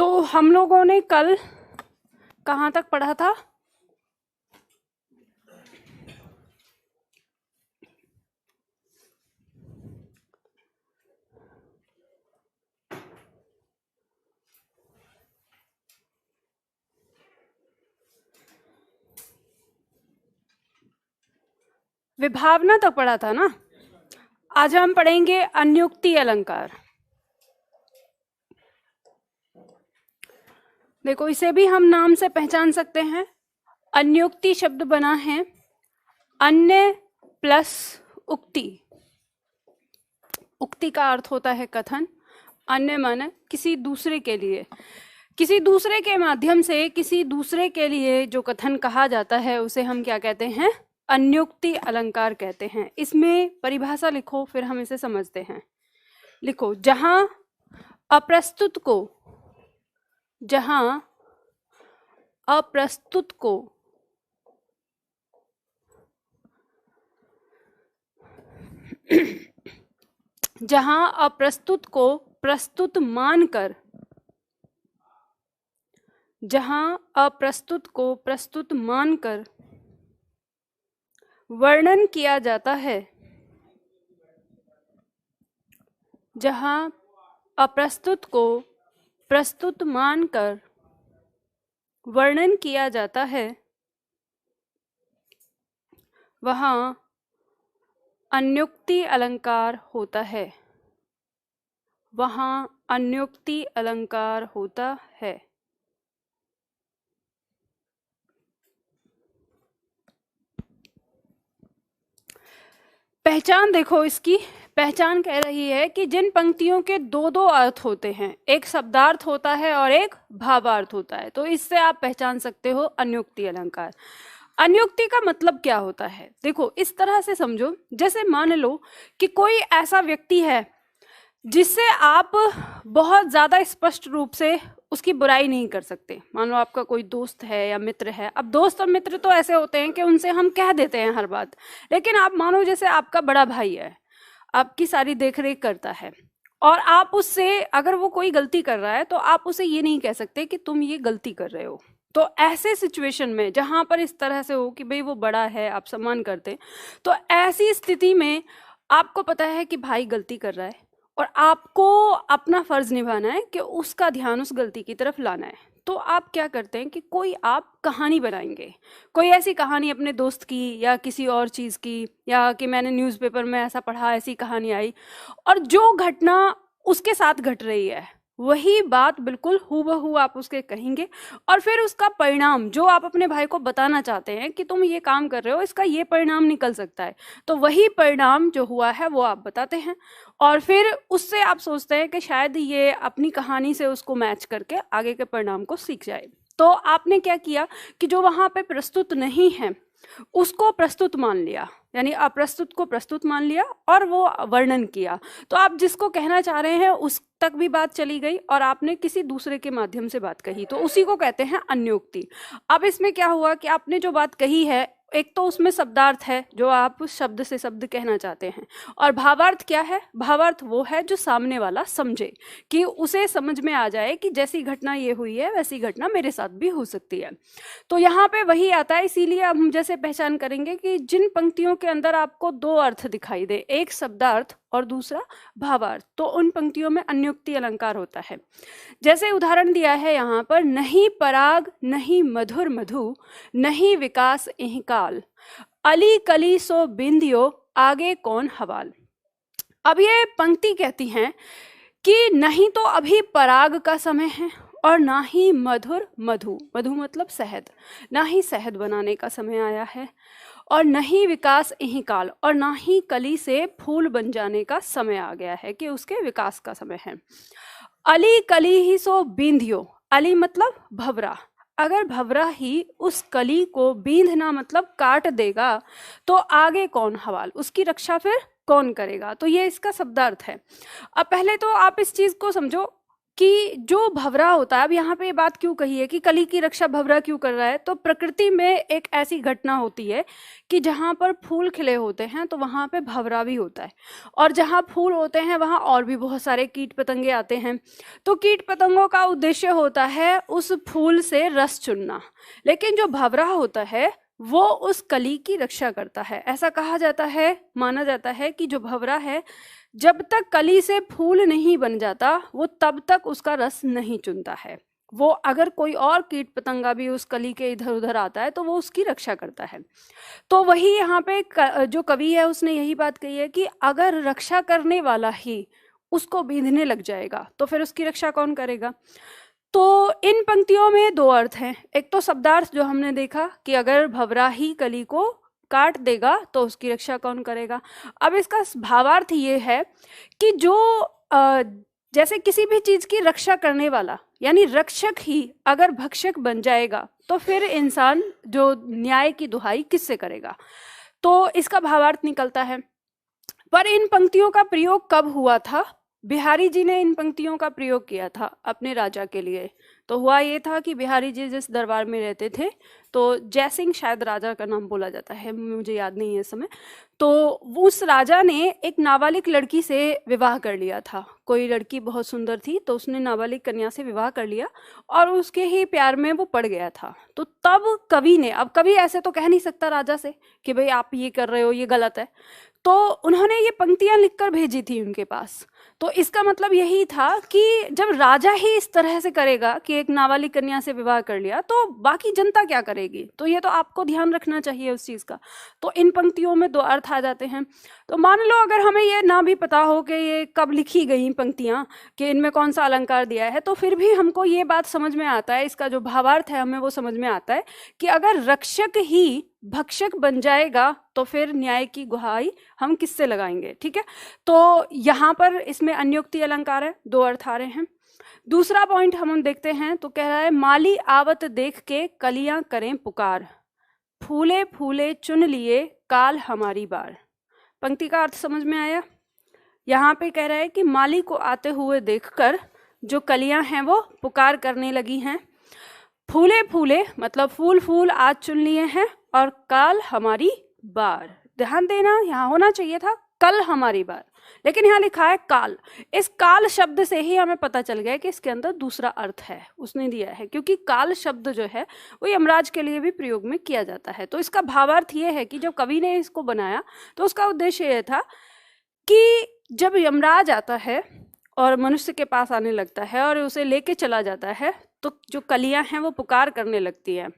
तो हम लोगों ने कल कहाँ तक पढ़ा था? विभावना तक पढ़ा था ना। आज हम पढ़ेंगे अन्युक्ति अलंकार। देखो, इसे भी हम नाम से पहचान सकते हैं। अन्युक्ति शब्द बना है अन्य प्लस उक्ति। उक्ति का अर्थ होता है कथन, अन्य माने किसी दूसरे के लिए, किसी दूसरे के माध्यम से किसी दूसरे के लिए जो कथन कहा जाता है उसे हम क्या कहते हैं? अन्युक्ति अलंकार कहते हैं। इसमें परिभाषा लिखो, फिर हम इसे समझते हैं। लिखो, जहां अप्रस्तुत को जहां अप्रस्तुत को प्रस्तुत मानकर, वर्णन किया जाता है, जहां अप्रस्तुत को प्रस्तुत मानकर वर्णन किया जाता है, वहां अन्युक्ति अलंकार होता है। वहां अन्युक्ति अलंकार होता है। पहचान देखो, इसकी पहचान कह रही है कि जिन पंक्तियों के दो दो अर्थ होते हैं, एक शब्दार्थ होता है और एक भावार्थ होता है, तो इससे आप पहचान सकते हो अन्युक्ति अलंकार। अन्युक्ति का मतलब क्या होता है? देखो, इस तरह से समझो, जैसे मान लो कि कोई ऐसा व्यक्ति है जिससे आप बहुत ज्यादा स्पष्ट रूप से उसकी बुराई नहीं कर सकते। मान लो आपका कोई दोस्त है या मित्र है। अब दोस्त और मित्र तो ऐसे होते हैं कि उनसे हम कह देते हैं हर बात, लेकिन आप मानो जैसे आपका बड़ा भाई है, आपकी सारी देखरेख करता है, और आप उससे, अगर वो कोई गलती कर रहा है तो आप उसे ये नहीं कह सकते कि तुम ये गलती कर रहे हो। तो ऐसे सिचुएशन में जहां पर इस तरह से हो कि भाई वो बड़ा है, आप सम्मान करते, तो ऐसी स्थिति में आपको पता है कि भाई गलती कर रहा है और आपको अपना फर्ज निभाना है कि उसका ध्यान उस गलती की तरफ लाना है। तो आप क्या करते हैं कि कोई आप कहानी बनाएंगे, कोई ऐसी कहानी अपने दोस्त की या किसी और चीज की, या कि मैंने न्यूज़पेपर में ऐसा पढ़ा, ऐसी कहानी आई, और जो घटना उसके साथ घट रही है वही बात बिल्कुल हूबहू आप उसके कहेंगे, और फिर उसका परिणाम जो आप अपने भाई को बताना चाहते हैं कि तुम ये काम कर रहे हो, इसका ये परिणाम निकल सकता है, तो वही परिणाम जो हुआ है वो आप बताते हैं, और फिर उससे आप सोचते हैं कि शायद ये अपनी कहानी से उसको मैच करके आगे के परिणाम को सीख जाए। तो आपने क्या किया कि जो वहां पे प्रस्तुत नहीं है उसको प्रस्तुत मान लिया, यानी अप्रस्तुत को प्रस्तुत मान लिया और वो वर्णन किया। तो आप जिसको कहना चाह रहे हैं उस तक भी बात चली गई और आपने किसी दूसरे के माध्यम से बात कही, तो उसी को कहते हैं अन्योक्ति। अब इसमें क्या हुआ कि आपने जो बात कही है, एक तो उसमें शब्दार्थ है जो आप शब्द से शब्द कहना चाहते हैं, और भावार्थ क्या है? भावार्थ वो है जो सामने वाला समझे, कि उसे समझ में आ जाए कि जैसी घटना ये हुई है वैसी घटना मेरे साथ भी हो सकती है। तो यहाँ पे वही आता है। इसीलिए हम जैसे पहचान करेंगे कि जिन पंक्तियों के अंदर आपको दो अर्थ दिखाई दे, एक शब्दार्थ और दूसरा भावार्थ, तो उन पंक्तियों में अन्युक्ति अलंकार होता है। जैसे उदाहरण दिया है यहाँ पर, नहीं पराग नहीं मधुर मधु, नहीं विकास इह काल, अली कली सो बिंदियो, आगे कौन हवाल। अब ये पंक्ति कहती हैं कि नहीं तो अभी पराग का समय है, और ना ही मधुर मधु, मधु मतलब शहद, ना ही शहद बनाने का समय आया है, और नहीं विकास यही काल, और ना ही कली से फूल बन जाने का समय आ गया है कि उसके विकास का समय है। अली कली ही सो बींधियो, अली मतलब भवरा, अगर भवरा ही उस कली को बींधना मतलब काट देगा तो आगे कौन हवाल, उसकी रक्षा फिर कौन करेगा। तो ये इसका शब्दार्थ है। अब पहले तो आप इस चीज को समझो, कि जो भंवरा होता है, अब यहाँ पे ये बात क्यों कही है कि कली की रक्षा भंवरा क्यों कर रहा है, तो प्रकृति में एक ऐसी घटना होती है कि जहाँ पर फूल खिले होते हैं तो वहाँ पे भंवरा भी होता है, और जहाँ फूल होते हैं वहाँ और भी बहुत सारे कीट पतंगे आते हैं। तो कीट पतंगों का उद्देश्य होता है उस फूल से रस चुनना, लेकिन जो भंवरा होता है वो उस कली की रक्षा करता है। ऐसा कहा जाता है, माना जाता है कि जो भंवरा है, जब तक कली से फूल नहीं बन जाता वो तब तक उसका रस नहीं चुनता है। वो अगर कोई और कीट पतंगा भी उस कली के इधर उधर आता है तो वो उसकी रक्षा करता है। तो वही यहाँ पे जो कवि है उसने यही बात कही है कि अगर रक्षा करने वाला ही उसको बीधने लग जाएगा तो फिर उसकी रक्षा कौन करेगा। तो इन पंक्तियों में दो अर्थ हैं। एक तो शब्दार्थ जो हमने देखा कि अगर भंवरा ही कली को काट देगा तो उसकी रक्षा कौन करेगा। अब इसका भावार्थ ये है कि जो जैसे किसी भी चीज की रक्षा करने वाला यानी रक्षक ही अगर भक्षक बन जाएगा तो फिर इंसान जो न्याय की दुहाई किससे करेगा। तो इसका भावार्थ निकलता है। पर इन पंक्तियों का प्रयोग कब हुआ था? बिहारी जी ने इन पंक्तियों का प्रयोग किया था अपने राजा के लिए। तो हुआ ये था कि बिहारी जी जिस दरबार में रहते थे, तो जयसिंह शायद राजा का नाम बोला जाता है, मुझे याद नहीं है इस समय, तो उस राजा ने एक नाबालिग लड़की से विवाह कर लिया था। कोई लड़की बहुत सुंदर थी तो उसने नाबालिग कन्या से विवाह कर लिया और उसके ही प्यार में वो पड़ गया था। तो तब कवि ने, अब कवि ऐसे तो कह नहीं सकता राजा से कि भाई आप ये कर रहे हो, ये गलत है, तो उन्होंने ये पंक्तियां लिखकर भेजी थी उनके पास। तो इसका मतलब यही था कि जब राजा ही इस तरह से करेगा कि एक नाबालिग कन्या से विवाह कर लिया तो बाकी जनता क्या करेगी। तो ये तो आपको ध्यान रखना चाहिए उस चीज का। तो इन पंक्तियों में दो अर्थ आ जाते हैं। तो मान लो अगर हमें ये ना भी पता हो कि ये कब लिखी गई पंक्तियां, कि इनमें कौन सा अलंकार दिया है, तो फिर भी हमको ये बात समझ में आता है, इसका जो भावार्थ है हमें वो समझ में आता है कि अगर रक्षक ही भक्षक बन जाएगा तो फिर न्याय की गुहाई हम किससे लगाएंगे। ठीक है, तो यहाँ पर इसमें अन्योक्ति अलंकार है, दो अर्थ आ रहे हैं। दूसरा पॉइंट हम देखते हैं तो कह रहा है माली आवत देख के कलियां करें पुकार, फूले फूले चुन लिए काल हमारी बार। पंक्ति का अर्थ समझ में आया? यहाँ पे कह रहा है कि माली को आते हुए देखकर जो कलियां हैं वो पुकार करने लगी हैं। फूले फूले मतलब फूल फूल आज चुन लिए हैं, और काल हमारी बार, ध्यान देना यहाँ होना चाहिए था कल हमारी बार, लेकिन यहाँ लिखा है काल। इस काल शब्द से ही हमें पता चल गया कि इसके अंदर दूसरा अर्थ है, उसने दिया है, क्योंकि काल शब्द जो है वो यमराज के लिए भी प्रयोग में किया जाता है। तो इसका भावार्थ ये है कि जब कवि ने इसको बनाया तो उसका उद्देश्य यह था कि जब यमराज आता है और मनुष्य के पास आने लगता है और उसे लेके चला जाता है तो जो कलियां हैं वो पुकार करने लगती है।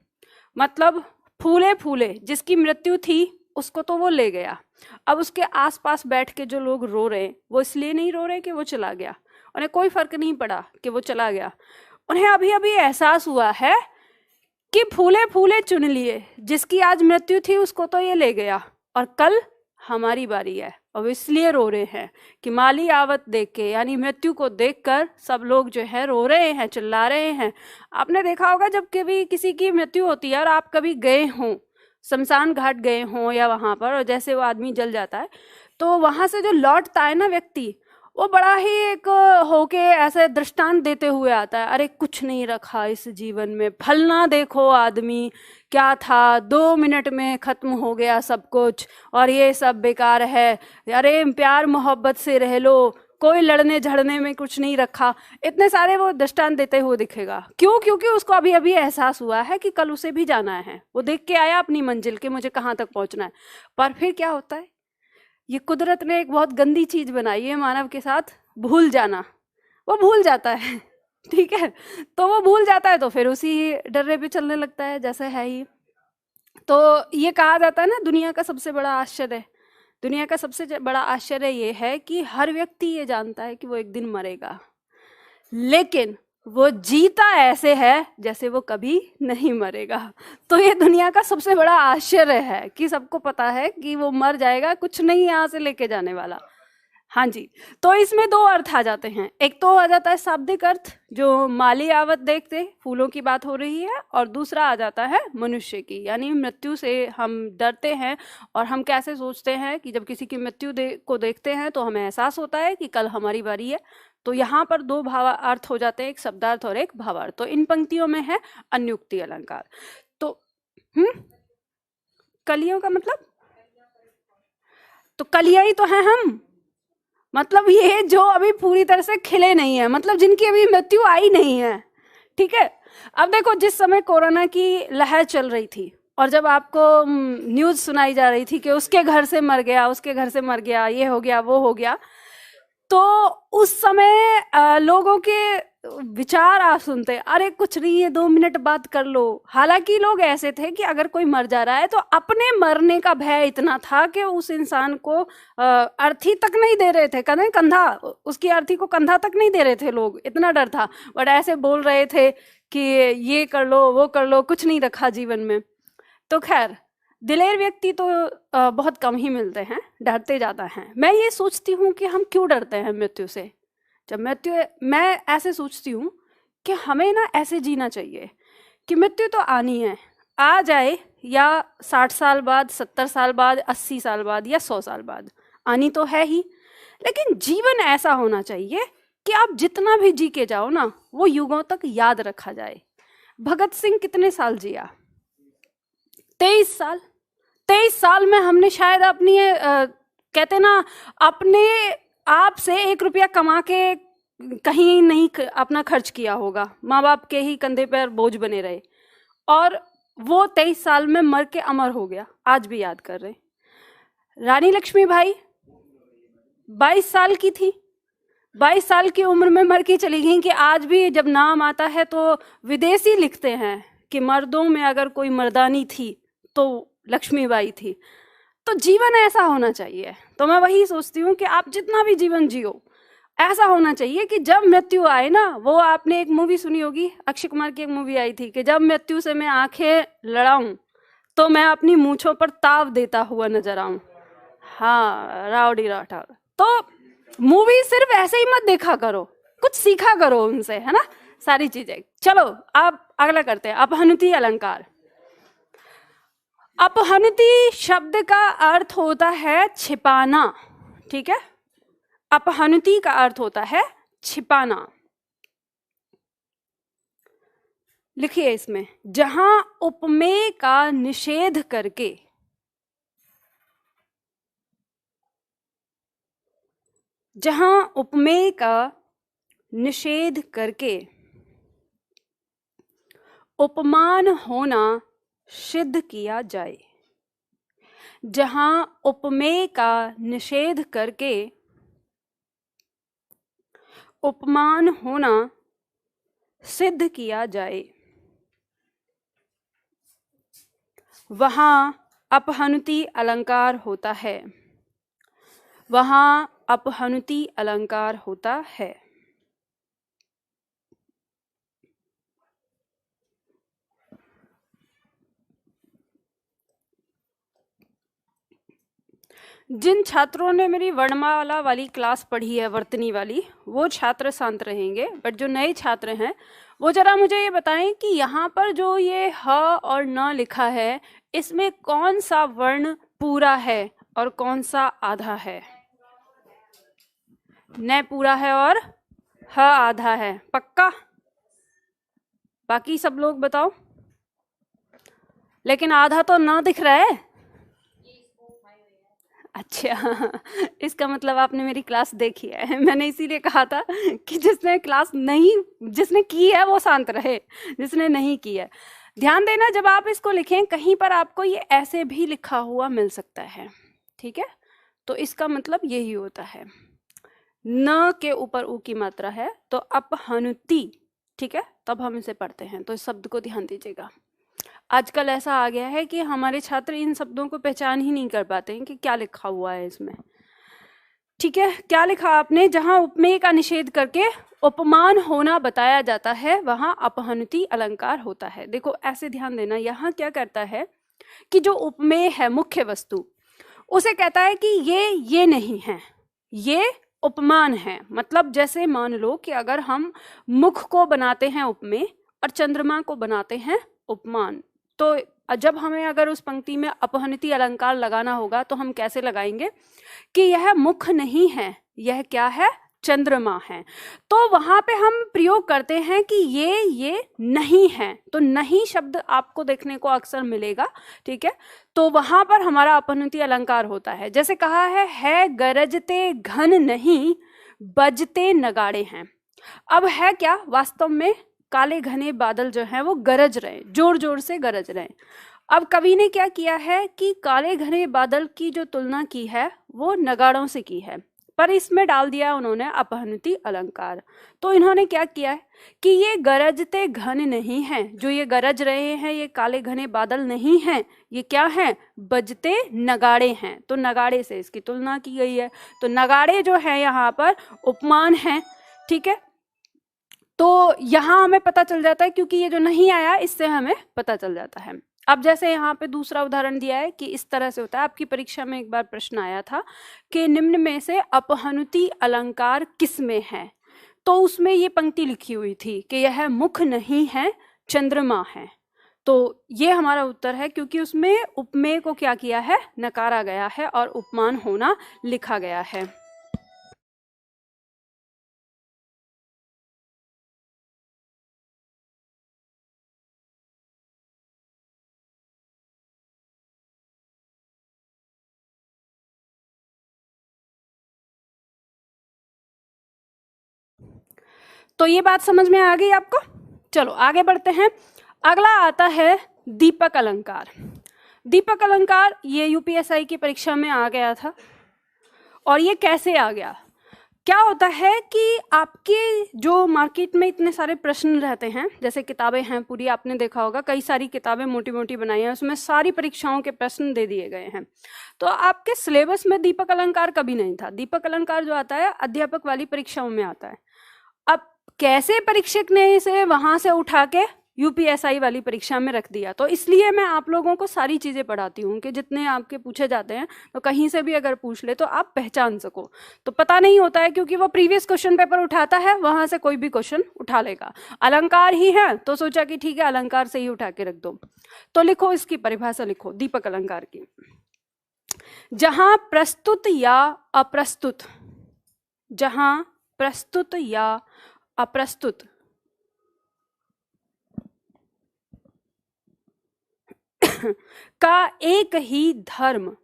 मतलब फूले फूले, जिसकी मृत्यु थी उसको तो वो ले गया, अब उसके आसपास बैठ के जो लोग रो रहे हैं वो इसलिए नहीं रो रहे कि वो चला गया, उन्हें कोई फर्क नहीं पड़ा कि वो चला गया, उन्हें अभी अभी एहसास हुआ है कि फूले फूले चुन लिए, जिसकी आज मृत्यु थी उसको तो ये ले गया और कल हमारी बारी है। और इसलिए रो रहे हैं कि माली आवत देख के, यानी मृत्यु को देखकर सब लोग जो है रो रहे हैं, चिल्ला रहे हैं। आपने देखा होगा जब कभी किसी की मृत्यु होती है और आप कभी गए हों, शमशान घाट गए हों या वहां पर, और जैसे वो आदमी जल जाता है तो वहां से जो लौटता है ना व्यक्ति, वो बड़ा ही एक होके ऐसे दृष्टांत देते हुए आता है, अरे कुछ नहीं रखा इस जीवन में, फलना देखो आदमी क्या था, 2 मिनट में खत्म हो गया सब कुछ और ये सब बेकार है, अरे प्यार मोहब्बत से रह लो, कोई लड़ने झड़ने में कुछ नहीं रखा। इतने सारे वो दृष्टांत देते हुए दिखेगा। क्यों? क्योंकि उसको अभी अभी एहसास हुआ है कि कल उसे भी जाना है, वो देख के आया अपनी मंजिल के मुझे कहाँ तक पहुंचना है। पर फिर क्या होता है, ये कुदरत ने एक बहुत गंदी चीज बनाई है मानव के साथ, भूल जाना। वो भूल जाता है, ठीक है, तो वो भूल जाता है तो फिर उसी डर्रे पे चलने लगता है जैसे है ही। तो ये कहा जाता है ना, दुनिया का सबसे बड़ा आश्चर्य, दुनिया का सबसे बड़ा आश्चर्य ये है कि हर व्यक्ति ये जानता है कि वो एक दिन मरेगा, लेकिन वो जीता ऐसे है जैसे वो कभी नहीं मरेगा। तो ये दुनिया का सबसे बड़ा आश्चर्य है कि सबको पता है कि वो मर जाएगा, कुछ नहीं यहाँ से लेके जाने वाला। हाँ जी, तो इसमें दो अर्थ आ जाते हैं। एक तो आ जाता है शाब्दिक अर्थ, जो माली आवत देखते फूलों की बात हो रही है, और दूसरा आ जाता है मनुष्य की, यानी मृत्यु से हम डरते हैं और हम कैसे सोचते हैं कि जब किसी की मृत्यु को देखते हैं तो हमें एहसास होता है कि कल हमारी बारी है, तो यहाँ पर दो भावार्थ हो जाते हैं, एक शब्दार्थ और एक भावार्थ। तो इन पंक्तियों में है अन्युक्ति अलंकार। तो कलियों का मतलब, तो कलिया ही तो है हम, मतलब ये जो अभी पूरी तरह से खिले नहीं है, मतलब जिनकी अभी मृत्यु आई नहीं है। ठीक है, अब देखो जिस समय कोरोना की लहर चल रही थी और जब आपको न्यूज सुनाई जा रही थी कि उसके घर से मर गया, उसके घर से मर गया, ये हो गया, वो हो गया, तो उस समय लोगों के विचार आप सुनते, अरे कुछ नहीं है, 2 मिनट बात कर लो। हालांकि लोग ऐसे थे कि अगर कोई मर जा रहा है तो अपने मरने का भय इतना था कि उस इंसान को अर्थी तक नहीं दे रहे थे, कदें कंधा, उसकी अर्थी को कंधा तक नहीं दे रहे थे लोग, इतना डर था। बट ऐसे बोल रहे थे कि ये कर लो, वो कर लो, कुछ नहीं रखा जीवन में। तो खैर, दिलेर व्यक्ति तो बहुत कम ही मिलते हैं, डरते ज़्यादा हैं। मैं ये सोचती हूँ कि हम क्यों डरते हैं मृत्यु से। जब मृत्यु, मैं ऐसे सोचती हूँ कि हमें ना ऐसे जीना चाहिए कि मृत्यु तो आनी है, आ जाए या 60 साल बाद, 70 साल बाद, 80 साल बाद या 100 साल बाद, आनी तो है ही। लेकिन जीवन ऐसा होना चाहिए कि आप जितना भी जी के जाओ ना, वो युगों तक याद रखा जाए। भगत सिंह कितने साल जिया? 23 साल। 23 साल में हमने शायद अपनी कहते ना, अपने आप से 1 रुपया कमा के कहीं नहीं अपना खर्च किया होगा, माँ बाप के ही कंधे पर बोझ बने रहे, और वो 23 साल में मर के अमर हो गया, आज भी याद कर रहे। रानी लक्ष्मीबाई 22 साल की थी, 22 साल की उम्र में मर के चली गई, कि आज भी जब नाम आता है तो विदेशी लिखते हैं कि मर्दों में अगर कोई मर्दानी थी तो लक्ष्मीबाई थी। तो जीवन ऐसा होना चाहिए। तो मैं वही सोचती हूँ कि आप जितना भी जीवन जियो, ऐसा होना चाहिए कि जब मृत्यु आए ना, वो आपने एक मूवी सुनी होगी, अक्षय कुमार की एक मूवी आई थी कि जब मृत्यु से मैं आंखें लड़ाऊं तो मैं अपनी मूंछों पर ताव देता हुआ नजर आऊं। हाँ, राउडी राठौर। तो मूवी सिर्फ ऐसे ही मत देखा करो, कुछ सीखा करो उनसे, है ना, सारी चीजें। चलो आप अगला करते हैं, अपहनुति अलंकार। अपहनुति शब्द का अर्थ होता है छिपाना। ठीक है, अपहनुति का अर्थ होता है छिपाना। लिखिए इसमें, जहां उपमेय का निषेध करके, जहां उपमेय का निषेध करके उपमान होना सिद्ध किया जाए। जहां उपमेय का निषेध करके उपमान होना सिद्ध किया जाए, वहां अपहनुति अलंकार होता है। वहां अपहनुति अलंकार होता है। जिन छात्रों ने मेरी वर्णमाला वाली क्लास पढ़ी है, वर्तनी वाली, वो छात्र शांत रहेंगे। बट जो नए छात्र हैं वो जरा मुझे ये बताएं कि यहाँ पर जो ये ह और न लिखा है, इसमें कौन सा वर्ण पूरा है और कौन सा आधा है? न पूरा है और ह आधा है, पक्का? बाकी सब लोग बताओ। लेकिन आधा तो न दिख रहा है। अच्छा, इसका मतलब आपने मेरी क्लास देखी है। मैंने इसीलिए कहा था कि जिसने क्लास नहीं, जिसने की है वो शांत रहे, जिसने नहीं की है ध्यान देना। जब आप इसको लिखें कहीं पर आपको ये ऐसे भी लिखा हुआ मिल सकता है, ठीक है? तो इसका मतलब यही होता है, न के ऊपर उ की मात्रा है, तो अपहनुति, ठीक है? तब हम इसे पढ़ते हैं, तो इस शब्द को ध्यान दीजिएगा। आजकल ऐसा आ गया है कि हमारे छात्र इन शब्दों को पहचान ही नहीं कर पाते हैं कि क्या लिखा हुआ है इसमें। ठीक है, क्या लिखा आपने? जहां उपमेय का निषेध करके उपमान होना बताया जाता है, वहां अपहनुति अलंकार होता है। देखो ऐसे ध्यान देना, यहाँ क्या करता है कि जो उपमेय है, मुख्य वस्तु, उसे कहता है कि ये नहीं है, ये उपमान है। मतलब जैसे मान लो कि अगर हम मुख को बनाते हैं उपमेय और चंद्रमा को बनाते हैं उपमान, तो जब हमें अगर उस पंक्ति में अपहनुति अलंकार लगाना होगा तो हम कैसे लगाएंगे कि यह मुख नहीं है, यह क्या है? चंद्रमा हैं। तो वहां पे हम प्रयोग करते हैं कि ये नहीं है, तो नहीं शब्द आपको देखने को अक्सर मिलेगा, ठीक है। तो वहां पर हमारा अपहनुति अलंकार होता है। जैसे कहा है गरजते घन नहीं बजते नगाड़े हैं। अब है क्या, वास्तव में काले घने बादल जो हैं वो गरज रहे, जोर जोर से गरज रहे। अब कवि ने क्या किया है कि काले घने बादल की जो तुलना की है वो नगाड़ों से की है, पर इसमें डाल दिया उन्होंने अपहनुति अलंकार। तो इन्होंने क्या किया है कि ये गरजते घन नहीं है, जो ये गरज रहे हैं ये काले घने बादल नहीं हैं, ये क्या हैं, बजते नगाड़े हैं। तो नगाड़े से इसकी तुलना की गई है। तो नगाड़े जो है यहाँ पर उपमान है, ठीक है। तो यहाँ हमें पता चल जाता है, क्योंकि ये जो नहीं आया इससे हमें पता चल जाता है। अब जैसे यहाँ पे दूसरा उदाहरण दिया है कि इस तरह से होता है। आपकी परीक्षा में एक बार प्रश्न आया था कि निम्न में से अपहनुति अलंकार किस में है, तो उसमें ये पंक्ति लिखी हुई थी कि यह मुख नहीं है चंद्रमा है। तो ये हमारा उत्तर है, क्योंकि उसमें उपमेय को क्या किया है, नकारा गया है और उपमान होना लिखा गया है। तो ये बात समझ में आ गई आपको। चलो आगे बढ़ते हैं। अगला आता है दीपक अलंकार। दीपक अलंकार ये यूपीएसआई की परीक्षा में आ गया था। और ये कैसे आ गया, क्या होता है कि आपके जो मार्केट में इतने सारे प्रश्न रहते हैं, जैसे किताबें हैं पूरी, आपने देखा होगा कई सारी किताबें मोटी मोटी बनाई हैं, उसमें सारी परीक्षाओं के प्रश्न दे दिए गए हैं। तो आपके सिलेबस में दीपक अलंकार कभी नहीं था। दीपक अलंकार जो आता है अध्यापक वाली परीक्षाओं में आता है। अब कैसे परीक्षक ने इसे वहां से उठा के यूपीएसआई वाली परीक्षा में रख दिया, तो इसलिए मैं आप लोगों को सारी चीजें पढ़ाती हूँ कि जितने आपके पूछे जाते हैं तो कहीं से भी अगर पूछ ले तो आप पहचान सको। तो पता नहीं होता है, क्योंकि वो प्रीवियस क्वेश्चन पेपर उठाता है, वहां से कोई भी क्वेश्चन उठा लेगा। अलंकार ही है तो सोचा कि ठीक है अलंकार से ही उठा के रख दो। तो लिखो, इसकी परिभाषा लिखो दीपक अलंकार की। जहां प्रस्तुत या अप्रस्तुत, जहां प्रस्तुत या अप्रस्तुत का एक ही धर्म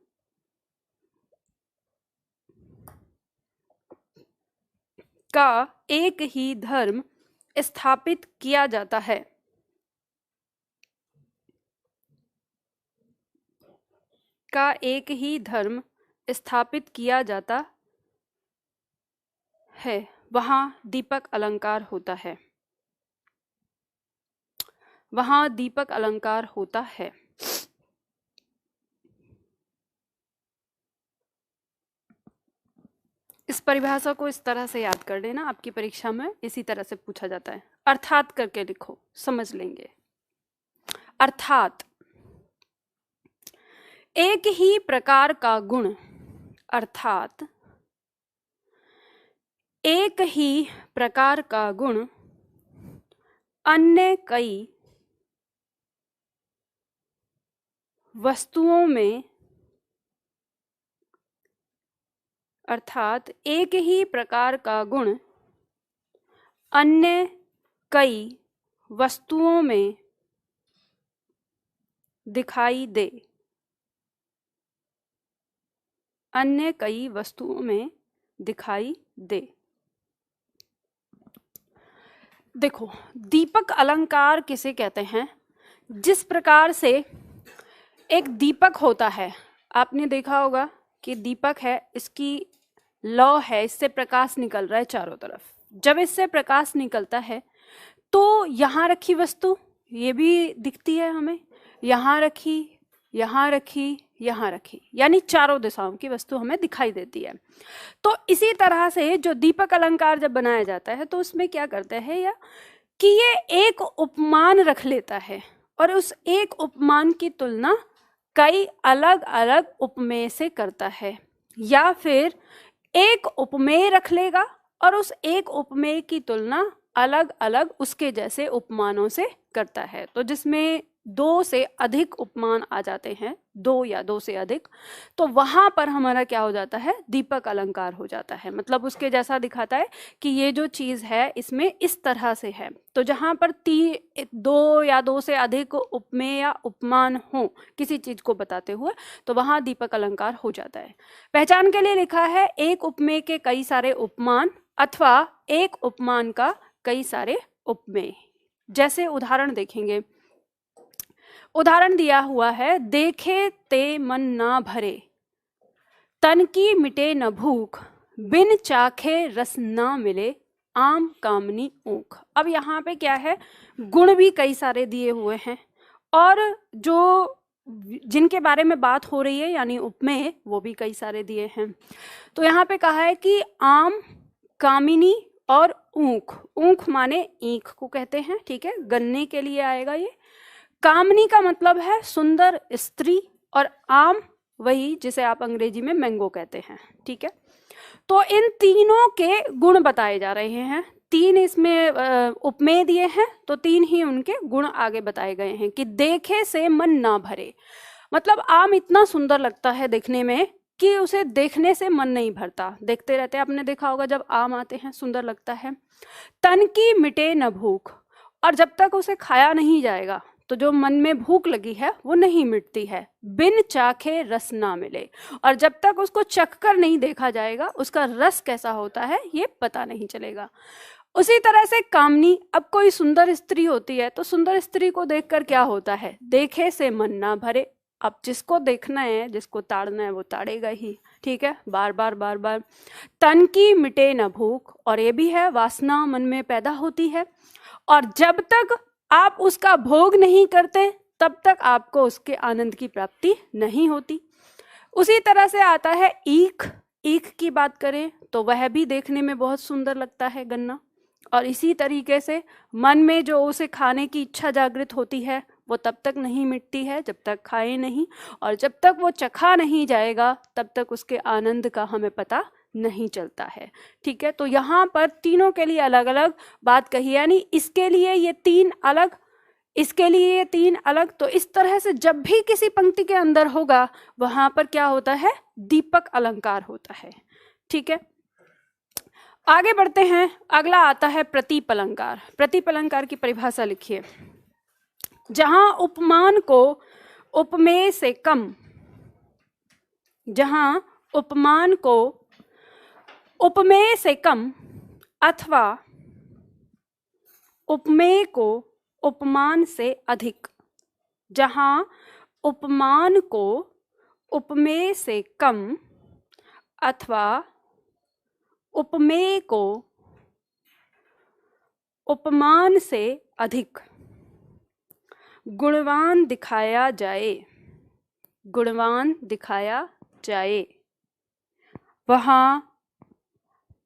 स्थापित किया जाता है, का एक ही धर्म स्थापित किया जाता है, वहां दीपक अलंकार होता है, वहां दीपक अलंकार होता है। इस परिभाषा को इस तरह से याद कर लेना, आपकी परीक्षा में इसी तरह से पूछा जाता है। अर्थात करके लिखो, समझ लेंगे। अर्थात एक ही प्रकार का गुण, अर्थात एक ही प्रकार का गुण अन्य कई वस्तुओं में, अर्थात एक ही प्रकार का गुण अन्य कई वस्तुओं में दिखाई दे, अन्य कई वस्तुओं में दिखाई दे। देखो, दीपक अलंकार किसे कहते हैं? जिस प्रकार से एक दीपक होता है, आपने देखा होगा कि दीपक है, इसकी लौ है, इससे प्रकाश निकल रहा है चारों तरफ। जब इससे प्रकाश निकलता है तो यहाँ रखी वस्तु ये भी दिखती है हमें, यहाँ रखी, यहाँ रखी, यहाँ रखी, यानी चारों दिशाओं की वस्तु हमें दिखाई देती है। तो इसी तरह से जो दीपक अलंकार जब बनाया जाता है तो उसमें क्या करते हैं या कि ये एक उपमान रख लेता है और उस एक उपमान की तुलना कई अलग अलग उपमेय से करता है, या फिर एक उपमेय रख लेगा और उस एक उपमेय की तुलना अलग अलग उसके जैसे उपमानों से करता है। तो जिसमें दो से अधिक उपमान आ जाते हैं, दो या दो से अधिक, तो वहां पर हमारा क्या हो जाता है, दीपक अलंकार हो जाता है। मतलब उसके जैसा दिखाता है कि ये जो चीज है इसमें इस तरह से है। तो जहां पर दो या दो से अधिक उपमेय या उपमान हो किसी चीज को बताते हुए, तो वहां दीपक अलंकार हो जाता है। पहचान के लिए लिखा है एक उपमेय के कई सारे उपमान अथवा एक उपमान का कई सारे उपमेय। जैसे उदाहरण देखेंगे, उदाहरण दिया हुआ है, देखे ते मन ना भरे, तन की मिटे न भूख, बिन चाखे रस ना मिले, आम कामनी ऊख। अब यहाँ पे क्या है, गुण भी कई सारे दिए हुए हैं और जो जिनके बारे में बात हो रही है यानी उपमेय वो भी कई सारे दिए हैं। तो यहाँ पे कहा है कि आम, कामिनी और ऊख। ऊख माने ईख को कहते हैं, ठीक है, गन्ने के लिए आएगा ये। कामनी का मतलब है सुंदर स्त्री, और आम वही जिसे आप अंग्रेजी में मैंगो कहते हैं, ठीक है। तो इन तीनों के गुण बताए जा रहे हैं। तीन इसमें उपमेय दिए हैं, तो तीन ही उनके गुण आगे बताए गए हैं कि देखे से मन ना भरे, मतलब आम इतना सुंदर लगता है देखने में कि उसे देखने से मन नहीं भरता, देखते रहते हैं। आपने देखा होगा जब आम आते हैं सुंदर लगता है। तन की मिटे न भूख, और जब तक उसे खाया नहीं जाएगा तो जो मन में भूख लगी है वो नहीं मिटती है। बिन चाखे रस ना मिले, और जब तक उसको चखकर नहीं देखा जाएगा उसका रस कैसा होता है ये पता नहीं चलेगा। उसी तरह से कामनी, अब कोई सुंदर स्त्री होती है तो सुंदर स्त्री को देखकर क्या होता है, देखे से मन ना भरे। अब जिसको देखना है, जिसको ताड़ना है वो ताड़ेगा ही, ठीक है, बार बार बार बार। तन की मिटे न भूख, और ये भी है वासना मन में पैदा होती है, और जब तक आप उसका भोग नहीं करते तब तक आपको उसके आनंद की प्राप्ति नहीं होती। उसी तरह से आता है ईख। ईख की बात करें तो वह भी देखने में बहुत सुंदर लगता है, गन्ना, और इसी तरीके से मन में जो उसे खाने की इच्छा जागृत होती है वो तब तक नहीं मिटती है जब तक खाए नहीं, और जब तक वो चखा नहीं जाएगा तब तक उसके आनंद का हमें पता नहीं चलता है, ठीक है। तो यहाँ पर तीनों के लिए अलग अलग बात कही, यानी इसके लिए ये तीन अलग, इसके लिए ये तीन अलग। तो इस तरह से जब भी किसी पंक्ति के अंदर होगा वहां पर क्या होता है, दीपक अलंकार होता है, ठीक है। आगे बढ़ते हैं, अगला आता है प्रतीप अलंकार। प्रतीप अलंकार की परिभाषा लिखिए, जहां उपमान को उपमेय से कम, जहां उपमान को उपमेय से कम अथवा उपमेय को उपमान से अधिक, जहां उपमान को उपमेय से कम अथवा उपमेय को उपमान से अधिक गुणवान दिखाया जाए, गुणवान दिखाया जाए, वहां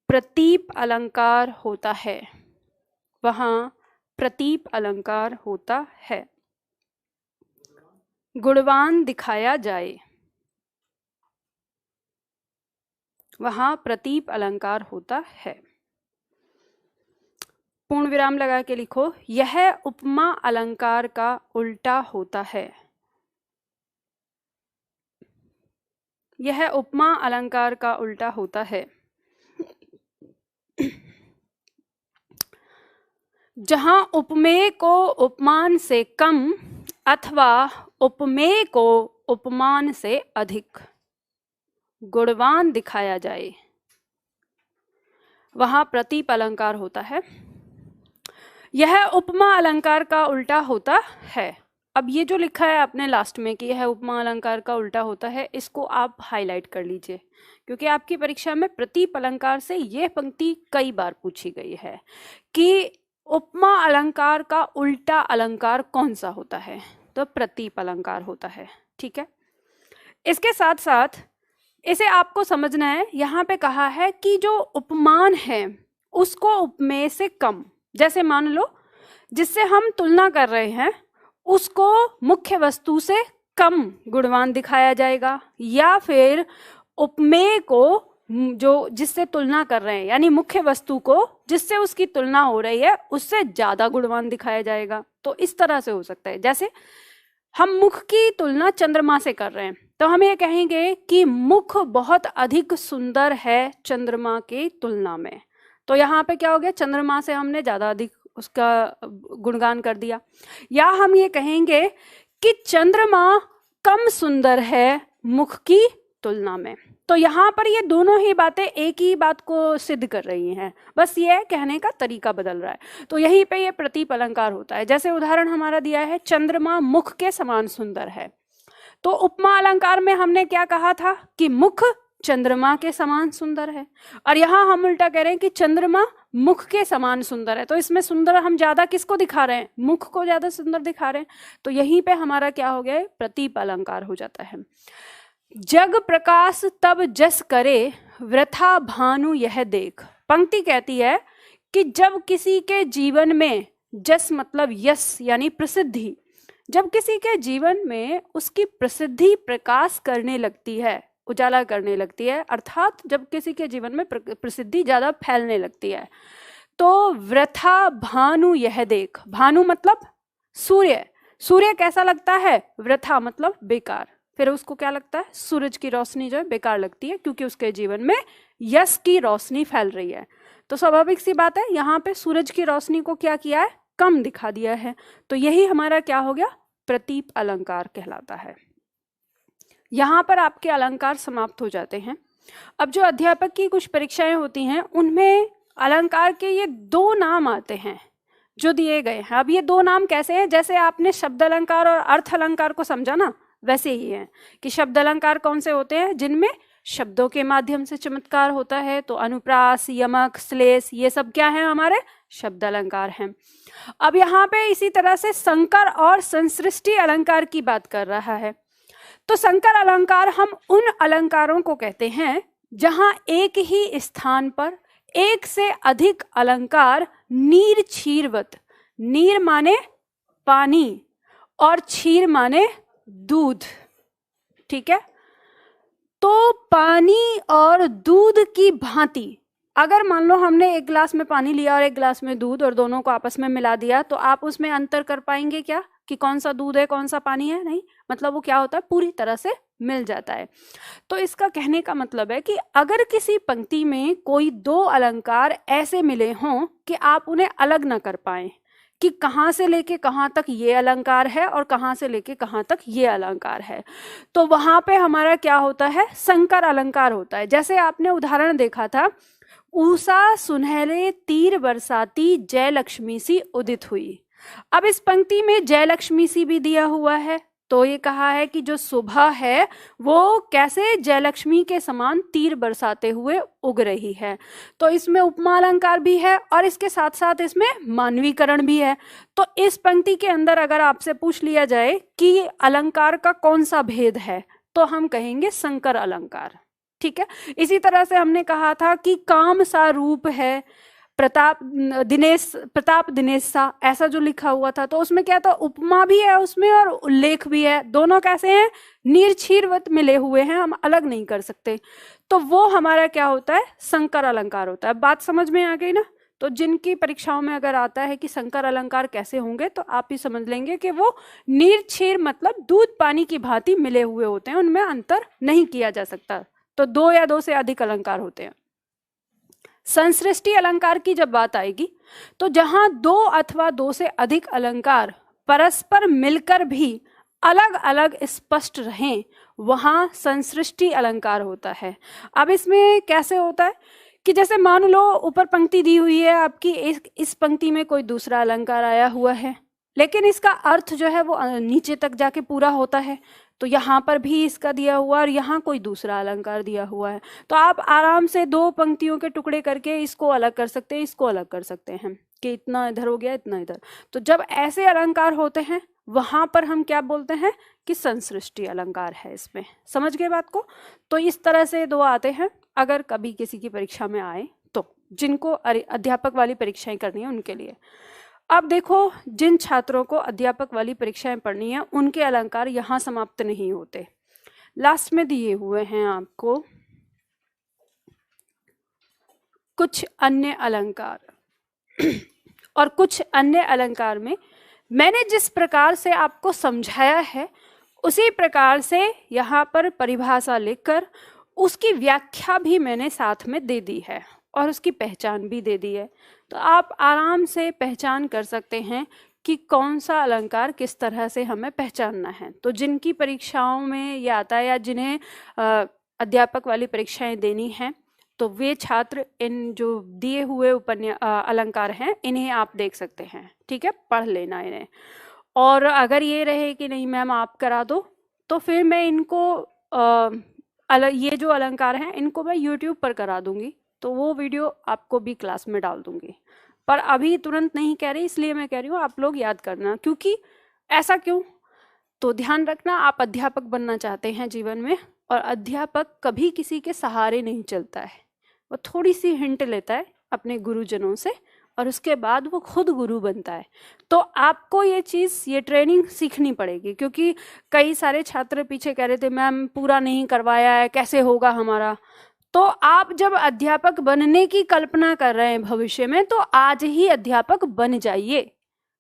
प्रतीप अलंकार होता है, वहां प्रतीप अलंकार होता है। गुणवान दिखाया जाए, वहां प्रतीप अलंकार होता है। पूर्ण विराम लगा के लिखो, यह उपमा अलंकार का उल्टा होता है, यह उपमा अलंकार का उल्टा होता है। जहां उपमेय को उपमान से कम अथवा उपमेय को उपमान से अधिक गुणवान दिखाया जाए, वहां प्रतीप अलंकार होता है। यह उपमा अलंकार का उल्टा होता है। अब ये जो लिखा है आपने लास्ट में कि यह उपमा अलंकार का उल्टा होता है, इसको आप हाईलाइट कर लीजिए, क्योंकि आपकी परीक्षा में प्रतीप अलंकार से यह पंक्ति कई बार पूछी गई है कि उपमा अलंकार का उल्टा अलंकार कौन सा होता है, तो प्रतीप अलंकार होता है, ठीक है। इसके साथ साथ इसे आपको समझना है, यहाँ पे कहा है कि जो उपमान है उसको उपमेय से कम, जैसे मान लो जिससे हम तुलना कर रहे हैं उसको मुख्य वस्तु से कम गुणवान दिखाया जाएगा, या फिर उपमेय को जो जिससे तुलना कर रहे हैं, यानी मुख्य वस्तु को जिससे उसकी तुलना हो रही है उससे ज्यादा गुणवान दिखाया जाएगा। तो इस तरह से हो सकता है, जैसे हम मुख की तुलना चंद्रमा से कर रहे हैं तो हम ये कहेंगे कि मुख बहुत अधिक सुंदर है चंद्रमा की तुलना में। तो यहाँ पे क्या हो गया, चंद्रमा से हमने ज्यादा अधिक उसका गुणगान कर दिया। या हम ये कहेंगे कि चंद्रमा कम सुंदर है मुख की तुलना में। तो यहाँ पर ये दोनों ही बातें एक ही बात को सिद्ध कर रही हैं, बस ये कहने का तरीका बदल रहा है। तो यहीं पे ये प्रतीप अलंकार होता है। जैसे उदाहरण हमारा दिया है, चंद्रमा मुख के समान सुंदर है। तो उपमा अलंकार में हमने क्या कहा था कि मुख चंद्रमा के समान सुंदर है, और यहाँ हम उल्टा कह रहे हैं कि चंद्रमा मुख के समान सुंदर है। तो इसमें सुंदर हम ज्यादा किसको दिखा रहे हैं, मुख को ज्यादा सुंदर दिखा रहे हैं। तो यहीं पे हमारा क्या हो गया, प्रतीप अलंकार हो जाता है। जग प्रकाश तब जस करे, वृथा भानु यह देख। पंक्ति कहती है कि जब किसी के जीवन में, जस मतलब यश यानी प्रसिद्धि, जब किसी के जीवन में उसकी प्रसिद्धि प्रकाश करने लगती है, उजाला करने लगती है, अर्थात जब किसी के जीवन में प्रसिद्धि ज्यादा फैलने लगती है, तो वृथा भानु यह देख। भानु मतलब सूर्य, सूर्य कैसा लगता है, वृथा मतलब बेकार। फिर उसको क्या लगता है, सूरज की रोशनी जो है बेकार लगती है, क्योंकि उसके जीवन में यश की रोशनी फैल रही है। तो स्वाभाविक सी बात है, यहाँ पे सूरज की रोशनी को क्या किया है, कम दिखा दिया है। तो यही हमारा क्या हो गया, प्रतीप अलंकार कहलाता है। यहाँ पर आपके अलंकार समाप्त हो जाते हैं। अब जो अध्यापक की कुछ परीक्षाएं होती हैं उनमें अलंकार के ये दो नाम आते हैं जो दिए गए हैं। अब ये दो नाम कैसे हैं, जैसे आपने शब्द अलंकार और अर्थ अलंकार को समझा ना, वैसे ही है कि शब्द अलंकार कौन से होते हैं, जिनमें शब्दों के माध्यम से चमत्कार होता है। तो अनुप्रास, यमक, श्लेष, ये सब क्या है, हमारे शब्द अलंकार हैं। अब यहाँ पे इसी तरह से संकर और संसृष्टि अलंकार की बात कर रहा है। तो संकर अलंकार हम उन अलंकारों को कहते हैं जहां एक ही स्थान पर एक से अधिक अलंकार नीर क्षीरवत, नीर माने पानी और क्षीर माने दूध, ठीक है। तो पानी और दूध की भांति, अगर मान लो हमने एक गिलास में पानी लिया और एक गिलास में दूध और दोनों को आपस में मिला दिया, तो आप उसमें अंतर कर पाएंगे क्या कि कौन सा दूध है कौन सा पानी है, नहीं। मतलब वो क्या होता है, पूरी तरह से मिल जाता है। तो इसका कहने का मतलब है कि अगर किसी पंक्ति में कोई दो अलंकार ऐसे मिले हों कि आप उन्हें अलग ना कर पाए कि कहाँ से लेके कहाँ तक ये अलंकार है और कहाँ से लेके कहाँ तक ये अलंकार है, तो वहां पे हमारा क्या होता है, संकर अलंकार होता है। जैसे आपने उदाहरण देखा था, उषा सुनहरे तीर बरसाती जय लक्ष्मी सी उदित हुई। अब इस पंक्ति में जय लक्ष्मी सी भी दिया हुआ है, तो ये कहा है कि जो सुबह है वो कैसे जयलक्ष्मी के समान तीर बरसाते हुए उग रही है। तो इसमें उपमा अलंकार भी है और इसके साथ साथ इसमें मानवीकरण भी है। तो इस पंक्ति के अंदर अगर आपसे पूछ लिया जाए कि अलंकार का कौन सा भेद है, तो हम कहेंगे संकर अलंकार, ठीक है। इसी तरह से हमने कहा था कि काम सा रूप है प्रताप दिनेश सा, ऐसा जो लिखा हुआ था, तो उसमें क्या था, उपमा भी है उसमें और उल्लेख भी है, दोनों कैसे हैं, निर्क्षीरवत मिले हुए हैं, हम अलग नहीं कर सकते। तो वो हमारा क्या होता है, संकर अलंकार होता है। बात समझ में आ गई ना। तो जिनकी परीक्षाओं में अगर आता है कि संकर अलंकार कैसे होंगे, तो आप ही समझ लेंगे कि वो निर्क्षीर मतलब दूध पानी की भांति मिले हुए होते हैं, उनमें अंतर नहीं किया जा सकता। तो दो या दो से अधिक अलंकार होते हैं। संसृष्टि अलंकार की जब बात आएगी, तो जहां दो अथवा दो से अधिक अलंकार परस्पर मिलकर भी अलग अलग स्पष्ट रहें, वहां संसृष्टि अलंकार होता है। अब इसमें कैसे होता है कि जैसे मान लो ऊपर पंक्ति दी हुई है आपकी, इस पंक्ति में कोई दूसरा अलंकार आया हुआ है, लेकिन इसका अर्थ जो है वो नीचे तक जाके पूरा होता है। तो यहाँ पर भी इसका दिया हुआ और यहाँ कोई दूसरा अलंकार दिया हुआ है, तो आप आराम से दो पंक्तियों के टुकड़े करके इसको अलग कर सकते हैं, इसको अलग कर सकते हैं कि इतना इधर हो गया इतना इधर। तो जब ऐसे अलंकार होते हैं वहां पर हम क्या बोलते हैं कि संसृष्टि अलंकार है। इसमें समझ गए बात को। तो इस तरह से दो आते हैं अगर कभी किसी की परीक्षा में आए, तो जिनको अध्यापक वाली परीक्षाएं करनी है उनके लिए। अब देखो, जिन छात्रों को अध्यापक वाली परीक्षाएं पढ़नी है उनके अलंकार यहाँ समाप्त नहीं होते, लास्ट में दिए हुए हैं आपको। कुछ अन्य अलंकार और कुछ अन्य अलंकार में मैंने जिस प्रकार से आपको समझाया है उसी प्रकार से यहाँ पर परिभाषा लिखकर उसकी व्याख्या भी मैंने साथ में दे दी है और उसकी पहचान भी दे दी है। तो आप आराम से पहचान कर सकते हैं कि कौन सा अलंकार किस तरह से हमें पहचानना है। तो जिनकी परीक्षाओं में ये आता है या जिन्हें अध्यापक वाली परीक्षाएं देनी हैं तो वे छात्र इन जो दिए हुए अलंकार हैं इन्हें आप देख सकते हैं, ठीक है, पढ़ लेना इन्हें। और अगर ये रहे कि नहीं मैम आप करा दो तो फिर मैं इनको ये जो अलंकार हैं इनको मैं YouTube पर करा दूंगी, तो वो वीडियो आपको भी क्लास में डाल दूंगी। पर अभी तुरंत नहीं कह रही, इसलिए मैं कह रही हूँ आप लोग याद करना। क्योंकि ऐसा क्यों, तो ध्यान रखना आप अध्यापक बनना चाहते हैं जीवन में, और अध्यापक कभी किसी के सहारे नहीं चलता है, वो थोड़ी सी हिंट लेता है अपने गुरुजनों से और उसके बाद वो खुद गुरु बनता है। तो आपको ये चीज़, ये ट्रेनिंग सीखनी पड़ेगी। क्योंकि कई सारे छात्र पीछे कह रहे थे मैम पूरा नहीं करवाया है, कैसे होगा हमारा। तो आप जब अध्यापक बनने की कल्पना कर रहे हैं भविष्य में, तो आज ही अध्यापक बन जाइए।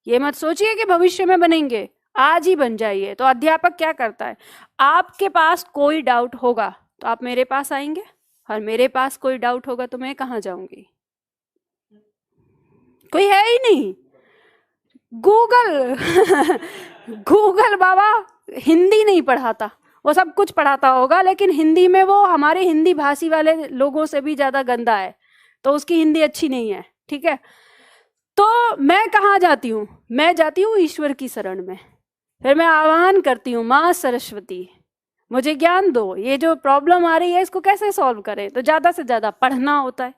ये मत सोचिए कि भविष्य में बनेंगे, आज ही बन जाइए। तो अध्यापक क्या करता है, आपके पास कोई डाउट होगा तो आप मेरे पास आएंगे, और मेरे पास कोई डाउट होगा तो मैं कहाँ जाऊंगी, कोई है ही नहीं। गूगल गूगल बाबा हिंदी नहीं पढ़ाता, वो सब कुछ पढ़ाता होगा लेकिन हिंदी में वो हमारे हिंदी भाषी वाले लोगों से भी ज्यादा गंदा है, तो उसकी हिंदी अच्छी नहीं है, ठीक है। तो मैं कहाँ जाती हूँ, मैं जाती हूँ ईश्वर की शरण में। फिर मैं आह्वान करती हूँ, माँ सरस्वती मुझे ज्ञान दो, ये जो प्रॉब्लम आ रही है इसको कैसे सॉल्व करें। तो ज़्यादा से ज़्यादा पढ़ना होता है।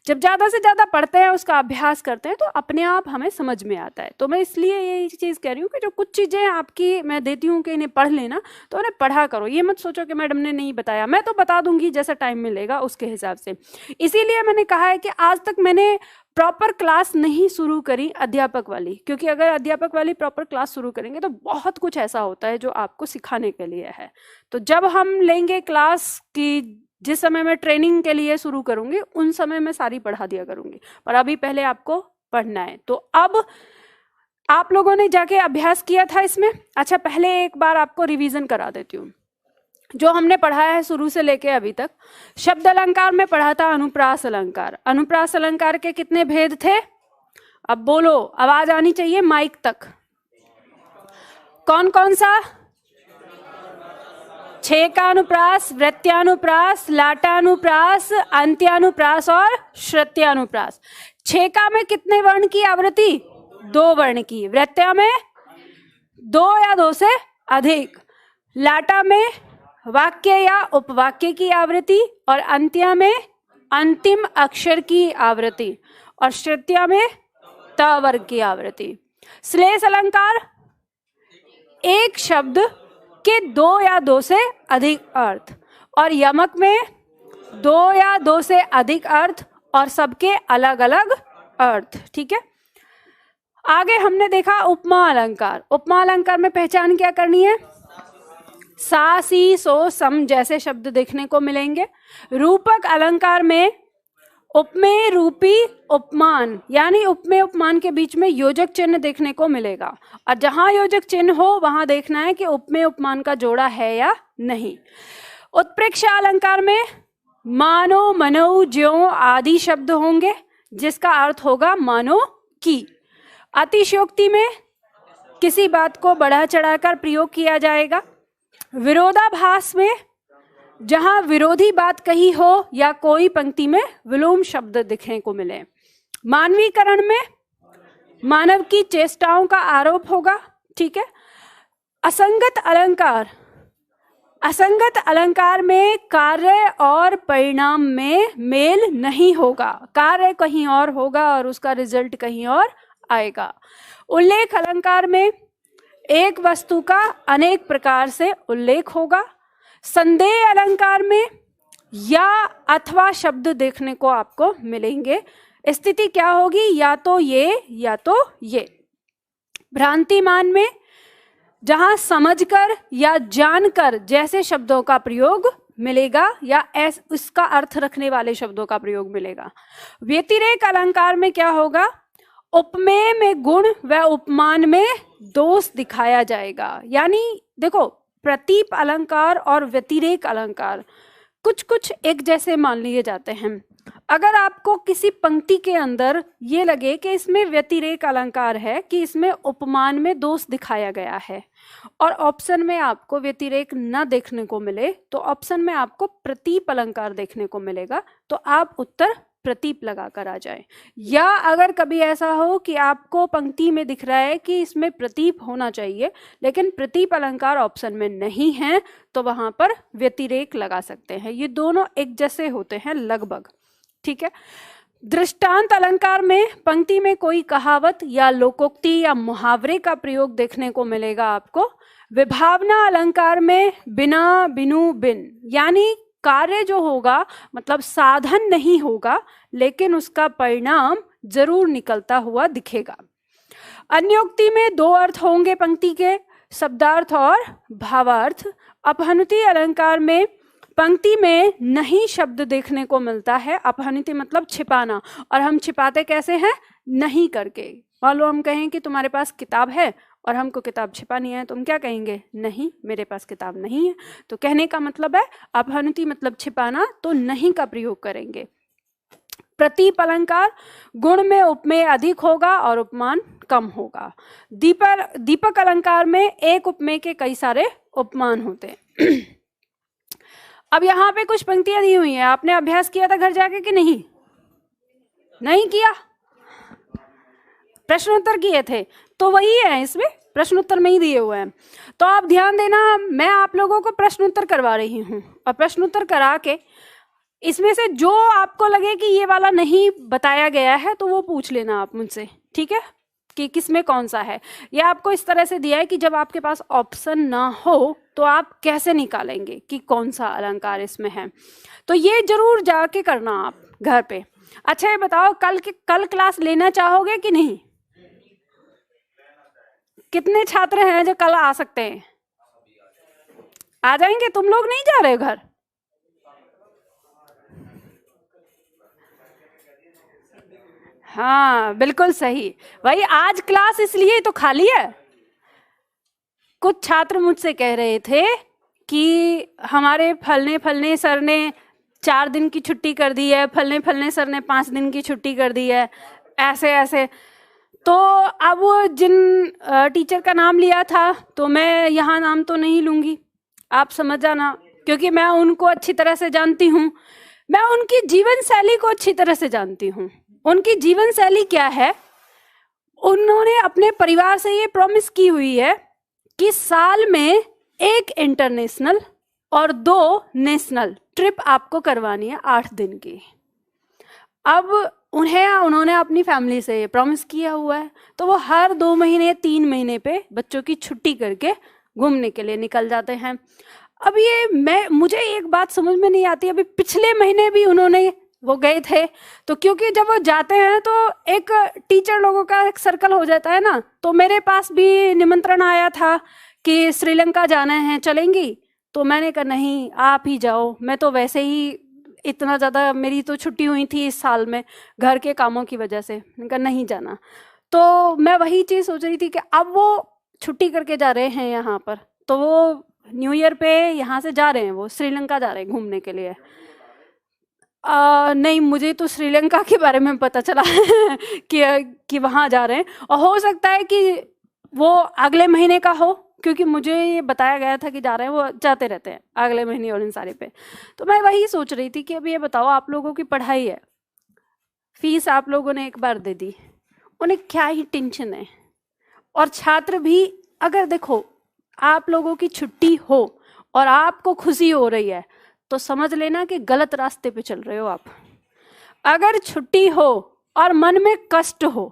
जब ज़्यादा से ज़्यादा पढ़ते हैं, उसका अभ्यास करते हैं, तो अपने आप हमें समझ में आता है। तो मैं इसलिए ये चीज़ कह रही हूँ कि जो कुछ चीज़ें आपकी मैं देती हूँ कि इन्हें पढ़ लेना, तो उन्हें पढ़ा करो। ये मत सोचो कि मैडम ने नहीं बताया, मैं तो बता दूंगी जैसा टाइम मिलेगा उसके हिसाब से। इसीलिए मैंने कहा है कि आज तक मैंने प्रॉपर क्लास नहीं शुरू करी अध्यापक वाली, क्योंकि अगर अध्यापक वाली प्रॉपर क्लास शुरू करेंगे तो बहुत कुछ ऐसा होता है जो आपको सिखाने के लिए है। तो जब हम लेंगे क्लास की, जिस समय मैं ट्रेनिंग के लिए शुरू करूंगी उन समय मैं सारी पढ़ा दिया करूंगी, पर अभी पहले आपको पढ़ना है। तो अब आप लोगों ने जाके अभ्यास किया था इसमें, अच्छा पहले एक बार आपको रिवीजन करा देती हूँ जो हमने पढ़ा है शुरू से लेके अभी तक। शब्द अलंकार में पढ़ा था अनुप्रास अलंकार। अनुप्रास अलंकार के कितने भेद थे, अब बोलो, आवाज आनी चाहिए माइक तक। कौन कौन सा, छेकानुप्रास, वृत्यानुप्रास, लाटानुप्रास, अंत्यानुप्रास और श्रुत्यानुप्रास। छेका में कितने वर्ण की आवृत्ति, 2 वर्ण की। वृत्या में 2 या 2 से अधिक। लाटा में वाक्य या उपवाक्य की आवृत्ति, और अंत्या में अंतिम अक्षर की आवृत्ति, और श्रुत्या में त वर्ग की आवृत्ति। श्लेष अलंकार एक शब्द के 2 या 2 से अधिक अर्थ, और यमक में 2 या 2 से अधिक अर्थ और सबके अलग अलग अर्थ, ठीक है। आगे हमने देखा उपमा अलंकार। उपमा अलंकार में पहचान क्या करनी है, सा सी सो सम जैसे शब्द देखने को मिलेंगे। रूपक अलंकार में उपमेय रूपी उपमान, यानी उपमेय उपमान के बीच में योजक चिन्ह देखने को मिलेगा, और जहां योजक चिन्ह हो वहां देखना है कि उपमेय उपमान का जोड़ा है या नहीं। उत्प्रेक्षा अलंकार में मानो, मनो, ज्यों आदि शब्द होंगे जिसका अर्थ होगा मानो की। अतिशयोक्ति में किसी बात को बढ़ा चढ़ाकर प्रयोग किया जाएगा। विरोधाभास में जहां विरोधी बात कही हो या कोई पंक्ति में विलोम शब्द दिखने को मिले। मानवीकरण में मानव की चेष्टाओं का आरोप होगा, ठीक है। असंगत अलंकार, असंगत अलंकार में कार्य और परिणाम में मेल नहीं होगा, कार्य कहीं और होगा और उसका रिजल्ट कहीं और आएगा। उल्लेख अलंकार में एक वस्तु का अनेक प्रकार से उल्लेख होगा। संदेह अलंकार में या अथवा शब्द देखने को आपको मिलेंगे। स्थिति क्या होगी, या तो ये या तो ये। भ्रांतिमान में जहां समझकर या जानकर जैसे शब्दों का प्रयोग मिलेगा या इसका अर्थ रखने वाले शब्दों का प्रयोग मिलेगा। व्यतिरेक अलंकार में क्या होगा, उपमेय में गुण व उपमान में दोष दिखाया जाएगा। यानी देखो, प्रतीप अलंकार और व्यतिरेक अलंकार कुछ कुछ एक जैसे मान लिए जाते हैं। अगर आपको किसी पंक्ति के अंदर ये लगे कि इसमें व्यतिरेक अलंकार है, कि इसमें उपमान में दोष दिखाया गया है, और ऑप्शन में आपको व्यतिरेक न देखने को मिले, तो ऑप्शन में आपको प्रतीप अलंकार देखने को मिलेगा, तो आप उत्तर प्रतीप लगा कर आ जाए। या अगर कभी ऐसा हो कि आपको पंक्ति में दिख रहा है कि इसमें प्रतीप होना चाहिए लेकिन प्रतीप अलंकार ऑप्शन में नहीं है, तो वहां पर व्यतिरेक लगा सकते हैं। ये दोनों एक जैसे होते हैं लगभग, ठीक है। दृष्टांत अलंकार में पंक्ति में कोई कहावत या लोकोक्ति या मुहावरे का प्रयोग देखने को मिलेगा आपको। विभावना अलंकार में बिना, बिनु, बिन, यानी कार्य जो होगा मतलब साधन नहीं होगा लेकिन उसका परिणाम जरूर निकलता हुआ दिखेगा। अन्योक्ति में दो अर्थ होंगे पंक्ति के, शब्दार्थ और भावार्थ। अपहनुति अलंकार में पंक्ति में नहीं शब्द देखने को मिलता है। अपहनुति मतलब छिपाना, और हम छिपाते कैसे हैं, नहीं करके। मान लो हम कहें कि तुम्हारे पास किताब है और हमको किताब छिपानी है, तुम क्या कहेंगे, नहीं मेरे पास किताब नहीं है। तो कहने का मतलब है अपहनुति मतलब छिपाना, तो नहीं का प्रयोग करेंगे। प्रतीप अलंकार गुण में उपमेय अधिक होगा और उपमान कम होगा। दीपक अलंकार में एक उपमेय के कई सारे उपमान होते हैं। अब यहाँ पे कुछ पंक्तियां दी हुई हैं, आपने अभ्यास किया था घर जाके कि नहीं? नहीं किया? प्रश्नोत्तर किए थे तो वही है, इसमें प्रश्नोत्तर में ही दिए हुए हैं। तो आप ध्यान देना, मैं आप लोगों को प्रश्नोत्तर करवा रही हूँ, और प्रश्नोत्तर करा के इसमें से जो आपको लगे कि ये वाला नहीं बताया गया है तो वो पूछ लेना आप मुझसे, ठीक है, कि किसमें कौन सा है। ये आपको इस तरह से दिया है कि जब आपके पास ऑप्शन ना हो तो आप कैसे निकालेंगे कि कौन सा अलंकार इसमें है। तो ये जरूर जाके करना आप घर पे। अच्छा ये बताओ, कल क्लास लेना चाहोगे कि नहीं? कितने छात्र हैं जो कल आ सकते हैं? आ जाएंगे? तुम लोग नहीं जा रहे हो घर? हाँ बिल्कुल सही, भाई आज क्लास इसलिए तो खाली है। कुछ छात्र मुझसे कह रहे थे कि हमारे फलने फलने सर ने 4 दिन की छुट्टी कर दी है, फलने फलने सर ने 5 दिन की छुट्टी कर दी है, ऐसे ऐसे। तो अब जिन टीचर का नाम लिया था, तो मैं यहाँ नाम तो नहीं लूंगी, आप समझ जाना, क्योंकि मैं उनको अच्छी तरह से जानती हूँ, मैं उनकी जीवन शैली को अच्छी तरह से जानती हूँ। उनकी जीवन शैली क्या है, उन्होंने अपने परिवार से ये प्रॉमिस की हुई है कि साल में 1 इंटरनेशनल और 2 नेशनल ट्रिप आपको करवानी है 8 दिन की। अब उन्होंने अपनी फैमिली से प्रॉमिस किया हुआ है, तो वो हर 2 महीने 3 महीने पे बच्चों की छुट्टी करके घूमने के लिए निकल जाते हैं। अब ये मुझे एक बात समझ में नहीं आती, अभी पिछले महीने भी वो गए थे, तो क्योंकि जब वो जाते हैं तो एक टीचर लोगों का एक सर्कल हो जाता है ना, तो मेरे पास भी निमंत्रण आया था कि श्रीलंका जाना है, चलेंगी? तो मैंने कहा नहीं आप ही जाओ, मैं तो वैसे ही इतना ज़्यादा मेरी तो छुट्टी हुई थी इस साल में घर के कामों की वजह से, मैंने कहा नहीं जाना। तो मैं वही चीज़ सोच रही थी कि अब वो छुट्टी करके जा रहे हैं यहाँ पर, तो वो न्यू ईयर पे यहाँ से जा रहे हैं, वो श्रीलंका जा रहे हैं घूमने के लिए। नहीं, मुझे तो श्रीलंका के बारे में पता चला कि वहाँ जा रहे हैं, और हो सकता है कि वो अगले महीने का हो, क्योंकि मुझे ये बताया गया था कि जा रहे हैं, वो जाते रहते हैं अगले महीने और इन सारे पे। तो मैं वही सोच रही थी कि अब ये बताओ, आप लोगों की पढ़ाई है, फीस आप लोगों ने एक बार दे दी, उन्हें क्या ही टेंशन है। और छात्र भी, अगर देखो आप लोगों की छुट्टी हो और आपको खुशी हो रही है, तो समझ लेना कि गलत रास्ते पे चल रहे हो आप। अगर छुट्टी हो और मन में कष्ट हो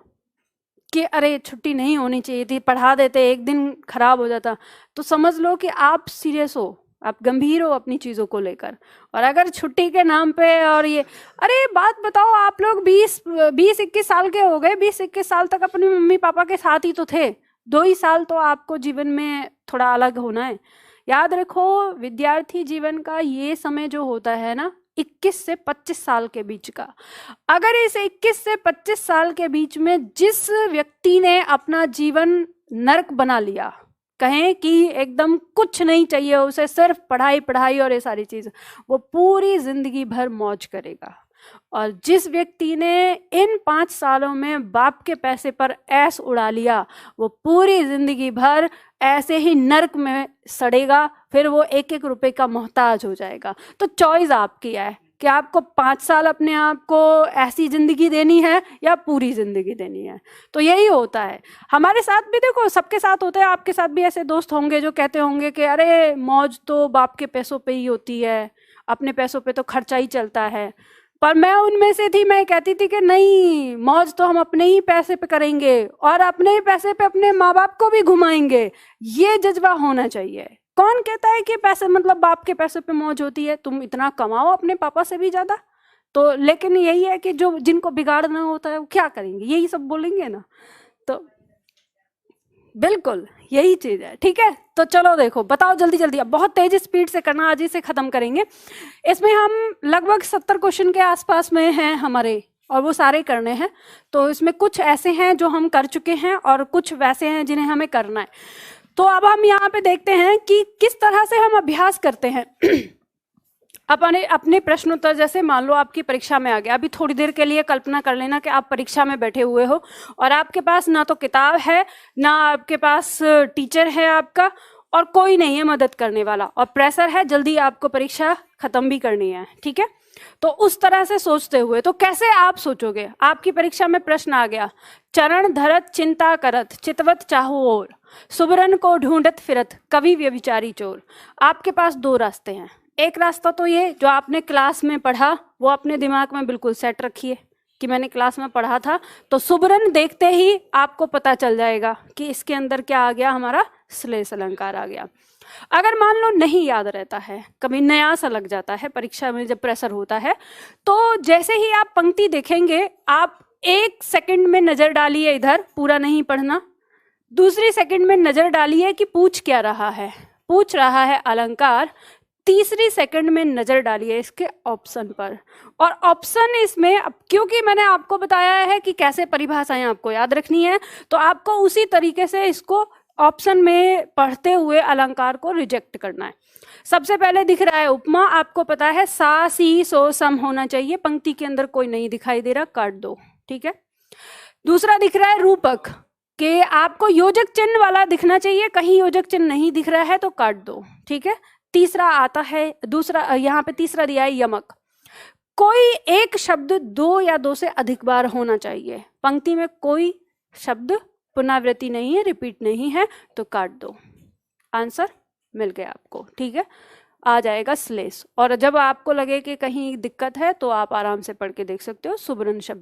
कि अरे छुट्टी नहीं होनी चाहिए थी, पढ़ा देते, एक दिन खराब हो जाता, तो समझ लो कि आप सीरियस हो, आप गंभीर हो अपनी चीज़ों को लेकर। और अगर छुट्टी के नाम पे और ये, अरे बात बताओ, आप लोग 20-21 साल के हो गए, 20-21 साल तक अपने मम्मी पापा के साथ ही तो थे, 2 ही साल तो आपको जीवन में थोड़ा अलग होना है। याद रखो, विद्यार्थी जीवन का ये समय जो होता है ना, 21 से 25 साल के बीच का, अगर इस 21 से 25 साल के बीच में जिस व्यक्ति ने अपना जीवन नरक बना लिया, कहें कि एकदम कुछ नहीं चाहिए उसे, सिर्फ पढ़ाई पढ़ाई और ये सारी चीज, वो पूरी जिंदगी भर मौज करेगा। और जिस व्यक्ति ने इन 5 सालों में बाप के पैसे पर ऐश उड़ा लिया, वो पूरी जिंदगी भर ऐसे ही नरक में सड़ेगा, फिर वो एक एक रुपए का मोहताज हो जाएगा। तो चॉइस आपकी है कि आपको 5 साल अपने आप को ऐसी जिंदगी देनी है या पूरी जिंदगी देनी है। तो यही होता है हमारे साथ भी, देखो सबके साथ होता है, आपके साथ भी ऐसे दोस्त होंगे जो कहते होंगे कि अरे मौज तो बाप के पैसों पे ही होती है, अपने पैसों पे तो खर्चा ही चलता है। पर मैं उनमें से थी, मैं कहती थी कि नहीं, मौज तो हम अपने ही पैसे पे करेंगे और अपने ही पैसे पे अपने माँ बाप को भी घुमाएंगे। ये जज्बा होना चाहिए। कौन कहता है कि पैसे मतलब बाप के पैसे पे मौज होती है, तुम इतना कमाओ अपने पापा से भी ज्यादा। तो लेकिन यही है कि जो जिनको बिगाड़ना होता है वो क्या करेंगे, यही सब बोलेंगे ना। तो बिल्कुल यही चीज है, ठीक है। तो चलो देखो, बताओ जल्दी जल्दी, अब बहुत तेज स्पीड से करना, आज ही से खत्म करेंगे। इसमें हम लगभग 70 क्वेश्चन के आसपास में हैं हमारे, और वो सारे करने हैं। तो इसमें कुछ ऐसे हैं जो हम कर चुके हैं और कुछ वैसे हैं जिन्हें हमें करना है। तो अब हम यहाँ पे देखते हैं कि किस तरह से हम अभ्यास करते हैं। अपने प्रश्नोत्तर, जैसे मान लो आपकी परीक्षा में आ गया, अभी थोड़ी देर के लिए कल्पना कर लेना कि आप परीक्षा में बैठे हुए हो और आपके पास ना तो किताब है, ना आपके पास टीचर है आपका, और कोई नहीं है मदद करने वाला, और प्रेशर है, जल्दी आपको परीक्षा खत्म भी करनी है, ठीक है। तो उस तरह से सोचते हुए, तो कैसे आप सोचोगे? आपकी परीक्षा में प्रश्न आ गया, चरण धरत चिंता करत चितवत चाहू और सुबरन को ढूंढत फिरत कवि व्यभिचारी चोर। आपके पास 2 रास्ते हैं। एक रास्ता तो ये जो आपने क्लास में पढ़ा वो अपने दिमाग में बिल्कुल सेट रखिए कि मैंने क्लास में पढ़ा था, तो सुबरन देखते ही आपको पता चल जाएगा कि इसके अंदर क्या आ गया, हमारा श्लेष अलंकार आ गया। अगर मान लो नहीं याद रहता है, कभी नया सा लग जाता है परीक्षा में जब प्रेशर होता है, तो जैसे ही आप पंक्ति देखेंगे, आप 1 सेकंड में नजर डालिए इधर, पूरा नहीं पढ़ना। दूसरी सेकंड में नजर डालिए कि पूछ क्या रहा है, पूछ रहा है अलंकार। तीसरी सेकंड में नजर डालिए इसके ऑप्शन पर, और ऑप्शन इसमें, अब क्योंकि मैंने आपको बताया है कि कैसे परिभाषाएं आपको याद रखनी है, तो आपको उसी तरीके से इसको ऑप्शन में पढ़ते हुए अलंकार को रिजेक्ट करना है। सबसे पहले दिख रहा है उपमा, आपको पता है सा सी सो सम होना चाहिए, पंक्ति के अंदर कोई नहीं दिखाई दे रहा, काट दो, ठीक है। दूसरा दिख रहा है रूपक, कि आपको योजक चिन्ह वाला दिखना चाहिए, कहीं योजक चिन्ह नहीं दिख रहा है तो काट दो, ठीक है। तीसरा आता है, दूसरा यहाँ पे तीसरा दिया है यमक, कोई एक शब्द 2 या 2 से अधिक बार होना चाहिए, पंक्ति में कोई शब्द पुनरावृत्ति नहीं है, रिपीट नहीं है, तो काट दो। आंसर मिल गया आपको, ठीक है। आ जाएगा श्लेष, और जब आपको लगे कि कहीं दिक्कत है तो आप आराम से पढ़ के देख सकते हो सुबरन शब्द,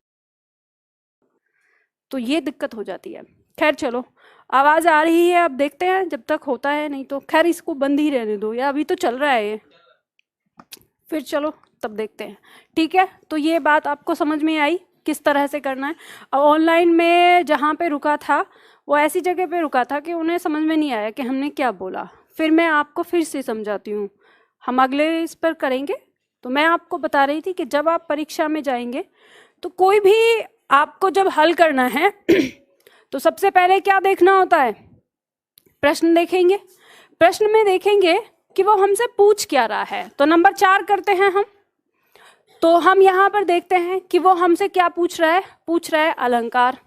तो ये दिक्कत हो जाती है। खैर चलो, आवाज आ रही है, अब देखते हैं जब तक होता है, नहीं तो खैर इसको बंद ही रहने दो, या अभी तो चल रहा है ये, फिर चलो तब देखते हैं, ठीक है। तो ये बात आपको समझ में आई किस तरह से करना है। अब ऑनलाइन में जहाँ पे रुका था वो ऐसी जगह पे रुका था कि उन्हें समझ में नहीं आया कि हमने क्या बोला, फिर मैं आपको फिर से समझाती हूँ, हम अगले इस पर करेंगे। तो मैं आपको बता रही थी कि जब आप परीक्षा में जाएंगे तो कोई भी आपको जब हल करना है तो सबसे पहले क्या देखना होता है, प्रश्न देखेंगे, प्रश्न में देखेंगे कि वो हमसे पूछ क्या रहा है। तो नंबर 4 करते हैं हम, तो हम यहाँ पर देखते हैं कि वो हमसे क्या पूछ रहा है, पूछ रहा है अलंकार,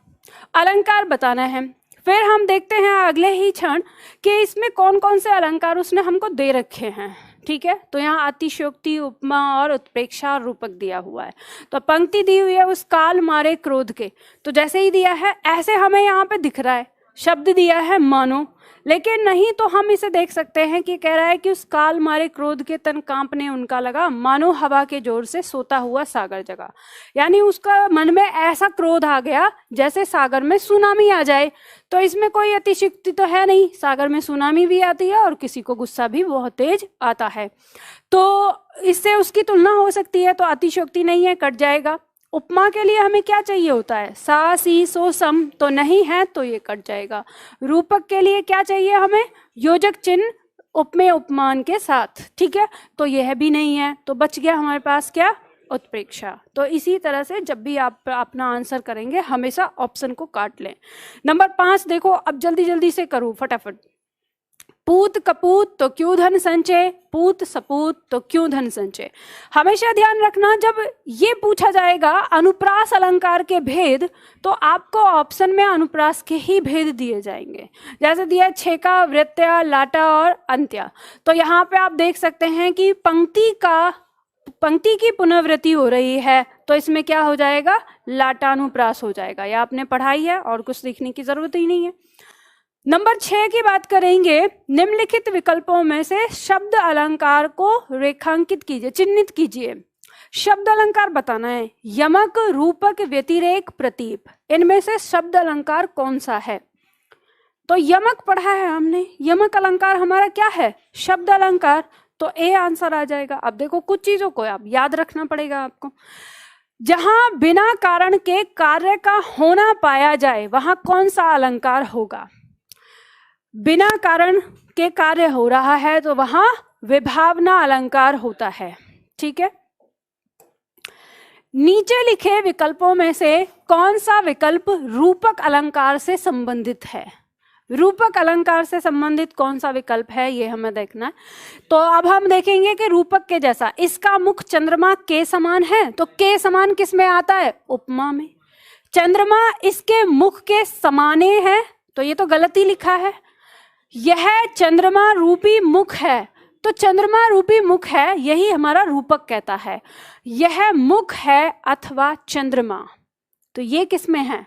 अलंकार बताना है। फिर हम देखते हैं अगले ही क्षण कि इसमें कौन कौन से अलंकार उसने हमको दे रखे हैं, ठीक है। तो यहाँ अतिशयोक्ति, उपमा और उत्प्रेक्षा और रूपक दिया हुआ है। तो पंक्ति दी हुई है उस काल मारे क्रोध के, तो जैसे ही दिया है ऐसे हमें यहाँ पे दिख रहा है, शब्द दिया है मानो, लेकिन नहीं तो हम इसे देख सकते हैं कि कह रहा है कि उस काल मारे क्रोध के तन कांपने उनका लगा, मानो हवा के जोर से सोता हुआ सागर जगा। यानी उसका मन में ऐसा क्रोध आ गया जैसे सागर में सुनामी आ जाए। तो इसमें कोई अतिशयोक्ति तो है नहीं, सागर में सुनामी भी आती है और किसी को गुस्सा भी बहुत तेज आता है, तो इससे उसकी तुलना हो सकती है, तो अतिशयोक्ति नहीं है, कट जाएगा। उपमा के लिए हमें क्या चाहिए होता है, सा सी सो सम, तो नहीं है तो ये कट जाएगा। रूपक के लिए क्या चाहिए हमें, योजक चिन्ह, उपमेय उपमान के साथ, ठीक है। तो यह भी नहीं है, तो बच गया हमारे पास क्या, उत्प्रेक्षा। तो इसी तरह से जब भी आप अपना आंसर करेंगे हमेशा ऑप्शन को काट लें। नंबर 5 देखो, अब जल्दी जल्दी से करूं फटाफट। पूत कपूत तो क्यों धन संचय, पूत सपूत तो क्यों धन संचय। हमेशा ध्यान रखना, जब ये पूछा जाएगा अनुप्रास अलंकार के भेद, तो आपको ऑप्शन में अनुप्रास के ही भेद दिए जाएंगे। जैसे दिया छेका, वृत्या, लाटा और अंत्या। तो यहाँ पे आप देख सकते हैं कि पंक्ति की पुनर्वृत्ति हो रही है, तो इसमें क्या हो जाएगा, लाटानुप्रास हो जाएगा। यह आपने पढ़ाई है और कुछ सीखने की जरूरत ही नहीं है। नंबर 6 की बात करेंगे। निम्नलिखित विकल्पों में से शब्द अलंकार को रेखांकित कीजिए, चिन्हित कीजिए। शब्द अलंकार बताना है। यमक, रूपक, व्यतिरेक, प्रतीप, इनमें से शब्द अलंकार कौन सा है। तो यमक पढ़ा है हमने, यमक अलंकार हमारा क्या है, शब्द अलंकार। तो ए आंसर आ जाएगा। अब देखो कुछ चीजों को आप याद रखना पड़ेगा आपको। जहां बिना कारण के कार्य का होना पाया जाए वहां कौन सा अलंकार होगा। बिना कारण के कार्य हो रहा है तो वहां विभावना अलंकार होता है, ठीक है। नीचे लिखे विकल्पों में से कौन सा विकल्प रूपक अलंकार से संबंधित है। रूपक अलंकार से संबंधित कौन सा विकल्प है, ये हमें देखना है। तो अब हम देखेंगे कि रूपक के जैसा, इसका मुख चंद्रमा के समान है, तो के समान किस में आता है, उपमा में। चंद्रमा इसके मुख के समाने है, तो ये तो गलत ही लिखा है। यह चंद्रमा रूपी मुख है, तो चंद्रमा रूपी मुख है, यही हमारा रूपक कहता है। यह मुख है अथवा चंद्रमा, तो ये किस में है,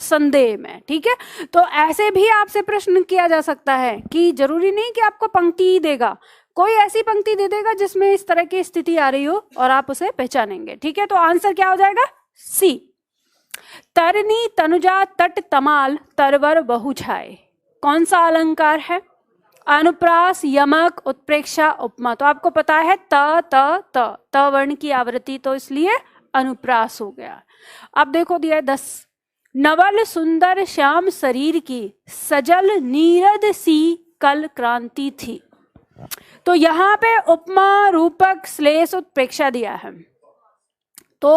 संदेह में, ठीक है। तो ऐसे भी आपसे प्रश्न किया जा सकता है कि जरूरी नहीं कि आपको पंक्ति ही देगा, कोई ऐसी पंक्ति दे देगा जिसमें इस तरह की स्थिति आ रही हो और आप उसे पहचानेंगे, ठीक है। तो आंसर क्या हो जाएगा, सी। तरनी तनुजा तट तमाल तरवर बहु छाए, कौन सा अलंकार है, अनुप्रास, यमक, उत्प्रेक्षा, उपमा। तो आपको पता है त वर्ण की आवृत्ति, तो इसलिए अनुप्रास हो गया। अब देखो दिया है 10। नवल सुंदर श्याम शरीर की सजल नीरद सी कल क्रांति थी। तो यहाँ पे उपमा, रूपक, श्लेष, उत्प्रेक्षा दिया है। तो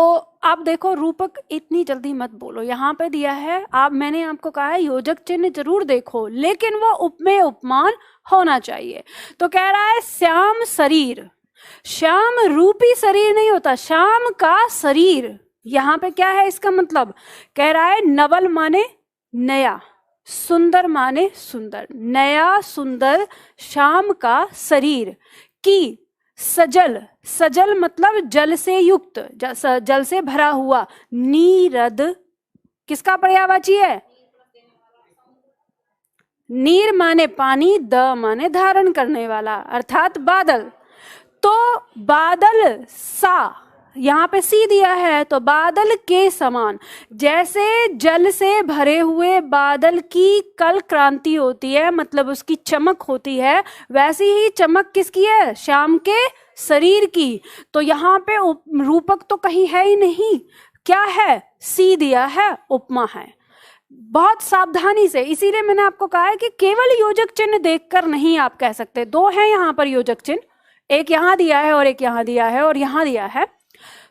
आप देखो रूपक इतनी जल्दी मत बोलो, यहाँ पे दिया है मैंने आपको कहा है योजक चिन्ह जरूर देखो, लेकिन वो उपमेय उपमान होना चाहिए। तो कह रहा है श्याम शरीर, श्याम रूपी शरीर नहीं होता, श्याम का शरीर। यहाँ पे क्या है इसका मतलब, कह रहा है नवल माने नया, सुंदर माने सुंदर, नया सुंदर श्याम का शरीर की सजल, सजल मतलब जल से युक्त, जल से भरा हुआ, नीरद किसका पर्यायवाची है, नीर माने पानी, द माने धारण करने वाला अर्थात बादल। तो बादल सा, यहाँ पे सी दिया है, तो बादल के समान, जैसे जल से भरे हुए बादल की कल क्रांति होती है, मतलब उसकी चमक होती है, वैसी ही चमक किसकी है, श्याम के शरीर की। तो यहाँ पे रूपक तो कहीं है ही नहीं, क्या है, सी दिया है, उपमा है। बहुत सावधानी से, इसीलिए मैंने आपको कहा है कि केवल योजक चिन्ह देखकर नहीं आप कह सकते। दो है यहाँ पर योजक चिन्ह, एक यहाँ दिया है और एक यहाँ दिया है और यहाँ दिया है।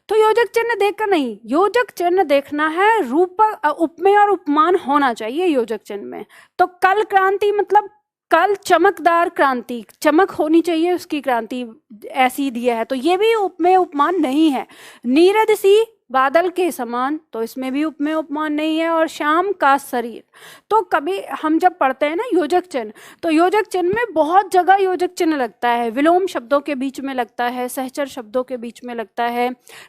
तो योजक चिन्ह देखकर नहीं, योजक चिन्ह देखना है, रूपक, उपमेय और उपमान होना चाहिए योजक चिन्ह में। तो कल क्रांति मतलब कल चमकदार क्रांति, चमक होनी चाहिए उसकी, क्रांति ऐसी दिया है, तो ये भी उपमेय उपमान नहीं है। नीरद सी बादल के समान, तो इसमें भी उपमेय उपमान नहीं है। और श्याम का शरीर, तो कभी हम जब पढ़ते हैं ना योजक चिन्ह, तो योजक चिन्ह में बहुत जगह योजक चिन्ह लगता है, विलोम शब्दों के बीच में लगता है, सहचर शब्दों के बीच में लगता है,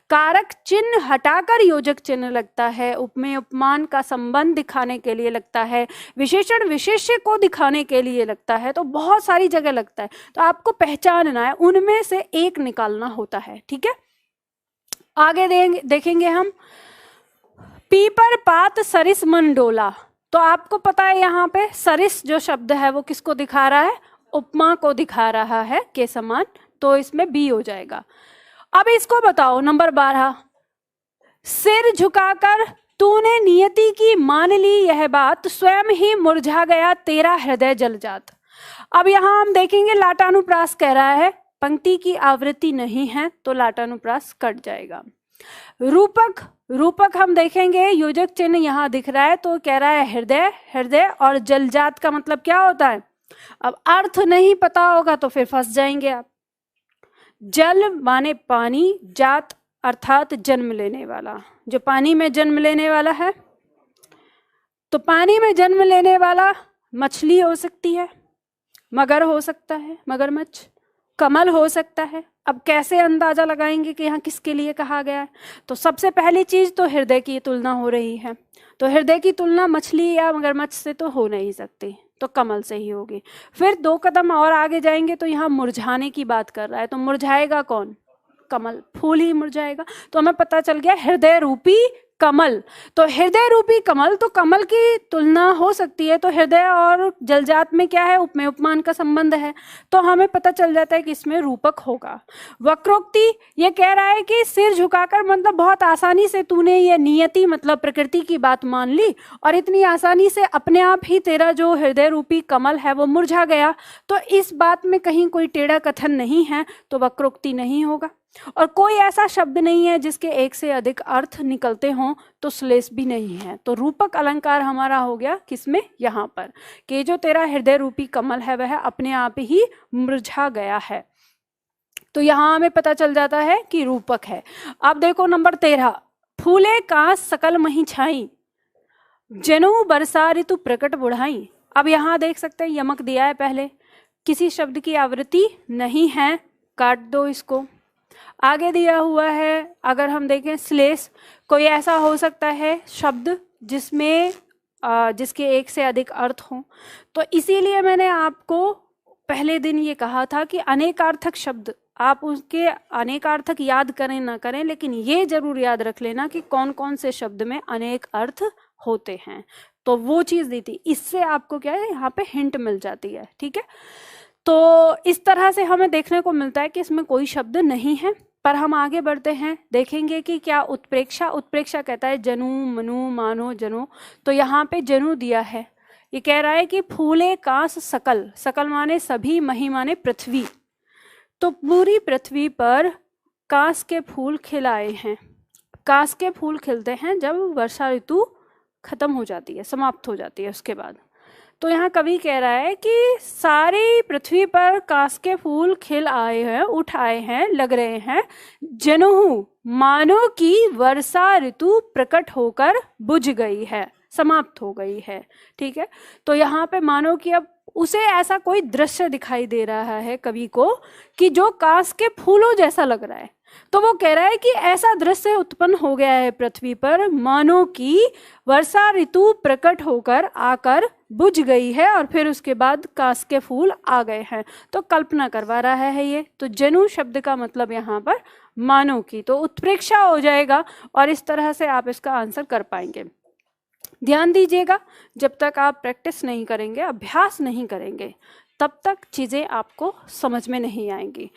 कारक चिन्ह हटाकर योजक चिन्ह लगता है, उपमेय उपमान का संबंध दिखाने के लिए लगता है, विशेषण विशेष्य को दिखाने के लिए लगता है, तो बहुत सारी जगह लगता है। तो आपको पहचानना है, उनमें से एक निकालना होता है, ठीक है। आगे देखेंगे हम, पीपर पात सरिस मन डोला। तो आपको पता है यहाँ पे सरिस जो शब्द है वो किसको दिखा रहा है, उपमा को दिखा रहा है के समान, तो इसमें बी हो जाएगा। अब इसको बताओ नंबर 12, सिर झुकाकर तूने नियति की मान ली यह बात, स्वयं ही मुरझा गया तेरा हृदय जल जात। अब यहाँ हम देखेंगे लाटानुप्रास कह रहा है, पंक्ति की आवृत्ति नहीं है तो लाटानुप्रास कट जाएगा। रूपक, रूपक हम देखेंगे, योजक चिन्ह यहाँ दिख रहा है तो कह रहा है हृदय, हृदय, और जलजात का मतलब क्या होता है? अब अर्थ नहीं पता होगा तो फिर फंस जाएंगे आप। जल माने पानी, जात अर्थात जन्म लेने वाला, जो पानी में जन्म लेने वाला है। तो पानी में जन्म लेने वाला मछली हो सकती है, मगर हो सकता है, मगरमच्छ, कमल हो सकता है। अब कैसे अंदाजा लगाएंगे कि यहाँ किसके लिए कहा गया है? तो सबसे पहली चीज तो हृदय की तुलना हो रही है, तो हृदय की तुलना मछली या मगरमच्छ से तो हो नहीं सकती, तो कमल से ही होगी। फिर 2 कदम और आगे जाएंगे तो यहाँ मुरझाने की बात कर रहा है, तो मुरझाएगा कौन? कमल, फूल ही मुरझाएगा। तो हमें पता चल गया हृदय रूपी कमल। तो हृदय रूपी कमल, तो कमल की तुलना हो सकती है, तो हृदय और जलजात में क्या है? उपमेय उपमान का संबंध है, तो हमें पता चल जाता है कि इसमें रूपक होगा। वक्रोक्ति ये कह रहा है कि सिर झुकाकर, मतलब बहुत आसानी से तूने ये नियति मतलब प्रकृति की बात मान ली और इतनी आसानी से अपने आप ही तेरा जो हृदय रूपी कमल है वो मुरझा गया, तो इस बात में कहीं कोई टेढ़ा कथन नहीं है, तो वक्रोक्ति नहीं होगा। और कोई ऐसा शब्द नहीं है जिसके एक से अधिक अर्थ निकलते हों, तो श्लेष भी नहीं है। तो रूपक अलंकार हमारा हो गया किसमें? यहाँ पर, कि जो तेरा हृदय रूपी कमल है वह अपने आप ही मुरझा गया है। तो यहाँ हमें पता चल जाता है कि रूपक है। अब देखो नंबर 13, फूले कांस सकल मही छाई, जनु बरसा ऋतु प्रकट बुढ़ाई। अब यहाँ देख सकते हैं यमक दिया है पहले, किसी शब्द की आवृत्ति नहीं है, काट दो इसको। आगे दिया हुआ है, अगर हम देखें श्लेष, कोई ऐसा हो सकता है शब्द जिसमें जिसके एक से अधिक अर्थ हो, तो इसीलिए मैंने आपको पहले दिन ये कहा था कि अनेकार्थक शब्द आप उसके अनेकार्थक याद करें ना करें, लेकिन ये जरूर याद रख लेना कि कौन कौन से शब्द में अनेक अर्थ होते हैं। तो वो चीज दी थी, इससे आपको क्या है यहाँ पे हिंट मिल जाती है। ठीक है, तो इस तरह से हमें देखने को मिलता है कि इसमें कोई शब्द नहीं है। पर हम आगे बढ़ते हैं, देखेंगे कि क्या उत्प्रेक्षा, उत्प्रेक्षा कहता है जनु, मनु, मानो, जनु। तो यहाँ पे जनु दिया है, ये कह रहा है कि फूले कांस सकल, सकल माने सभी, मही माने पृथ्वी, तो पूरी पृथ्वी पर कांस के फूल खिलाए हैं। कांस के फूल खिलते हैं जब वर्षा ऋतु खत्म हो जाती है, समाप्त हो जाती है उसके बाद। तो यहाँ कवि कह रहा है कि सारी पृथ्वी पर कांस के फूल खिल आए हैं, उठ आए हैं, लग रहे हैं। जनुहु मानो की वर्षा ऋतु प्रकट होकर बुझ गई है, समाप्त हो गई है। ठीक है, तो यहाँ पे मानो कि अब उसे ऐसा कोई दृश्य दिखाई दे रहा है कवि को कि जो कांस के फूलों जैसा लग रहा है। तो वो कह रहा है कि ऐसा दृश्य उत्पन्न हो गया है पृथ्वी पर, मानो कि वर्षा ऋतु प्रकट होकर आकर बुझ गई है और फिर उसके बाद कांस के फूल आ गए हैं। तो कल्पना करवा रहा है ये। तो जनु शब्द का मतलब यहाँ पर मानो की, तो उत्प्रेक्षा हो जाएगा और इस तरह से आप इसका आंसर कर पाएंगे। ध्यान दीजिएगा, जब तक आप प्रैक्टिस नहीं करेंगे, अभ्यास नहीं करेंगे, तब तक चीज़ें आपको समझ में नहीं आएंगी।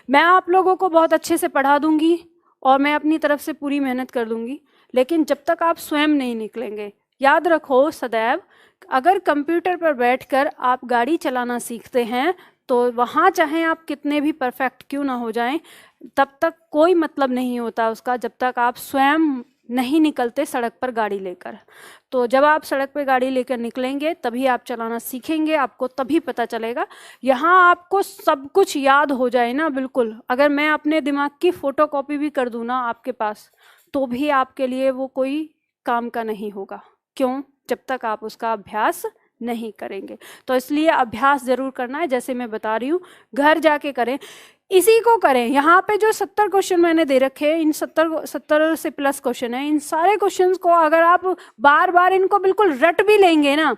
मैं आप लोगों को बहुत अच्छे से पढ़ा दूंगी और मैं अपनी तरफ से पूरी मेहनत कर दूंगी, लेकिन जब तक आप स्वयं नहीं निकलेंगे, याद रखो सदैव, अगर कंप्यूटर पर बैठकर आप गाड़ी चलाना सीखते हैं तो वहाँ चाहे आप कितने भी परफेक्ट क्यों ना हो जाएं, तब तक कोई मतलब नहीं होता उसका, जब तक आप स्वयं नहीं निकलते सड़क पर गाड़ी लेकर। तो जब आप सड़क पर गाड़ी लेकर निकलेंगे तभी आप चलाना सीखेंगे, आपको तभी पता चलेगा। यहाँ आपको सब कुछ याद हो जाए ना, बिल्कुल, अगर मैं अपने दिमाग की फोटोकॉपी भी कर दूँ ना आपके पास, तो भी आपके लिए वो कोई काम का नहीं होगा। क्यों? जब तक आप उसका अभ्यास नहीं करेंगे। तो इसलिए अभ्यास जरूर करना है, जैसे मैं बता रही हूँ, घर जाके करें, इसी को करें। यहाँ पे जो 70 क्वेश्चन मैंने दे रखे हैं, इन 70 से प्लस क्वेश्चन है, इन सारे क्वेश्चंस को अगर आप बार बार इनको बिल्कुल रट भी लेंगे ना,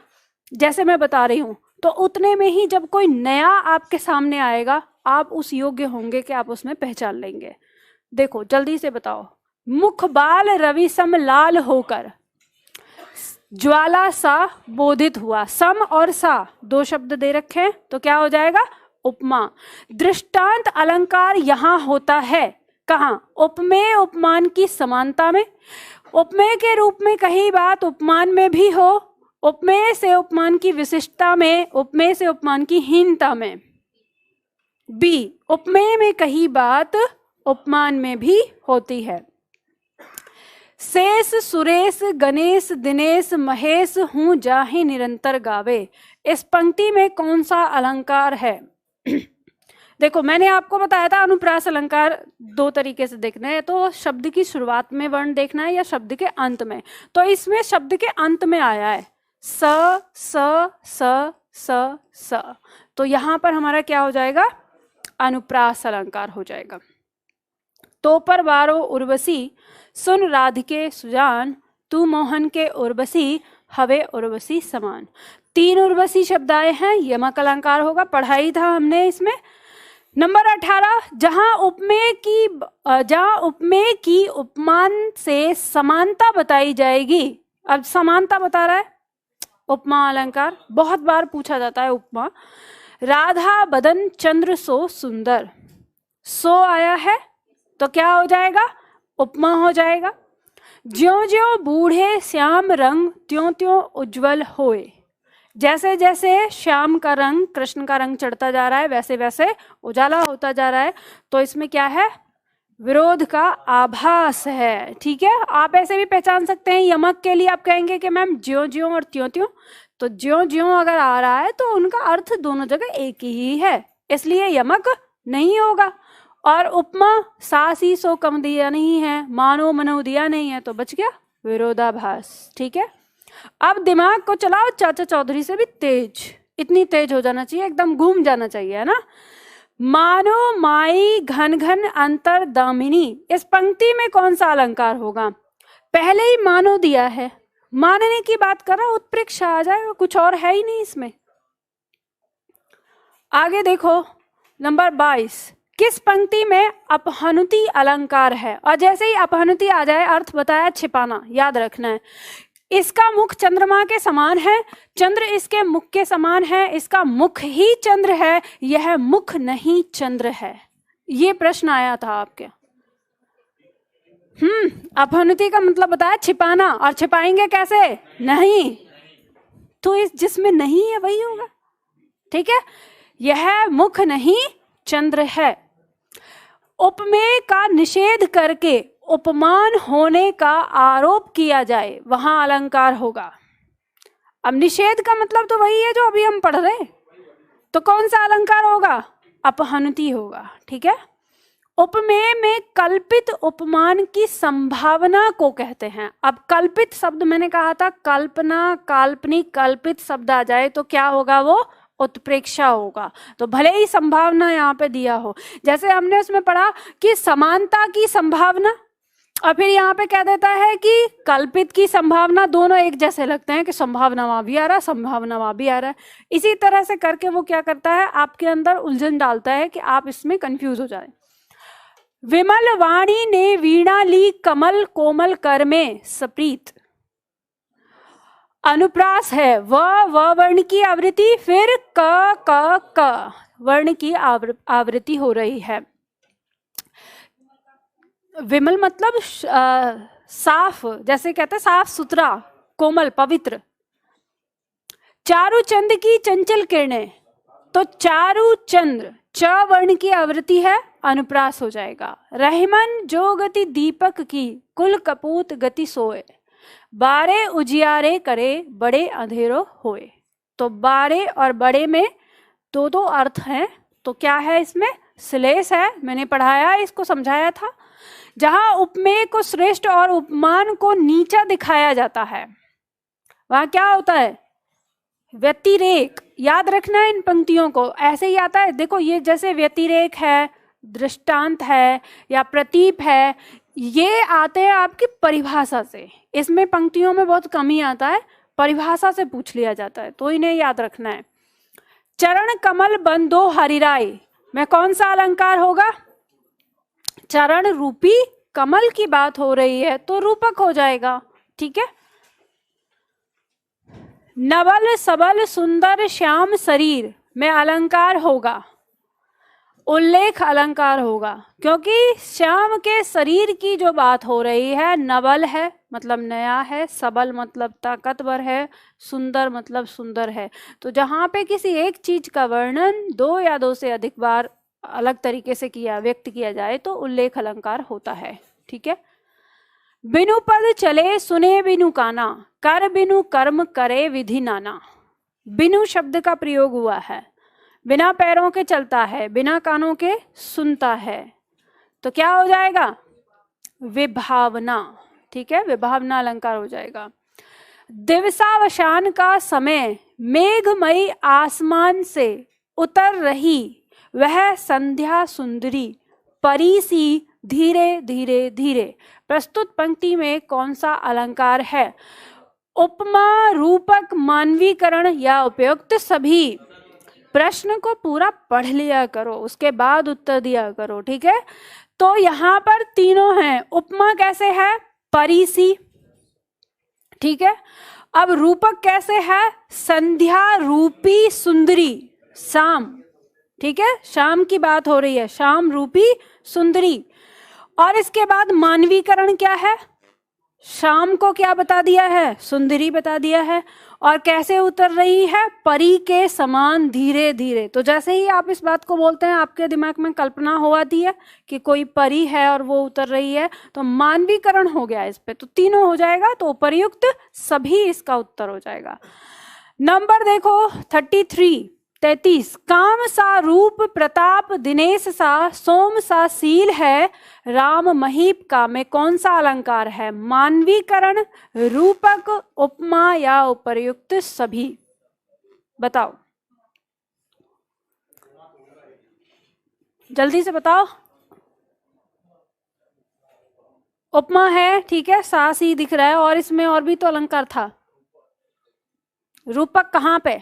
जैसे मैं बता रही हूँ, तो उतने में ही जब कोई नया आपके सामने आएगा, आप उस योग्य होंगे कि आप उसमें पहचान लेंगे। देखो जल्दी से बताओ, मुख बाल रवि सम लाल होकर ज्वाला सा बोधित हुआ। सम और सा 2 शब्द दे रखे हैं, तो क्या हो जाएगा? उपमा। दृष्टांत अलंकार यहां होता है कहां? उपमेय उपमान की समानता में। उपमेय के रूप में कही बात उपमान में भी हो उपमेय से उपमान की विशिष्टता में, उपमेय से उपमान की हीनता में। बी, उपमेय में कही बात उपमान में भी होती है। शेष सुरेश गणेश दिनेश महेश हूं जाहि निरंतर गावे, इस पंक्ति में कौन सा अलंकार है? देखो मैंने आपको बताया था अनुप्रास अलंकार दो तरीके से देखना है, तो शब्द की शुरुआत में वर्ण देखना है या शब्द के अंत में। तो इसमें शब्द के अंत में आया है स स स स स, तो यहां पर हमारा क्या हो जाएगा? अनुप्रास अलंकार हो जाएगा। तो पर बारो उर्वशी सुन राधिके सुजान, तू मोहन के उर्वशी हवे उर्वशी समान। 3 उर्वशी शब्द आए हैं, यमक अलंकार होगा, पढ़ाई था हमने इसमें। नंबर 18, जहां उपमेय की उपमान से समानता बताई जाएगी। अब समानता बता रहा है उपमा अलंकार, बहुत बार पूछा जाता है उपमा। राधा बदन चंद्र सो सुंदर, सो आया है तो क्या हो जाएगा? उपमा हो जाएगा। ज्यों ज्यों बूढ़े श्याम रंग त्यों त्यों उज्जवल होए, जैसे जैसे श्याम का रंग, कृष्ण का रंग चढ़ता जा रहा है वैसे वैसे उजाला होता जा रहा है। तो इसमें क्या है? विरोध का आभास है। ठीक है, आप ऐसे भी पहचान सकते हैं। यमक के लिए आप कहेंगे कि मैम ज्यों ज्यों और त्यों त्यों, तो ज्यों ज्यों अगर आ रहा है तो उनका अर्थ दोनों जगह एक ही है, इसलिए यमक नहीं होगा। और उपमा सासी सो कम दिया नहीं है, मानो मनो दिया नहीं है, तो बच गया विरोधाभास। ठीक है, अब दिमाग को चलाओ चाचा चौधरी से भी तेज, इतनी तेज हो जाना चाहिए, एकदम घूम जाना चाहिए, है ना। मानो माई घन घन अंतर दामिनी, इस पंक्ति में कौन सा अलंकार होगा? पहले ही मानो दिया है, मानने की बात कर रहा, उत्प्रेक्षा आ जाएगा, कुछ और है ही नहीं इसमें। आगे देखो नंबर 22, किस पंक्ति में अपहनुति अलंकार है? और जैसे ही अपहनुति आ जाए अर्थ बताया छिपाना, याद रखना है। इसका मुख चंद्रमा के समान है, चंद्र इसके मुख के समान है, इसका मुख ही चंद्र है, यह मुख नहीं चंद्र है। ये प्रश्न आया था आपके। अपहनुति का मतलब बताया छिपाना, और छिपाएंगे कैसे? नहीं, तो इस जिसमें नहीं है वही होगा। ठीक है, यह मुख नहीं चंद्र है। उपमेय का निषेध करके उपमान होने का आरोप किया जाए, वहां अलंकार होगा। अब निषेध का मतलब तो वही है जो अभी हम पढ़ रहे, तो कौन सा अलंकार होगा? अपहनुति होगा। ठीक है, उपमेय में कल्पित उपमान की संभावना को कहते हैं। अब कल्पित शब्द मैंने कहा था, कल्पना, काल्पनिक, कल्पित शब्द आ जाए तो क्या होगा? वो उत्प्रेक्षा होगा। तो भले ही संभावना यहाँ पे दिया हो, जैसे हमने उसमें पढ़ा कि समानता की संभावना, और फिर यहाँ पे कह देता है कि कल्पित की संभावना, दोनों एक जैसे लगते हैं कि संभावना वहां भी आ रहा है, संभावना वहां भी आ रहा है। इसी तरह से करके वो क्या करता है? आपके अंदर उलझन डालता है कि आप इसमें कंफ्यूज हो जाए। विमल वाणी ने वीणा ली कमल कोमल कर में सप्रीत, अनुप्रास है व वर्ण की आवृत्ति, फिर क वर्ण की आवृत्ति हो रही है। विमल मतलब साफ, जैसे कहते हैं साफ सुथरा, कोमल, पवित्र। चारु चंद की चंचल किरणें, तो चारु चंद्र, च वर्ण की आवृत्ति है, अनुप्रास हो जाएगा। रहमन जो गति दीपक की, कुल कपूत गति सोए, बारे उजियारे करे बड़े अंधेरो होए। तो बारे और बड़े में दो दो अर्थ हैं, तो क्या है इसमें? श्लेष है, मैंने पढ़ाया, इसको समझाया था। जहां उपमेय को श्रेष्ठ और उपमान को नीचा दिखाया जाता है वहां क्या होता है? व्यतिरेक। याद रखना है इन पंक्तियों को, ऐसे ही आता है। देखो ये जैसे व्यतिरेक है, दृष्टांत है या प्रतीप है, ये आते हैं आपकी परिभाषा से। इसमें पंक्तियों में बहुत कमी आता है, परिभाषा से पूछ लिया जाता है, तो इन्हें याद रखना है। चरण कमल बंदो हरिराय में कौन सा अलंकार होगा? चरण रूपी कमल की बात हो रही है तो रूपक हो जाएगा। ठीक है, नवल सबल सुंदर श्याम शरीर में अलंकार होगा। उल्लेख अलंकार होगा, क्योंकि श्याम के शरीर की जो बात हो रही है, नवल है मतलब नया है, सबल मतलब ताकतवर है, सुंदर मतलब सुंदर है। तो जहां पे किसी एक चीज का वर्णन दो या दो से अधिक बार अलग तरीके से व्यक्त किया जाए तो उल्लेख अलंकार होता है। ठीक है। बिनु पद चले सुने बिनु काना, कर बिनु कर्म करे विधि नाना। बिनु शब्द का प्रयोग हुआ है, बिना पैरों के चलता है, बिना कानों के सुनता है, तो क्या हो जाएगा? विभावना। ठीक है, विभावना अलंकार हो जाएगा। दिवसावसान का समय मेघमयी आसमान से उतर रही वह संध्या सुंदरी, परी सी धीरे धीरे धीरे। प्रस्तुत पंक्ति में कौन सा अलंकार है? उपमा, रूपक, मानवीकरण या उपयुक्त सभी। प्रश्न को पूरा पढ़ लिया करो, उसके बाद उत्तर दिया करो। ठीक है, तो यहां पर तीनों हैं। उपमा कैसे है? परी सी। ठीक है, अब रूपक कैसे है? संध्या रूपी सुंदरी, शाम। ठीक है, शाम की बात हो रही है, शाम रूपी सुंदरी। और इसके बाद मानवीकरण क्या है? शाम को क्या बता दिया है? सुंदरी बता दिया है। और कैसे उतर रही है? परी के समान धीरे धीरे। तो जैसे ही आप इस बात को बोलते हैं आपके दिमाग में कल्पना हो आती है कि कोई परी है और वो उतर रही है, तो मानवीकरण हो गया इस पे, तो तीनों हो जाएगा, तो उपर्युक्त सभी इसका उत्तर हो जाएगा। नंबर देखो 33। काम सा रूप प्रताप दिनेश सा, सोम सा सील है राम महीप का, में कौन सा अलंकार है? मानवीकरण, रूपक, उपमा या उपर्युक्त सभी। बताओ, जल्दी से बताओ। उपमा है, ठीक है, सा सी दिख रहा है, और इसमें और भी तो अलंकार था। रूपक कहाँ पे?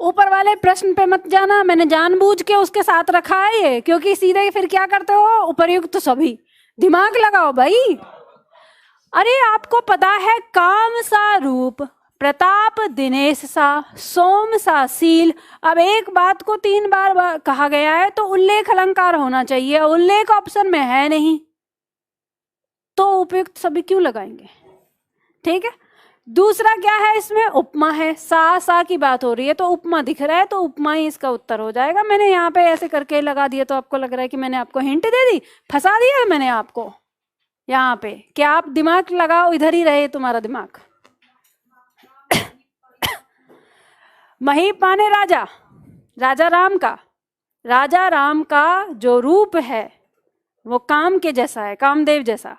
ऊपर वाले प्रश्न पे मत जाना, मैंने जानबूझ के उसके साथ रखा है ये, क्योंकि सीधे फिर क्या करते हो? उपर्युक्त सभी। दिमाग लगाओ भाई। अरे आपको पता है काम सा रूप प्रताप दिनेश सा, सोम सा सील। अब एक बात को 3 बार कहा गया है तो उल्लेख अलंकार होना चाहिए, उल्लेख ऑप्शन में है नहीं, तो उपयुक्त सभी क्यों लगाएंगे? ठीक है। दूसरा क्या है इसमें? उपमा है, सा की बात हो रही है तो उपमा दिख रहा है, तो उपमा ही इसका उत्तर हो जाएगा। मैंने यहाँ पे ऐसे करके लगा दिया तो आपको लग रहा है कि मैंने आपको हिंट दे दी, फंसा दिया है मैंने आपको यहाँ पे। क्या आप दिमाग लगाओ, इधर ही रहे तुम्हारा दिमाग। महीप माने राजा, राजा राम का जो रूप है वो काम के जैसा है, कामदेव जैसा।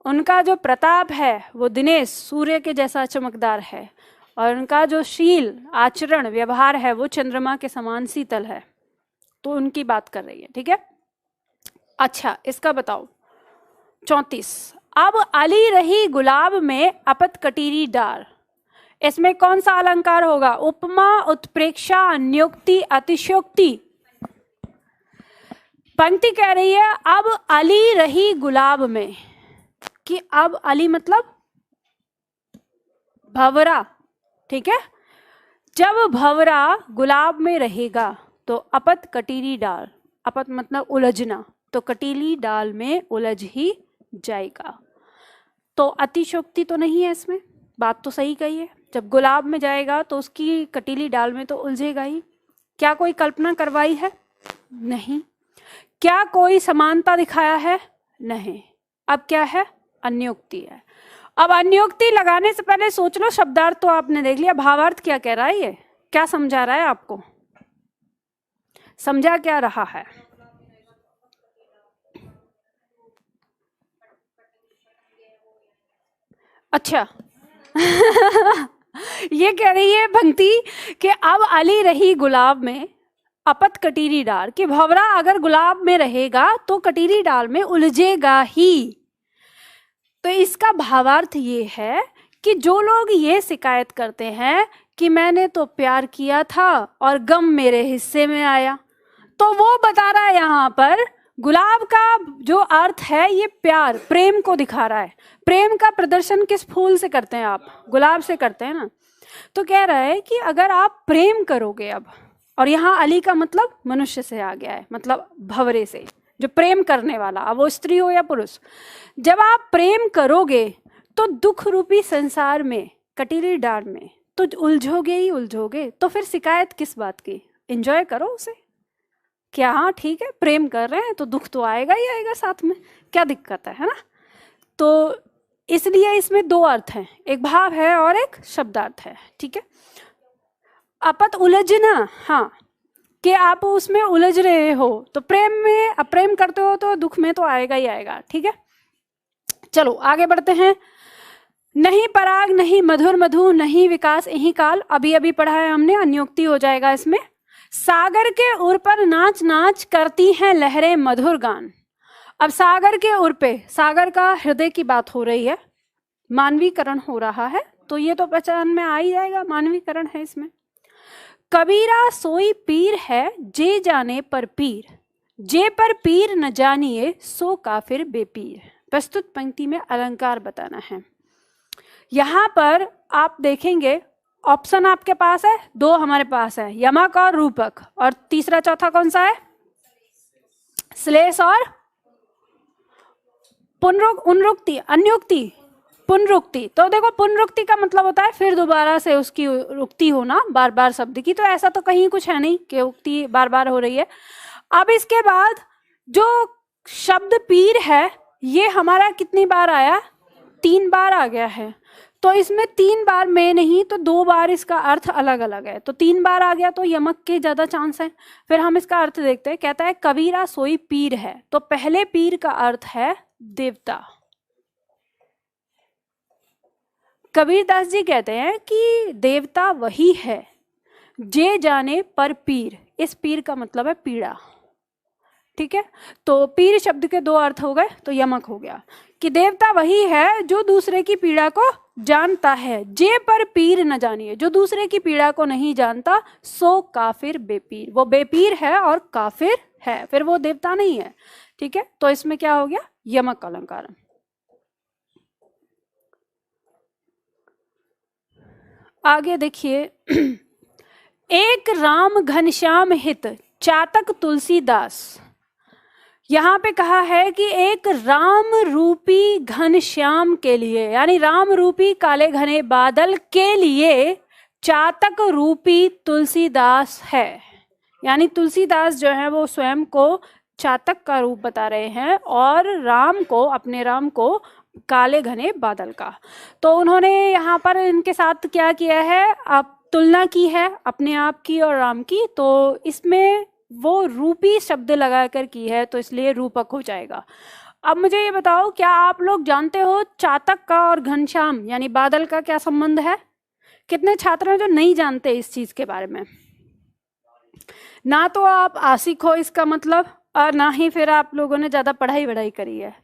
उनका जो प्रताप है वो दिनेश सूर्य के जैसा चमकदार है, और उनका जो शील आचरण व्यवहार है वो चंद्रमा के समान शीतल है। तो उनकी बात कर रही है। ठीक है, अच्छा इसका बताओ 34। अब अली रही गुलाब में अपत कटीरी डार, इसमें कौन सा अलंकार होगा? उपमा, उत्प्रेक्षा, अन्योक्ति, अतिशयोक्ति। पंक्ति कह रही है अब अली रही गुलाब में, कि अब अली मतलब भंवरा। ठीक है, जब भंवरा गुलाब में रहेगा तो अपत कटीली डाल, अपत मतलब उलझना, तो कटीली डाल में उलझ ही जाएगा। तो अतिशयोक्ति तो नहीं है इसमें, बात तो सही कही है। जब गुलाब में जाएगा तो उसकी कटीली डाल में तो उलझेगा ही। क्या कोई कल्पना करवाई है? नहीं। क्या कोई समानता दिखाया है? नहीं। अब क्या है? अन्योक्ति है। अब अन्योक्ति लगाने से पहले सोच लो, शब्दार्थ तो आपने देख लिया, भावार्थ क्या कह रहा है? ये क्या समझा रहा है आपको? समझा क्या रहा है? अच्छा ये कह रही है पंक्ति कि अब अली रही गुलाब में अपत कटीरी डाल, कि भंवरा अगर गुलाब में रहेगा तो कटीरी डाल में उलझेगा ही। तो इसका भावार्थ ये है कि जो लोग ये शिकायत करते हैं कि मैंने तो प्यार किया था और गम मेरे हिस्से में आया, तो वो बता रहा है यहाँ पर गुलाब का जो अर्थ है ये प्यार, प्रेम को दिखा रहा है। प्रेम का प्रदर्शन किस फूल से करते हैं आप? गुलाब से करते हैं ना। तो कह रहा है कि अगर आप प्रेम करोगे, अब और यहाँ अली का मतलब मनुष्य से आ गया है, मतलब भंवरे से, जो प्रेम करने वाला, अब वो स्त्री हो या पुरुष। जब आप प्रेम करोगे तो दुख रूपी संसार में, कटीली डार में तो उलझोगे ही उलझोगे, तो फिर शिकायत किस बात की? एंजॉय करो उसे। क्या हाँ ठीक है, प्रेम कर रहे हैं तो दुख तो आएगा ही आएगा साथ में, क्या दिक्कत है ना? तो इसलिए इसमें दो अर्थ हैं, एक भाव है और एक शब्दार्थ है, ठीक है। अपत उलझना, हाँ, कि आप उसमें उलझ रहे हो, तो प्रेम में अप्रेम करते हो तो दुख में तो आएगा ही आएगा, ठीक है। चलो आगे बढ़ते हैं। नहीं पराग नहीं मधुर मधु नहीं विकास यही काल, अभी अभी पढ़ा है हमने, अन्योक्ति हो जाएगा इसमें। सागर के उर पर नाच नाच करती हैं लहरें मधुर गान। अब सागर के उर पे, सागर का हृदय की बात हो रही है, मानवीकरण हो रहा है, तो ये तो पहचान में आ ही जाएगा, मानवीकरण है इसमें। कबीरा सोई पीर है जे जाने पर पीर, जे पर पीर न जानिए सो काफिर बेपीर। प्रस्तुत पंक्ति में अलंकार बताना है। यहां पर आप देखेंगे ऑप्शन आपके पास है, दो हमारे पास है, यमक और रूपक, और तीसरा चौथा कौन सा है? श्लेष और उनरुक्ति, अन्योक्ति, पुनरुक्ति। तो देखो पुनरुक्ति का मतलब होता है फिर दोबारा से उसकी उक्ति होना, बार बार शब्द की, तो ऐसा तो कहीं कुछ है नहीं कि उक्ति बार बार हो रही है। अब इसके बाद जो शब्द पीर है ये हमारा कितनी बार आया? 3 बार आ गया है। तो इसमें 3 बार में नहीं तो 2 बार इसका अर्थ अलग अलग है, तो 3 बार आ गया तो यमक के ज्यादा चांस है। फिर हम इसका अर्थ देखते हैं, कहता है कबीरा सोई पीर है, तो पहले पीर का अर्थ है देवता। कबीरदास जी कहते हैं कि देवता वही है जे जाने पर पीर, इस पीर का मतलब है पीड़ा, ठीक है। तो पीर शब्द के 2 अर्थ हो गए, तो यमक हो गया कि देवता वही है जो दूसरे की पीड़ा को जानता है, जे पर पीर न जानिए, जो दूसरे की पीड़ा को नहीं जानता सो काफिर बेपीर, वो बेपीर है और काफिर है, फिर वो देवता नहीं है, ठीक है। तो इसमें क्या हो गया? यमक अलंकार। आगे देखिए, एक राम घनश्याम हित चातक तुलसीदास। यहाँ पे कहा है कि एक राम रूपी घनश्याम के लिए, यानी राम रूपी काले घने बादल के लिए चातक रूपी तुलसीदास है। यानी तुलसीदास जो है वो स्वयं को चातक का रूप बता रहे हैं और राम को, अपने राम को काले घने बादल का। तो उन्होंने यहाँ पर इनके साथ क्या किया है, आप तुलना की है अपने आप की और राम की, तो इसमें वो रूपी शब्द लगाकर की है, तो इसलिए रूपक हो जाएगा। अब मुझे ये बताओ, क्या आप लोग जानते हो चातक का और घनश्याम यानी बादल का क्या संबंध है? कितने छात्र हैं जो नहीं जानते इस चीज के बारे में? ना तो आप आशिक हो इसका मतलब, और ना ही फिर आप लोगों ने ज्यादा पढ़ाई करी है,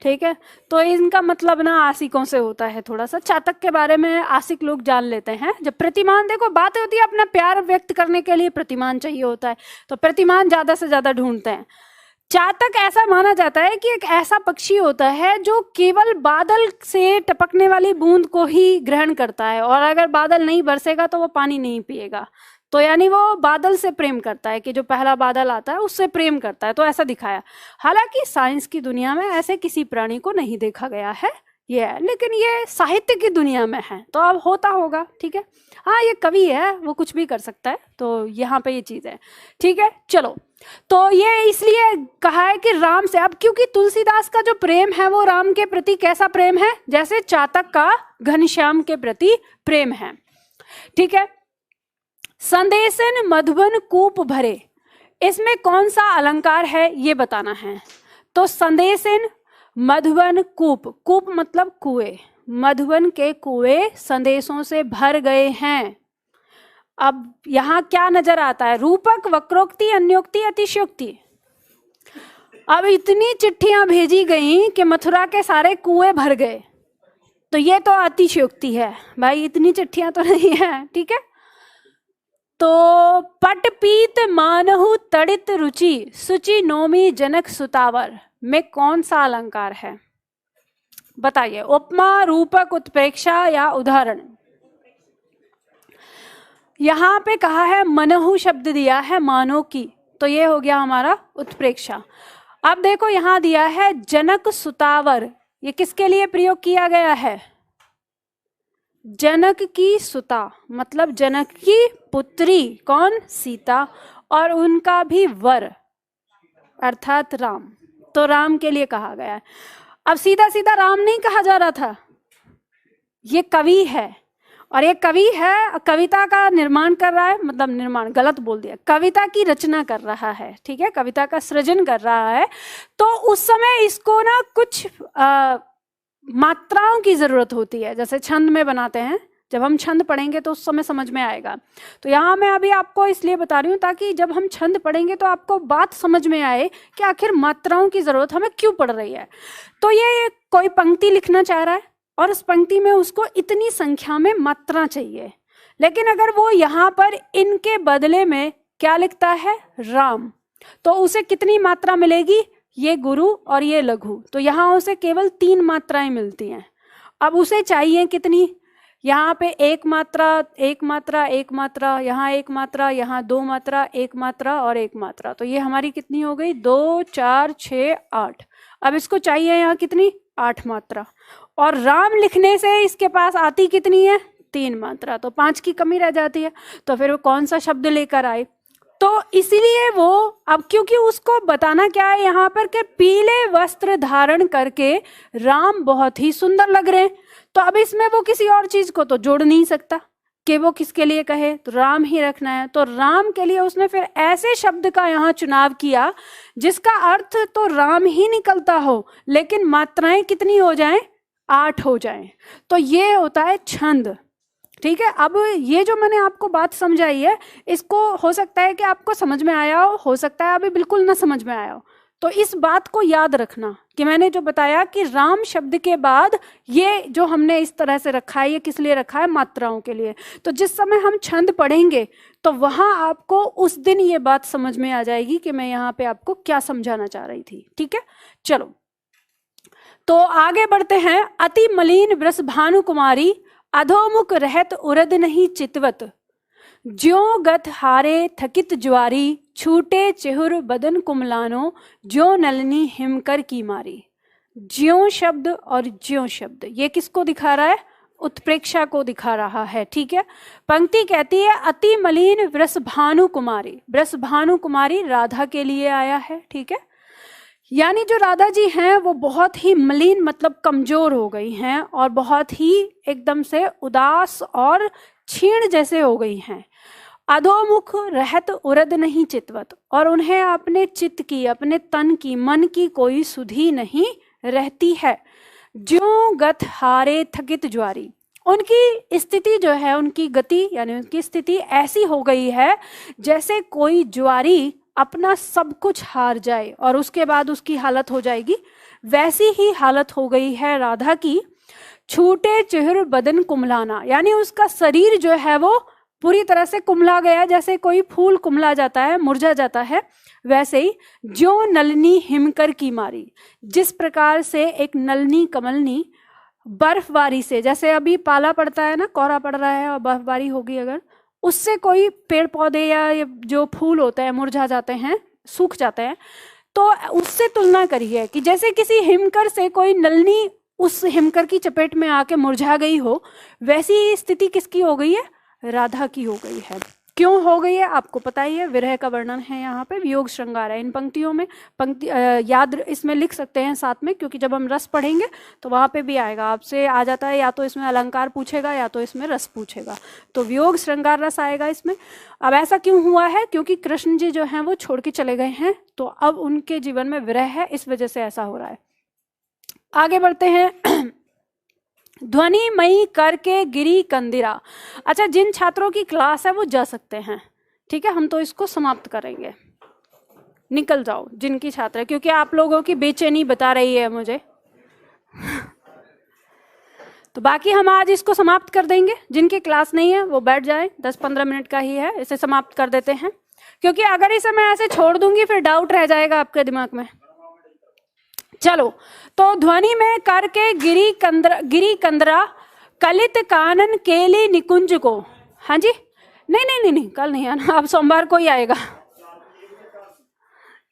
ठीक है। तो इनका मतलब ना आशिकों से होता है थोड़ा सा। चातक के बारे में आशिक लोग जान लेते हैं। जब प्रतिमान, देखो बात होती है अपना प्यार व्यक्त करने के लिए प्रतिमान चाहिए होता है, तो प्रतिमान ज्यादा से ज्यादा ढूंढते हैं। चातक ऐसा माना जाता है कि एक ऐसा पक्षी होता है जो केवल बादल से टपकने वाली बूंद को ही ग्रहण करता है, और अगर बादल नहीं बरसेगा तो वो पानी नहीं पिएगा। तो यानी वो बादल से प्रेम करता है, कि जो पहला बादल आता है उससे प्रेम करता है, तो ऐसा दिखाया। हालांकि साइंस की दुनिया में ऐसे किसी प्राणी को नहीं देखा गया है, ये है, लेकिन ये साहित्य की दुनिया में है, तो अब होता होगा, ठीक है। हाँ, ये कवि है, वो कुछ भी कर सकता है, तो यहाँ पे ये चीज है, ठीक है। चलो, तो ये इसलिए कहा है कि राम से, अब क्योंकि तुलसीदास का जो प्रेम है वो राम के प्रति कैसा प्रेम है, जैसे चातक का घनश्याम के प्रति प्रेम है, ठीक है। संदेशन मधुबन कूप भरे, इसमें कौन सा अलंकार है ये बताना है। तो संदेशन मधुबन कूप, कूप मतलब कुएं, मधुबन के कुएं संदेशों से भर गए हैं। अब यहां क्या नजर आता है? रूपक, वक्रोक्ति, अन्योक्ति, अतिशयोक्ति। अब इतनी चिट्ठियां भेजी गई कि मथुरा के सारे कुएं भर गए, तो ये तो अतिशयोक्ति है भाई, इतनी चिट्ठियां तो नहीं है, ठीक है। तो पट पीत मानहु तड़ित रुचि सुचि नोमी जनक सुतावर में कौन सा अलंकार है? बताइए। उपमा, रूपक, उत्प्रेक्षा या उदाहरण? यहाँ पे कहा है मनहु शब्द दिया है मानो की, तो ये हो गया हमारा उत्प्रेक्षा। अब देखो यहाँ दिया है जनक सुतावर, ये किसके लिए प्रयोग किया गया है? जनक की सुता मतलब जनक की पुत्री, कौन? सीता, और उनका भी वर अर्थात राम, तो राम के लिए कहा गया है। अब सीधा सीधा राम नहीं कहा जा रहा था, ये कवि है, और ये कवि है, कविता का निर्माण कर रहा है, मतलब निर्माण गलत बोल दिया, कविता की रचना कर रहा है, ठीक है, कविता का सृजन कर रहा है। तो उस समय इसको ना कुछ मात्राओं की जरूरत होती है, जैसे छंद में बनाते हैं, जब हम छंद पढ़ेंगे तो उस समय समझ में आएगा। तो यहाँ मैं अभी आपको इसलिए बता रही हूँ ताकि जब हम छंद पढ़ेंगे तो आपको बात समझ में आए कि आखिर मात्राओं की जरूरत हमें क्यों पड़ रही है। तो ये कोई पंक्ति लिखना चाह रहा है और उस पंक्ति में उसको इतनी संख्या में मात्रा चाहिए, लेकिन अगर वो यहाँ पर इनके बदले में क्या लिखता है? राम, तो उसे कितनी मात्रा मिलेगी? ये गुरु और ये लघु, तो यहाँ उसे केवल 3 मात्राएं मिलती हैं। अब उसे चाहिए कितनी? यहाँ पे 1 मात्रा, 1 मात्रा, 1 मात्रा, यहाँ 1 मात्रा, यहाँ 2 मात्रा, 1 मात्रा और 1 मात्रा, तो ये हमारी कितनी हो गई? 2, 4, 6, 8। अब इसको चाहिए यहाँ कितनी? 8 मात्रा, और राम लिखने से इसके पास आती कितनी है? 3 मात्रा, तो 5 की कमी रह जाती है। तो फिर वो कौन सा शब्द लेकर आए? तो इसीलिए वो, अब क्योंकि उसको बताना क्या है यहाँ पर कि पीले वस्त्र धारण करके राम बहुत ही सुंदर लग रहे हैं, तो अब इसमें वो किसी और चीज को तो जोड़ नहीं सकता कि वो किसके लिए कहे, तो राम ही रखना है। तो राम के लिए उसने फिर ऐसे शब्द का यहाँ चुनाव किया जिसका अर्थ तो राम ही निकलता हो, लेकिन मात्राएं कितनी हो जाएं? 8 हो जाएं। तो ये होता है छंद, ठीक है। अब ये जो मैंने आपको बात समझाई है, इसको हो सकता है कि आपको समझ में आया हो सकता है अभी बिल्कुल ना समझ में आया हो। तो इस बात को याद रखना कि मैंने जो बताया कि राम शब्द के बाद ये जो हमने इस तरह से रखा है, ये किस लिए रखा है? मात्राओं के लिए। तो जिस समय हम छंद पढ़ेंगे तो वहां आपको उस दिन ये बात समझ में आ जाएगी कि मैं यहाँ पे आपको क्या समझाना चाह रही थी, ठीक है। चलो तो आगे बढ़ते हैं। अति मलिन वृष भानु कुमारी, अधोमुख रहत उरद नहीं चितवत, ज्यों गत हारे थकित ज्वारी, छूटे चेहुर बदन कुमलानो, ज्यों नलनी हिमकर की मारी। ज्यों शब्द और ज्यों शब्द ये किसको दिखा रहा है? उत्प्रेक्षा को दिखा रहा है, ठीक है। पंक्ति कहती है अति मलिन वृषभानु कुमारी, वृषभानु कुमारी राधा के लिए आया है, ठीक है। यानी जो राधा जी हैं वो बहुत ही मलिन मतलब कमजोर हो गई हैं और बहुत ही एकदम से उदास और क्षीण जैसे हो गई हैं। अधोमुख रहत उरद नहीं चितवत, और उन्हें अपने चित्त की, अपने तन की, मन की कोई सुधि नहीं रहती है। ज्यों गत हारे थकित ज्वारी, उनकी स्थिति जो है, उनकी गति यानी उनकी स्थिति ऐसी हो गई है जैसे कोई ज्वारी अपना सब कुछ हार जाए और उसके बाद उसकी हालत हो जाएगी, वैसी ही हालत हो गई है राधा की। छूटे चेहर बदन कुमलाना, यानी उसका शरीर जो है वो पूरी तरह से कुमला गया, जैसे कोई फूल कुमला जाता है, मुरझा जाता है, वैसे ही। ज्यों नलनी हिमकर की मारी, जिस प्रकार से एक नलनी कमलनी बर्फबारी से, जैसे अभी पाला पड़ता है ना, कोहरा पड़ रहा है और बर्फबारी होगी अगर, उससे कोई पेड़ पौधे या जो फूल होते हैं मुरझा जाते हैं, सूख जाते हैं, तो उससे तुलना करिए कि जैसे किसी हिमकर से कोई नलनी उस हिमकर की चपेट में आके मुरझा गई हो, वैसी स्थिति किसकी हो गई है? राधा की हो गई है। क्यों हो गई है आपको पता ही है, विरह का वर्णन है यहाँ पे, वियोग श्रृंगार है इन पंक्तियों में। पंक्ति याद इसमें लिख सकते हैं साथ में, क्योंकि जब हम रस पढ़ेंगे तो वहाँ पे भी आएगा, आपसे आ जाता है या तो इसमें अलंकार पूछेगा या तो इसमें रस पूछेगा, तो वियोग श्रृंगार रस आएगा इसमें। अब ऐसा क्यों हुआ है? क्योंकि कृष्ण जी जो हैं वो छोड़ के चले गए हैं, तो अब उनके जीवन में विरह है, इस वजह से ऐसा हो रहा है। आगे बढ़ते हैं। ध्वनि मई करके गिरी कंदिरा। अच्छा, जिन छात्रों की क्लास है वो जा सकते हैं, ठीक है, हम तो इसको समाप्त करेंगे, निकल जाओ जिनकी छात्र है, क्योंकि आप लोगों की बेचैनी बता रही है मुझे। तो बाकी हम आज इसको समाप्त कर देंगे, जिनकी क्लास नहीं है वो बैठ जाए, 10-15 मिनट का ही है, इसे समाप्त कर देते हैं, क्योंकि अगर इसे मैं ऐसे छोड़ दूंगी फिर डाउट रह जाएगा आपके दिमाग में। चलो, तो ध्वनि में करके गिरी कंदरा कलित कानन केली निकुंज को, हाँ जी, नहीं नहीं नहीं नहीं, कल नहीं आना, अब सोमवार को ही आएगा।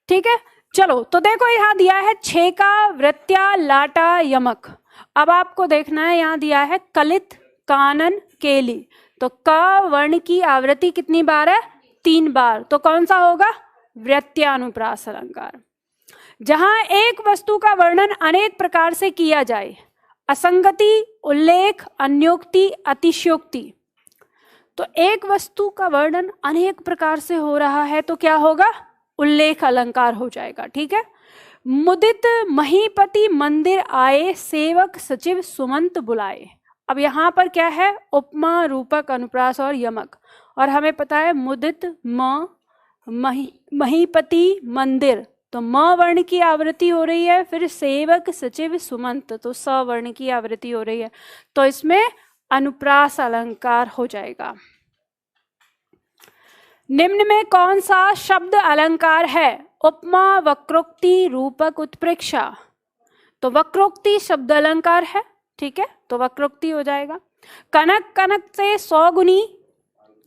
ठीक है, चलो तो देखो यहाँ दिया है छेका, वृत्या, लाटा, यमक। अब आपको देखना है, यहाँ दिया है कलित, कानन, केली। तो क वर्ण की आवृत्ति कितनी बार है? 3 बार। तो कौन सा होगा? वृत्यानुप्रास अलंकार। जहां एक वस्तु का वर्णन अनेक प्रकार से किया जाए, असंगति, उल्लेख, अन्योक्ति, अतिशयोक्ति। तो एक वस्तु का वर्णन अनेक प्रकार से हो रहा है तो क्या होगा? उल्लेख अलंकार हो जाएगा। ठीक है, मुदित महीपति मंदिर आए, सेवक सचिव सुमंत बुलाए। अब यहाँ पर क्या है? उपमा, रूपक, अनुप्रास और यमक। और हमें पता है मुदित महीपति मंदिर, तो म वर्ण की आवृत्ति हो रही है, फिर सेवक सचिव सुमंत, तो स वर्ण की आवृत्ति हो रही है, तो इसमें अनुप्रास अलंकार हो जाएगा। निम्न में कौन सा शब्द अलंकार है? उपमा, वक्रोक्ति, रूपक, उत्प्रेक्षा। तो वक्रोक्ति शब्द अलंकार है। ठीक है, तो वक्रोक्ति हो जाएगा। कनक, कनक से 100 गुनी,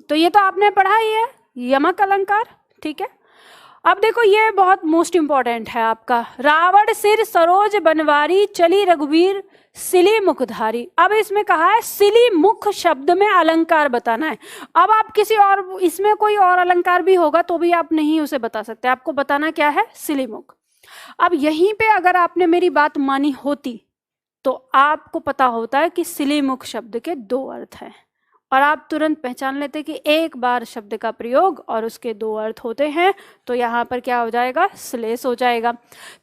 तो ये तो आपने पढ़ा ही है, यमक अलंकार। ठीक है, अब देखो ये बहुत मोस्ट इंपॉर्टेंट है आपका। रावण सिर सरोज बनवारी, चली रघुवीर सिली मुखधारी। अब इसमें कहा है सिली मुख शब्द में अलंकार बताना है। अब आप किसी और, इसमें कोई और अलंकार भी होगा तो भी आप नहीं उसे बता सकते, आपको बताना क्या है? सिली मुख। अब यहीं पे अगर आपने मेरी बात मानी होती तो आपको पता होता है कि सिली मुख शब्द के 2 अर्थ हैं, और आप तुरंत पहचान लेते कि एक बार शब्द का प्रयोग और उसके 2 अर्थ होते हैं, तो यहाँ पर क्या हो जाएगा? श्लेष हो जाएगा।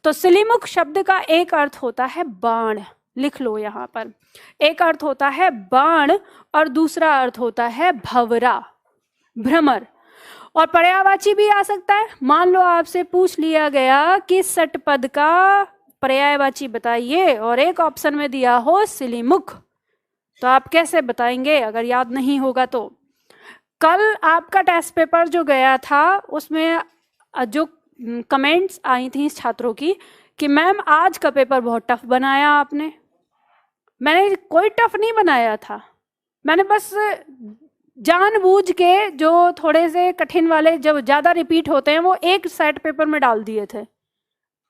तो सिलीमुख शब्द का एक अर्थ होता है बाण, लिख लो यहाँ पर। एक अर्थ होता है बाण और दूसरा अर्थ होता है भंवरा, भ्रमर। और पर्यायवाची भी आ सकता है। मान लो आपसे पूछ लिया गया कि षटपद का पर्यायवाची बताइए और एक ऑप्शन में दिया हो सिलीमुख, तो आप कैसे बताएंगे अगर याद नहीं होगा तो? कल आपका टेस्ट पेपर जो गया था उसमें जो कमेंट्स आई थी छात्रों की कि मैम आज का पेपर बहुत टफ बनाया आपने। मैंने कोई टफ नहीं बनाया था, मैंने बस जानबूझ के जो थोड़े से कठिन वाले जब ज्यादा रिपीट होते हैं वो एक सेट पेपर में डाल दिए थे।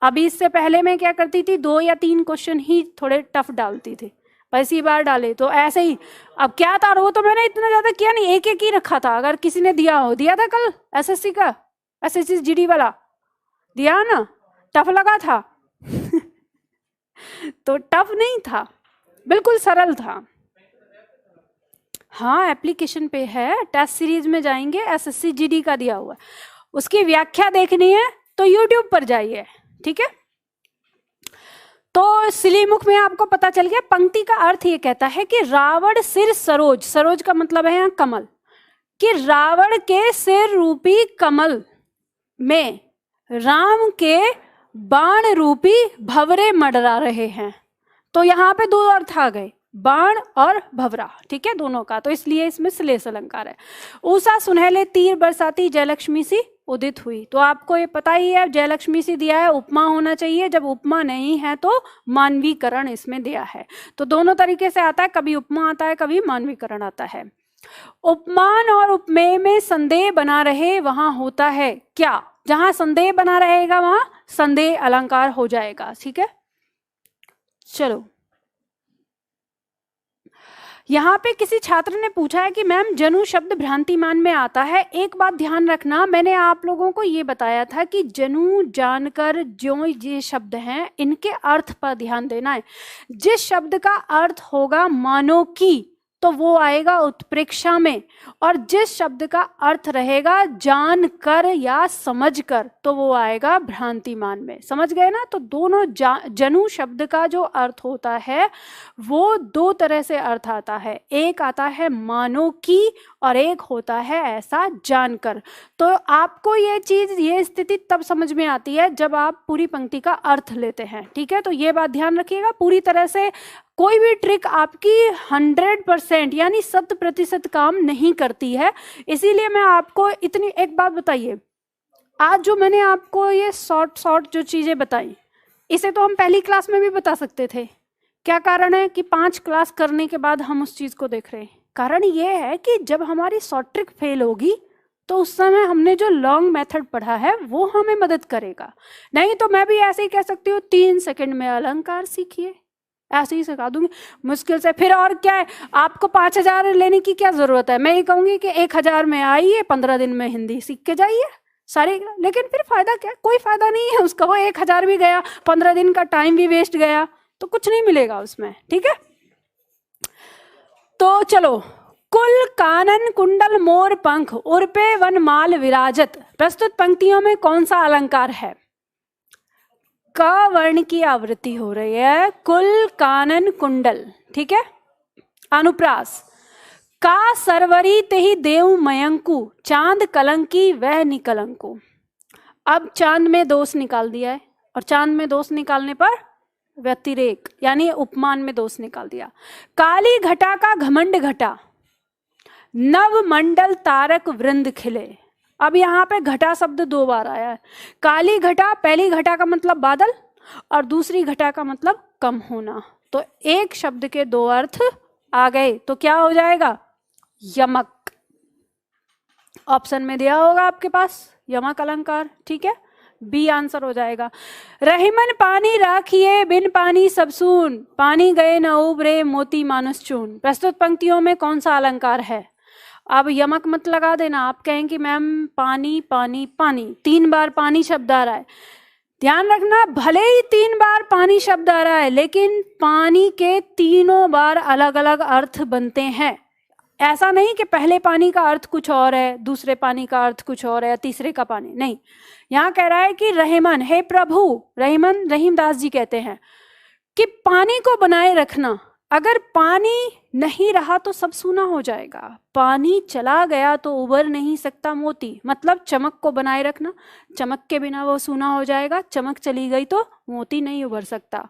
अभी इससे पहले मैं क्या करती थी, 2 या 3 क्वेश्चन ही थोड़े टफ डालती थी, पहली बार डाले तो ऐसे ही। अब क्या था, वो तो मैंने इतना ज्यादा किया नहीं, एक एक ही रखा था। अगर किसी ने दिया था कल एसएससी का, एसएससी जीडी वाला दिया ना, टफ लगा था तो टफ नहीं था, बिल्कुल सरल था। हाँ एप्लीकेशन पे है, टेस्ट सीरीज में जाएंगे, एसएससी जीडी का दिया हुआ, उसकी व्याख्या देखनी है तो यूट्यूब पर जाइए। ठीक है, तो सिलीमुख में आपको पता चल गया। पंक्ति का अर्थ ये कहता है कि रावण सिर सरोज, सरोज का मतलब है यहाँ कमल, कि रावण के सिर रूपी कमल में राम के बाण रूपी भंवरे मंडरा रहे हैं। तो यहाँ पे 2 अर्थ आ गए, बाण और भंवरा। ठीक है, दोनों का, तो इसलिए इसमें श्लेष अलंकार है। उषा सुनहले तीर बरसाती, जयलक्ष्मी सी उदित हुई। तो आपको ये पता ही है, जयलक्ष्मी सी दिया है, उपमा होना चाहिए। जब उपमा नहीं है तो मानवीकरण इसमें दिया है। तो दोनों तरीके से आता है, कभी उपमा आता है, कभी मानवीकरण आता है। उपमान और उपमेय में संदेह बना रहे वहां होता है क्या? जहां संदेह बना रहेगा वहां संदेह अलंकार हो जाएगा। ठीक है, चलो यहाँ पे किसी छात्र ने पूछा है कि मैम जनु शब्द भ्रांतिमान में आता है। एक बात ध्यान रखना, मैंने आप लोगों को ये बताया था कि जनु जानकर जो ये शब्द हैं इनके अर्थ पर ध्यान देना है। जिस शब्द का अर्थ होगा मानो की, तो वो आएगा उत्प्रेक्षा में, और जिस शब्द का अर्थ रहेगा जान कर या समझ कर, तो वो आएगा भ्रांतिमान में। समझ गए ना? तो दोनों जनु शब्द का जो अर्थ होता है वो 2 तरह से अर्थ आता है, एक आता है मानो की और एक होता है ऐसा जानकर। तो आपको ये चीज, ये स्थिति तब समझ में आती है जब आप पूरी पंक्ति का अर्थ लेते हैं। ठीक है, तो ये बात ध्यान रखिएगा। पूरी तरह से कोई भी ट्रिक आपकी 100% यानी 100% काम नहीं करती है, इसीलिए मैं आपको इतनी एक बात बताइए, आज जो मैंने आपको ये शॉर्ट जो चीजें बताई, इसे तो हम पहली क्लास में भी बता सकते थे। क्या कारण है कि 5 क्लास करने के बाद हम उस चीज को देख रहे हैं? कारण ये है कि जब हमारी शॉर्ट ट्रिक फेल होगी तो उस समय हमने जो लॉन्ग मेथड पढ़ा है वो हमें मदद करेगा। नहीं तो मैं भी ऐसे ही कह सकती हूँ 3 सेकंड में अलंकार सीखिए, ऐसे ही सिखा दूंगी मुश्किल से। फिर और क्या है, आपको 5,000 लेने की क्या जरूरत है? मैं ये कहूंगी कि 1,000 में आइए, 15 दिन में हिंदी सीख के जाइए सारे। लेकिन फिर फायदा क्या? कोई फायदा नहीं है उसका। वो 1,000 भी गया, 15 दिन का टाइम भी वेस्ट गया, तो कुछ नहीं मिलेगा उसमें। ठीक है, तो चलो। कुल कानन कुंडल मोर पंख उर्पे वन माल विराजत, प्रस्तुत पंक्तियों में कौन सा अलंकार है? क वर्ण की आवृत्ति हो रही है। कुल कानन कुंडल, ठीक है। अनुप्रास, का सरवरी तेहि देव मयंकु, चांद कलंकी वह निकलंकु। अब चांद में दोष निकाल दिया है, और चांद में दोष निकालने पर व्यतिरेक यानी उपमान में दोष निकाल दिया। काली घटा का घमंड घटा, नव मंडल तारक वृंद खिले। अब यहाँ पे घटा शब्द 2 बार आया है। काली घटा, पहली घटा का मतलब बादल और दूसरी घटा का मतलब कम होना, तो एक शब्द के 2 अर्थ आ गए। तो क्या हो जाएगा? यमक। ऑप्शन में दिया होगा आपके पास यमक अलंकार, ठीक है, बी आंसर हो जाएगा। रहीमन पानी राखिए बिन पानी सब सून, पानी गए न उबरे मोती मानस चून। प्रस्तुत पंक्तियों में कौन सा अलंकार है? अब यमक मत लगा देना, आप कहें कि मैम पानी पानी पानी, 3 बार पानी शब्द आ रहा है। ध्यान रखना, भले ही 3 बार पानी शब्द आ रहा है, लेकिन पानी के तीनों बार अलग अलग अर्थ बनते हैं। ऐसा नहीं कि पहले पानी का अर्थ कुछ और है, दूसरे पानी का अर्थ कुछ और है, तीसरे का पानी नहीं। यहाँ कह रहा है कि रहमान, हे प्रभु, रहीमन रहीमदास जी कहते हैं कि पानी को बनाए रखना। अगर पानी नहीं रहा तो सब सूना हो जाएगा, पानी चला गया तो उबर नहीं सकता मोती, मतलब चमक को बनाए रखना। चमक के बिना वो सूना हो जाएगा, चमक चली गई तो मोती नहीं उभर सकता।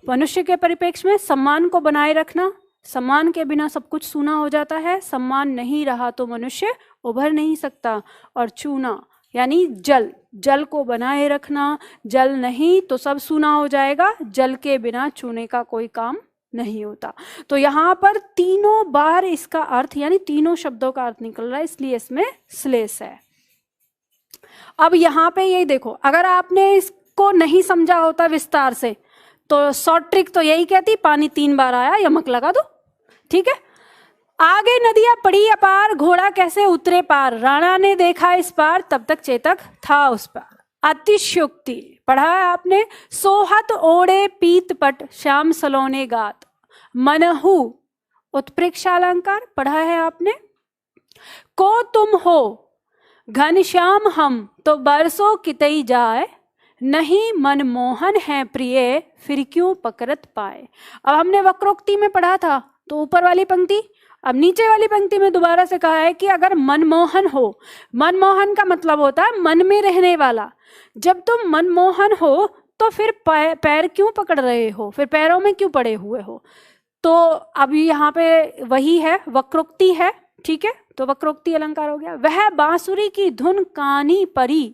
मनुष्य के परिप्रेक्ष्य में सम्मान को बनाए रखना, सम्मान के बिना सब कुछ सूना हो जाता है, सम्मान नहीं रहा तो मनुष्य उभर नहीं सकता। और चूना यानी जल, जल को बनाए रखना, जल नहीं तो सब सूना हो जाएगा, जल के बिना चूने का कोई काम नहीं होता। तो यहाँ पर तीनों बार इसका अर्थ यानी तीनों शब्दों का अर्थ निकल रहा है, इसलिए इसमें श्लेष है। अब यहाँ पे यही देखो, अगर आपने इसको नहीं समझा होता विस्तार से तो शॉर्ट ट्रिक तो यही कहती, पानी 3 बार आया, यमक लगा दो, ठीक है। आगे नदियां पड़ी अपार, घोड़ा कैसे उतरे पार, राणा ने देखा इस पार, तब तक चेतक था उस पार। अतिशयोक्ति पढ़ा है आपने। सोहत ओढ़े पीत पट, श्याम सलोने गात, मनहु उत्प्रेक्षालंकार पढ़ा है आपने। को तुम हो घनश्याम हम, तो बरसों कितई जाए, नहीं मनमोहन है प्रिय, फिर क्यों पकड़त पाए। अब हमने वक्रोक्ति में पढ़ा था तो ऊपर वाली पंक्ति, अब नीचे वाली पंक्ति में दोबारा से कहा है कि अगर मनमोहन हो, मनमोहन का मतलब होता है मन में रहने वाला। जब तुम मनमोहन हो तो फिर पैर क्यों पकड़ रहे हो, फिर पैरों में क्यों पड़े हुए हो। तो अभी यहाँ पे वही है, वक्रोक्ति है, ठीक है। तो वक्रोक्ति अलंकार हो गया। वह बांसुरी की धुन कानी परी,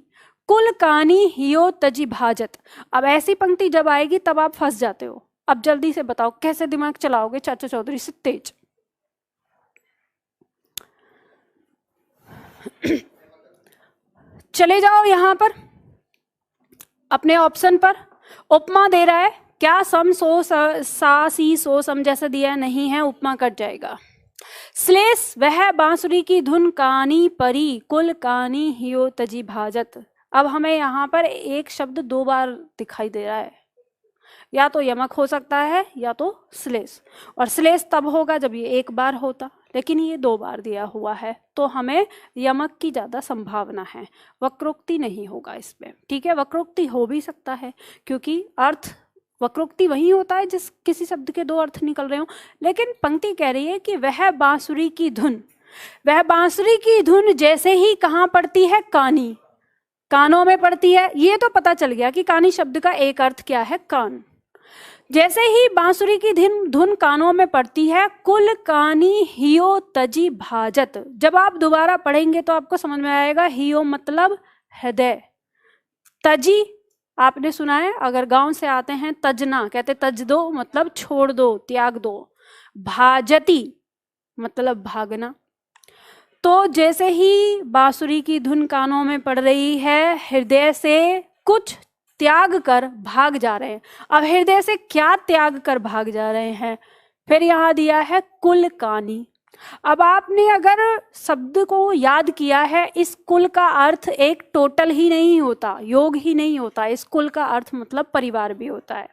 कुल कानी हियो तजी भाजत। अब ऐसी पंक्ति जब आएगी तब आप फंस जाते हो। अब जल्दी से बताओ कैसे दिमाग चलाओगे चाचा चौधरी से तेज। चले जाओ यहां पर अपने ऑप्शन पर। उपमा दे रहा है, क्या सम सो सा सी सो सम जैसा दिया है, नहीं है, उपमा कट जाएगा। श्लेष वह बांसुरी की धुन कानी परी, कुल कानी हियो तजी भाजत। अब हमें यहाँ पर एक शब्द 2 बार दिखाई दे रहा है, या तो यमक हो सकता है या तो श्लेष, और श्लेष तब होगा जब ये 1 बार होता, लेकिन ये 2 बार दिया हुआ है तो हमें यमक की ज्यादा संभावना है, वक्रोक्ति नहीं होगा इसमें, ठीक है। वक्रोक्ति हो भी सकता है क्योंकि अर्थ वक्रोक्ति वही होता है जिस किसी शब्द के 2 अर्थ निकल रहे हो, लेकिन पंक्ति कह रही है कि वह बांसुरी की धुन, वह बांसुरी की धुन जैसे ही कहाँ पड़ती है, कानी, कानों में पड़ती है। ये तो पता चल गया कि कानी शब्द का एक अर्थ क्या है, कान। जैसे ही बांसुरी की धुन कानों में पड़ती है, कुल कानी हियो तजी भाजत। जब आप दोबारा पढ़ेंगे तो आपको समझ में आएगा, हियो मतलब हृदय, तजी आपने सुना है, अगर गांव से आते हैं तजना कहते तज दो, मतलब छोड़ दो, त्याग दो। भाजती मतलब भागना। तो जैसे ही बांसुरी की धुन कानों में पड़ रही है, हृदय से कुछ त्याग कर भाग जा रहे हैं। अब हृदय से क्या त्याग कर भाग जा रहे हैं? फिर यहाँ दिया है कुल कानी। अब आपने अगर शब्द को याद किया है, इस कुल का अर्थ एक टोटल ही नहीं होता, योग ही नहीं होता, इस कुल का अर्थ मतलब परिवार भी होता है।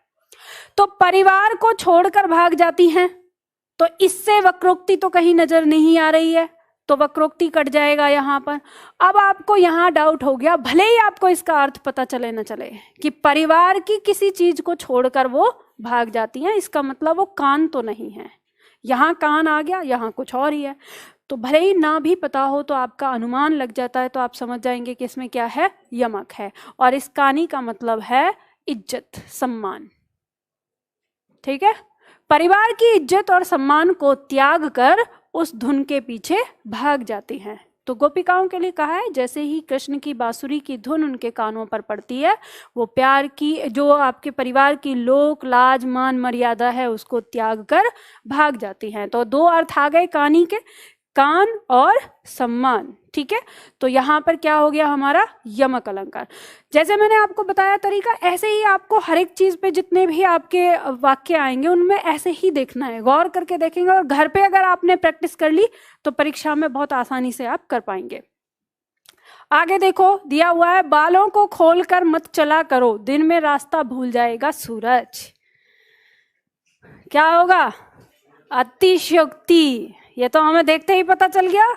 तो परिवार को छोड़कर भाग जाती हैं, तो इससे वक्रोक्ति तो कहीं नजर नहीं आ रही है, तो वक्रोक्ति कट जाएगा यहाँ पर। अब आपको यहाँ डाउट हो गया, भले ही आपको इसका अर्थ पता चले न चले, कि परिवार की किसी चीज को छोड़कर वो भाग जाती हैं, इसका मतलब वो कान तो नहीं है। यहाँ कान आ गया, यहाँ कुछ और ही है। तो भले ही ना भी पता हो तो आपका अनुमान लग जाता है, तो आप समझ जाएंगे कि इसमें क्या है, यमक है। और इस कानी का मतलब है इज्जत, सम्मान। ठीक है, परिवार की इज्जत और सम्मान को त्याग कर उस धुन के पीछे भाग जाती हैं। तो गोपिकाओं के लिए कहा है, जैसे ही कृष्ण की बांसुरी की धुन उनके कानों पर पड़ती है, वो प्यार की, जो आपके परिवार की लोक लाज मान मर्यादा है, उसको त्याग कर भाग जाती हैं। तो दो अर्थ आ गए कानी के, कान और सम्मान। ठीक है, तो यहाँ पर क्या हो गया हमारा, यमक अलंकार। जैसे मैंने आपको बताया तरीका, ऐसे ही आपको हर एक चीज पे जितने भी आपके वाक्य आएंगे उनमें ऐसे ही देखना है, गौर करके देखेंगे। और घर पे अगर आपने प्रैक्टिस कर ली तो परीक्षा में बहुत आसानी से आप कर पाएंगे। आगे देखो, दिया हुआ है, बालों को खोलकर मत चला करो, दिन में रास्ता भूल जाएगा सूरज। क्या होगा, अतिशयोक्ति। ये तो हमें देखते ही पता चल गया,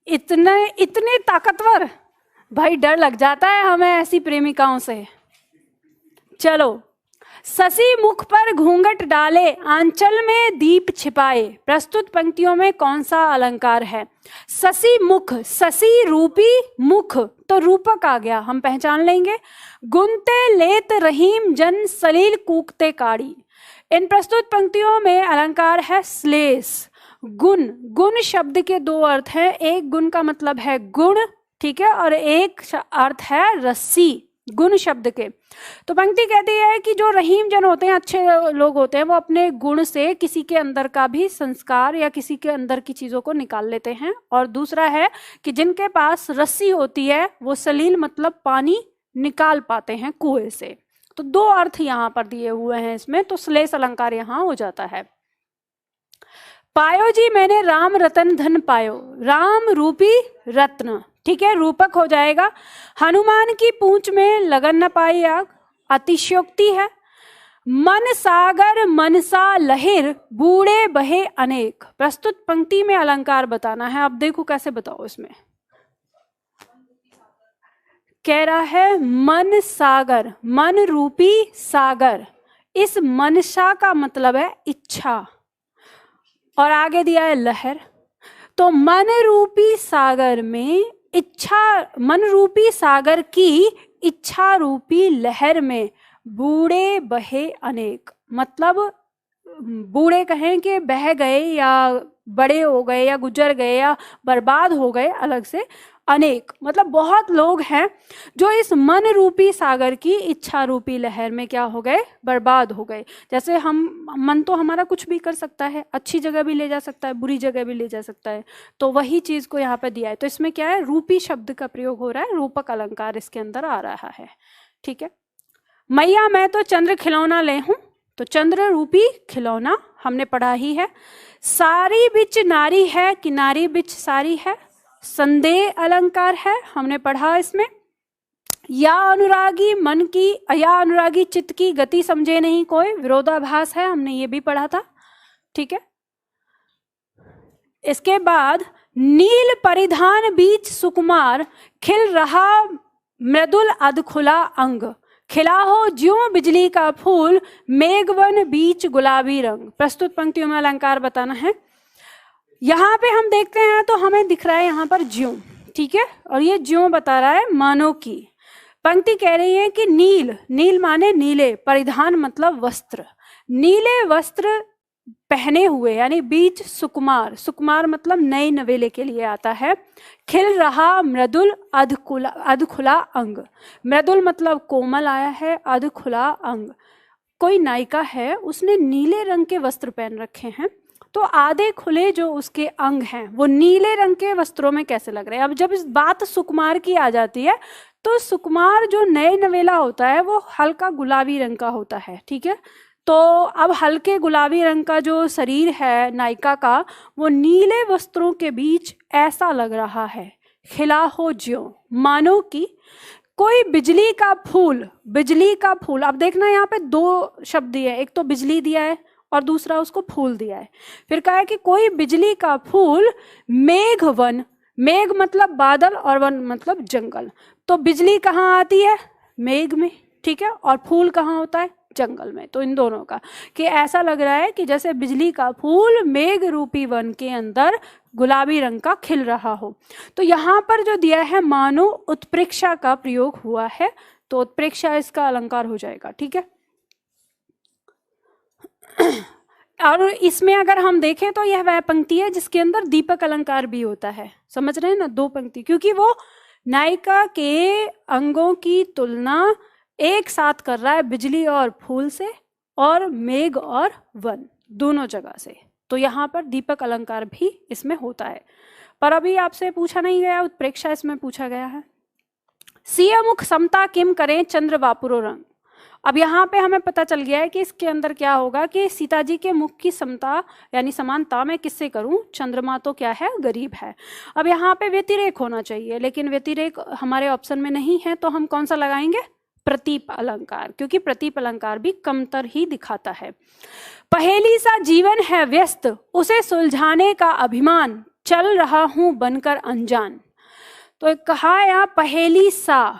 इतने ताकतवर, भाई डर लग जाता है हमें ऐसी प्रेमिकाओं से। चलो, ससी मुख पर घूंघट डाले, आंचल में दीप छिपाए, प्रस्तुत पंक्तियों में कौन सा अलंकार है? ससी मुख, ससी रूपी, मुख तो रूपक आ गया, हम पहचान लेंगे। गुनते लेत रहीम जन, सलील कूकते काड़ी। इन प्रस्तुत पंक्तियों में अलंकार है श्लेष। गुण, गुण शब्द के दो अर्थ हैं, एक गुण का मतलब है गुण, ठीक है, और एक अर्थ है रस्सी, गुण शब्द के। तो पंक्ति कहती है कि जो रहीम जन होते हैं, अच्छे लोग होते हैं, वो अपने गुण से किसी के अंदर का भी संस्कार या किसी के अंदर की चीजों को निकाल लेते हैं। और दूसरा है कि जिनके पास रस्सी होती है, वो सलील मतलब पानी निकाल पाते हैं कुएं से। तो दो अर्थ यहाँ पर दिए हुए हैं इसमें, तो श्लेष अलंकार यहाँ हो जाता है। पायो जी मैंने राम रतन धन पायो, राम रूपी रत्न, ठीक है, रूपक हो जाएगा। हनुमान की पूंछ में लगन न पाई आग, अतिशयोक्ति है। मन सागर मनसा लहिर, बूढ़े बहे अनेक। प्रस्तुत पंक्ति में अलंकार बताना है। अब देखो कैसे बताओ, इसमें कह रहा है मन सागर, मन रूपी सागर। इस मनसा का मतलब है इच्छा, और आगे दिया है लहर। तो मन रूपी सागर में इच्छा, मन रूपी सागर की इच्छा रूपी लहर में बूढ़े बहे अनेक, मतलब बूढ़े कहें कि बह गए या बड़े हो गए या गुजर गए या बर्बाद हो गए, अलग से अनेक मतलब बहुत लोग हैं जो इस मन रूपी सागर की इच्छा रूपी लहर में क्या हो गए, बर्बाद हो गए। जैसे हम, मन तो हमारा कुछ भी कर सकता है, अच्छी जगह भी ले जा सकता है, बुरी जगह भी ले जा सकता है, तो वही चीज को यहाँ पे दिया है। तो इसमें क्या है, रूपी शब्द का प्रयोग हो रहा है, रूपक अलंकार इसके अंदर आ रहा है। ठीक है, मैया मैं तो चंद्र खिलौना ले हूं, तो चंद्र रूपी खिलौना हमने पढ़ा ही है। सारी बिच नारी है, कि नारी बिच सारी है, संदेह अलंकार है, हमने पढ़ा इसमें। या अनुरागी मन की, या अनुरागी चित्त की गति समझे नहीं कोई, विरोधाभास है, हमने ये भी पढ़ा था। ठीक है, इसके बाद नील परिधान बीच सुकुमार, खिल रहा मृदुल अधखुला अंग, खिला हो ज्यों बिजली का फूल, मेघवन बीच गुलाबी रंग। प्रस्तुत पंक्तियों में अलंकार बताना है। यहाँ पे हम देखते हैं तो हमें दिख रहा है यहाँ पर ज्यों, ठीक है, और ये ज्यों बता रहा है मानो की। पंक्ति कह रही है कि नील, नील माने नीले, परिधान मतलब वस्त्र, नीले वस्त्र पहने हुए, यानी बीच सुकुमार, सुकुमार मतलब नए नवेले के लिए आता है। खिल रहा मृदुल अधखुला अंग, मृदुल मतलब कोमल आया है, अधखुला अंग, कोई नायिका है उसने नीले रंग के वस्त्र पहन रखे हैं, तो आधे खुले जो उसके अंग हैं वो नीले रंग के वस्त्रों में कैसे लग रहे हैं। अब जब इस बात सुकुमार की आ जाती है तो सुकुमार जो नए नवेला होता है वो हल्का गुलाबी रंग का होता है, ठीक है। तो अब हल्के गुलाबी रंग का जो शरीर है नायिका का वो नीले वस्त्रों के बीच ऐसा लग रहा है खिला हो ज्यों मानो कि कोई बिजली का फूल। बिजली का फूल, अब देखना यहाँ पे दो शब्द दिए, एक तो बिजली दिया है और दूसरा उसको फूल दिया है। फिर कहा है कि कोई बिजली का फूल मेघ वन, मेघ मतलब बादल और वन मतलब जंगल। तो बिजली कहाँ आती है, मेघ में, ठीक है, और फूल कहाँ होता है, जंगल में। तो इन दोनों का कि ऐसा लग रहा है कि जैसे बिजली का फूल मेघ रूपी वन के अंदर गुलाबी रंग का खिल रहा हो। तो यहाँ पर जो दिया है मानो उत्प्रेक्षा का प्रयोग हुआ है, तो उत्प्रेक्षा इसका अलंकार हो जाएगा, ठीक है। और इसमें अगर हम देखें तो यह वह पंक्ति है जिसके अंदर दीपक अलंकार भी होता है, समझ रहे हैं ना, दो पंक्ति, क्योंकि वो नायिका के अंगों की तुलना एक साथ कर रहा है बिजली और फूल से और मेघ और वन दोनों जगह से। तो यहाँ पर दीपक अलंकार भी इसमें होता है, पर अभी आपसे पूछा नहीं गया, उत्प्रेक्षा इसमें पूछा गया है। सिय मुख समता किम करें चंद्र वापुरो रंग। अब यहाँ पे हमें पता चल गया है कि इसके अंदर क्या होगा कि सीता जी के मुख की समता यानी समानता मैं किससे करूं, चंद्रमा तो क्या है, गरीब है। अब यहाँ पे व्यतिरेक होना चाहिए, लेकिन व्यतिरेक हमारे ऑप्शन में नहीं है, तो हम कौन सा लगाएंगे, प्रतीप अलंकार, क्योंकि प्रतीप अलंकार भी कमतर ही दिखाता है। पहेली सा जीवन है व्यस्त उसे सुलझाने का अभिमान चल रहा हूं बनकर अनजान। तो कहा यहाँ पहेली सा,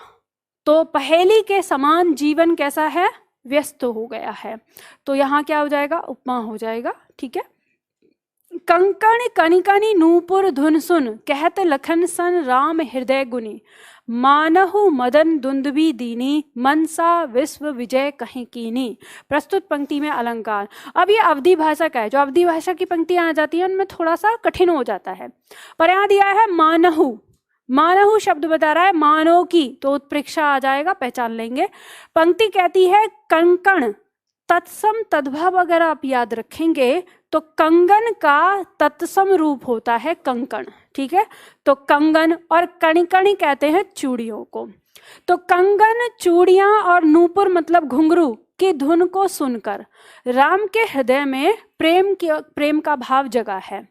तो पहेली के समान जीवन कैसा है, व्यस्त हो गया है। तो यहाँ क्या हो जाएगा, उपमा हो जाएगा, ठीक है। कंकण कनिकनि नूपुर धुन सुन कहत लखन सन राम हृदय गुनी मानहु मदन दुंदुबी दीनी मनसा विश्व विजय कहीं कीनी। प्रस्तुत पंक्ति में अलंकार। अब ये अवधि भाषा का है, जो अवधि भाषा की पंक्तियां आ जाती है उनमें थोड़ा सा कठिन हो जाता है। पर यहाँ दिया है मानहु, मानहु शब्द बता रहा है मानो की, तो उत्प्रेक्षा आ जाएगा, पहचान लेंगे। पंक्ति कहती है कंकण, तत्सम तद्भव अगर आप याद रखेंगे तो कंगन का तत्सम रूप होता है कंकण, ठीक है। तो कंगन और कणिकणि कहते हैं चूड़ियों को। तो कंगन, चूड़ियां और नूपुर मतलब घुंघरू की धुन को सुनकर राम के हृदय में प्रेम का भाव जगा है।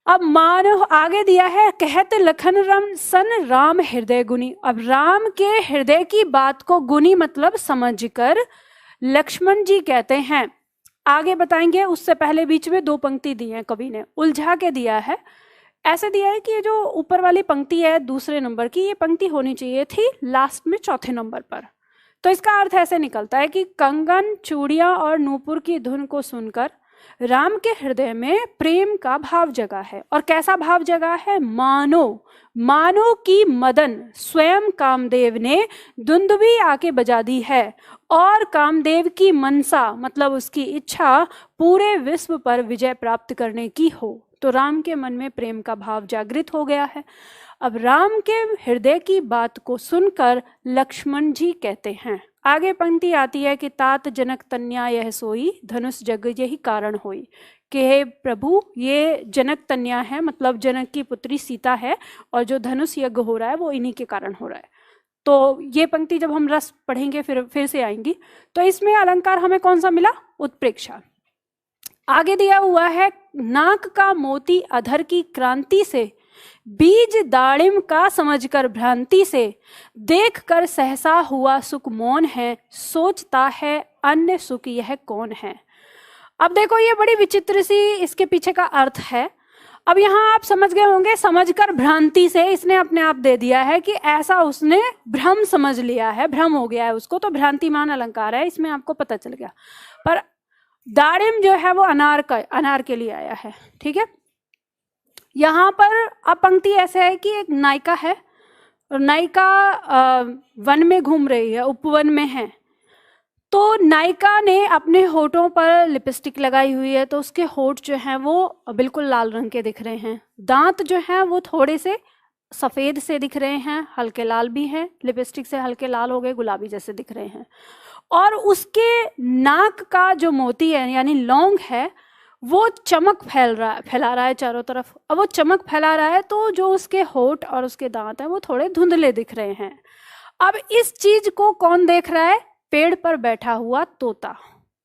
अब मान आगे दिया है कहत लखन रम सन राम हृदय गुनी। अब राम के हृदय की बात को गुनी मतलब समझकर लक्ष्मण जी कहते हैं, आगे बताएंगे। उससे पहले बीच में दो पंक्ति दी है, कवि ने उलझा के दिया है, ऐसे दिया है कि ये जो ऊपर वाली पंक्ति है दूसरे नंबर की, ये पंक्ति होनी चाहिए थी लास्ट में चौथे नंबर पर। तो इसका अर्थ ऐसे निकलता है कि कंगन, चूड़ियां और नूपुर की धुन को सुनकर राम के हृदय में प्रेम का भाव जगा है। और कैसा भाव जगा है, मानो, मानो कि मदन स्वयं कामदेव ने दुंदुभी आके बजा दी है और कामदेव की मनसा मतलब उसकी इच्छा पूरे विश्व पर विजय प्राप्त करने की हो। तो राम के मन में प्रेम का भाव जागृत हो गया है। अब राम के हृदय की बात को सुनकर लक्ष्मण जी कहते हैं, आगे पंक्ति आती है कि तात जनक तन्या यह सोई धनुष जग यही कारण होई, कि हे प्रभु ये जनक तन्या है, मतलब जनक की पुत्री सीता है, और जो धनुष यज्ञ हो रहा है वो इन्हीं के कारण हो रहा है। तो ये पंक्ति जब हम रस पढ़ेंगे फिर से आएंगी। तो इसमें अलंकार हमें कौन सा मिला, उत्प्रेक्षा। आगे दिया हुआ है नाक का मोती अधर की क्रांति से बीज दाड़िम का समझकर भ्रांति से देख कर सहसा हुआ सुख मौन है सोचता है अन्य सुख यह कौन है। अब देखो ये बड़ी विचित्र सी इसके पीछे का अर्थ है। अब यहाँ आप समझ गए होंगे, समझकर भ्रांति से इसने अपने आप दे दिया है कि ऐसा उसने भ्रम समझ लिया है, भ्रम हो गया है उसको, तो भ्रांतिमान अलंकार है, इसमें आपको पता चल गया। पर दाड़िम जो है वो अनार के लिए आया है, ठीक है। यहाँ पर अब पंक्ति ऐसे है कि एक नायिका है और नायिका वन में घूम रही है, उपवन में है। तो नायिका ने अपने होठों पर लिपस्टिक लगाई हुई है, तो उसके होठ जो हैं वो बिल्कुल लाल रंग के दिख रहे हैं। दांत जो हैं वो थोड़े से सफ़ेद से दिख रहे हैं, हल्के लाल भी हैं, लिपस्टिक से हल्के लाल हो गए, गुलाबी जैसे दिख रहे हैं। और उसके नाक का जो मोती है यानी लौंग है वो चमक फैला रहा है चारों तरफ। अब वो चमक फैला रहा है तो जो उसके होंठ और उसके दांत हैं वो थोड़े धुंधले दिख रहे हैं। अब इस चीज को कौन देख रहा है? पेड़ पर बैठा हुआ तोता।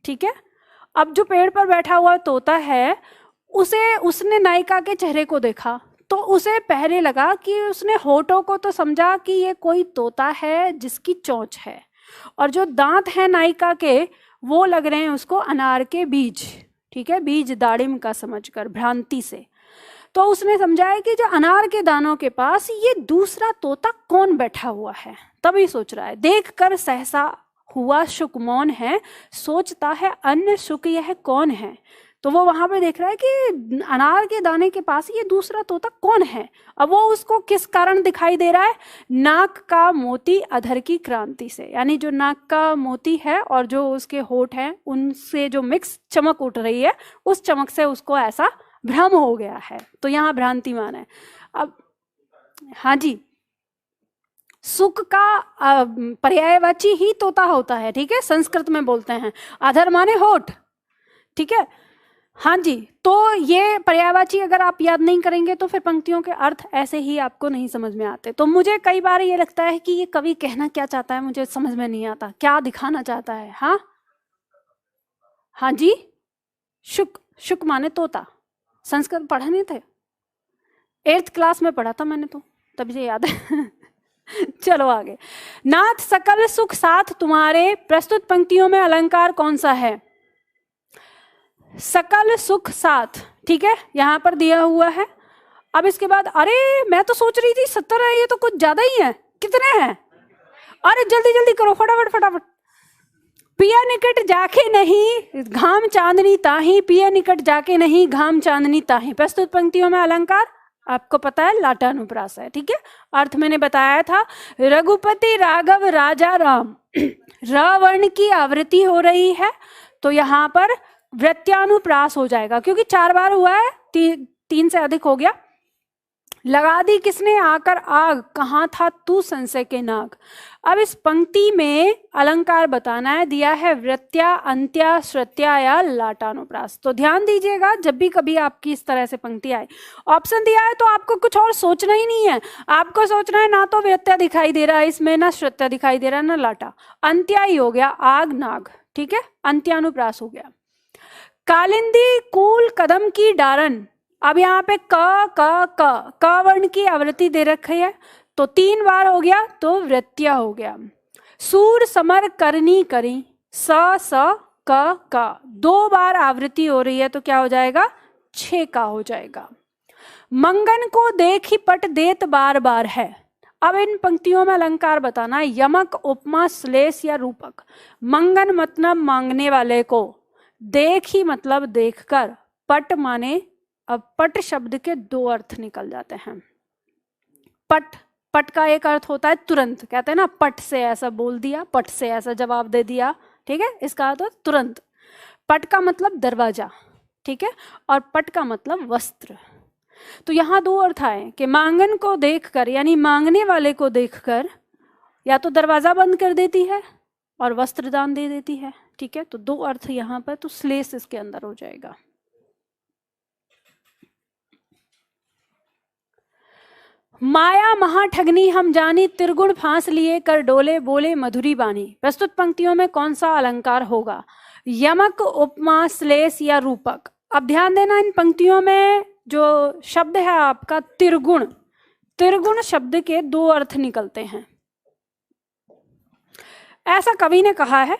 ठीक है, अब जो पेड़ पर बैठा हुआ तोता है उसने नायिका के चेहरे को देखा तो उसे पहले लगा कि उसने होठों को तो समझा कि ये कोई तोता है जिसकी चोंच है, और जो दांत है नायिका के वो लग रहे हैं उसको अनार के बीज। ठीक है, बीज दाड़िम का समझकर भ्रांति से। तो उसने समझा है कि जो अनार के दानों के पास ये दूसरा तोता कौन बैठा हुआ है। तभी सोच रहा है, देखकर सहसा हुआ शुक मौन है, सोचता है अन्य शुक यह कौन है। तो वो वहां पे देख रहा है कि अनार के दाने के पास ये दूसरा तोता कौन है। अब वो उसको किस कारण दिखाई दे रहा है? नाक का मोती अधर की क्रांति से, यानी जो नाक का मोती है और जो उसके होठ हैं उनसे जो मिक्स चमक उठ रही है, उस चमक से उसको ऐसा भ्रम हो गया है। तो यहाँ भ्रांतिमान है। अब हाँ जी, सुख का पर्यायवाची ही तोता होता है। ठीक है, संस्कृत में बोलते हैं। अधर माने होठ। ठीक है, हाँ जी, तो ये पर्यायवाची अगर आप याद नहीं करेंगे तो फिर पंक्तियों के अर्थ ऐसे ही आपको नहीं समझ में आते। तो मुझे कई बार ये लगता है कि ये कवि कहना क्या चाहता है मुझे समझ में नहीं आता, क्या दिखाना चाहता है। हाँ हाँ जी, शुक, शुक माने तोता। संस्कृत पढ़ा नहीं थे? 8th क्लास में पढ़ा था मैंने, तो तभी से याद है। चलो आगे। नाथ सकल सुख साथ तुम्हारे, प्रस्तुत पंक्तियों में अलंकार कौन सा है? सकल सुख साथ। ठीक है, यहां पर दिया हुआ है। अब इसके बाद, अरे मैं तो सोच रही थी 70 है, ये तो कुछ ज्यादा ही है। कितने हैं? अरे जल्दी जल्दी करो, फटाफट फटाफट। पिया निकट जाके नहीं घाम चांदनी ताही, पिया निकट जाके नहीं घाम चांदनी ताही। प्रस्तुत पंक्तियों में अलंकार आपको पता है लाटानुप्रास है। ठीक है, अर्थ मैंने बताया था। रघुपति राघव राजा राम, र वर्ण की आवृत्ति हो रही है तो यहाँ पर वृत्यानुप्रास हो जाएगा, क्योंकि 4 बार हुआ है, 3 से अधिक हो गया। लगा दी किसने आकर आग, कहाँ था तू संशय के नाग। अब इस पंक्ति में अलंकार बताना है, दिया है वृत्या, अंत्या, श्रुत्या या लाटानुप्रास। तो ध्यान दीजिएगा जब भी कभी आपकी इस तरह से पंक्ति आए, ऑप्शन दिया है तो आपको कुछ और सोचना ही नहीं है। आपको सोचना है ना तो वृत्या दिखाई दे रहा है इसमें, ना श्रुत्या दिखाई दे रहा है, ना लाटा, अंत्या ही हो गया, आग नाग। ठीक है, अंत्यानुप्रास हो गया। कालिंदी कूल कदम की डारन। अब यहाँ पे क वर्ण की आवृत्ति दे रखी है तो 3 बार हो गया तो वृत्या हो गया। सूर समर करनी करी, स क 2 बार आवृत्ति हो रही है तो क्या हो जाएगा? 6 का हो जाएगा। मंगन को देख ही पट देत बार बार है। अब इन पंक्तियों में अलंकार बताना है, यमक, उपमा, श्लेष या रूपक। मंगन मतलब मांगने वाले को, देख ही मतलब देखकर, पट माने, अब पट शब्द के 2 अर्थ निकल जाते हैं। पट, पट का एक अर्थ होता है तुरंत, कहते हैं ना पट से ऐसा बोल दिया, पट से ऐसा जवाब दे दिया। ठीक है, इसका अर्थ तुरंत। पट का मतलब दरवाजा। ठीक है, और पट का मतलब वस्त्र। तो यहाँ 2 अर्थ आए कि मांगन को देखकर यानी मांगने वाले को देखकर या तो दरवाजा बंद कर देती है और वस्त्र दान दे देती है। ठीक है, तो 2 अर्थ यहाँ पर, तो श्लेष इसके अंदर हो जाएगा। माया महाठगनी हम जानी, त्रिगुण फांस लिए कर डोले, बोले मधुरी बानी। प्रस्तुत पंक्तियों में कौन सा अलंकार होगा? यमक, उपमा, श्लेष या रूपक। अब ध्यान देना, इन पंक्तियों में जो शब्द है आपका त्रिगुण, त्रिगुण शब्द के 2 अर्थ निकलते हैं, ऐसा कवि ने कहा है।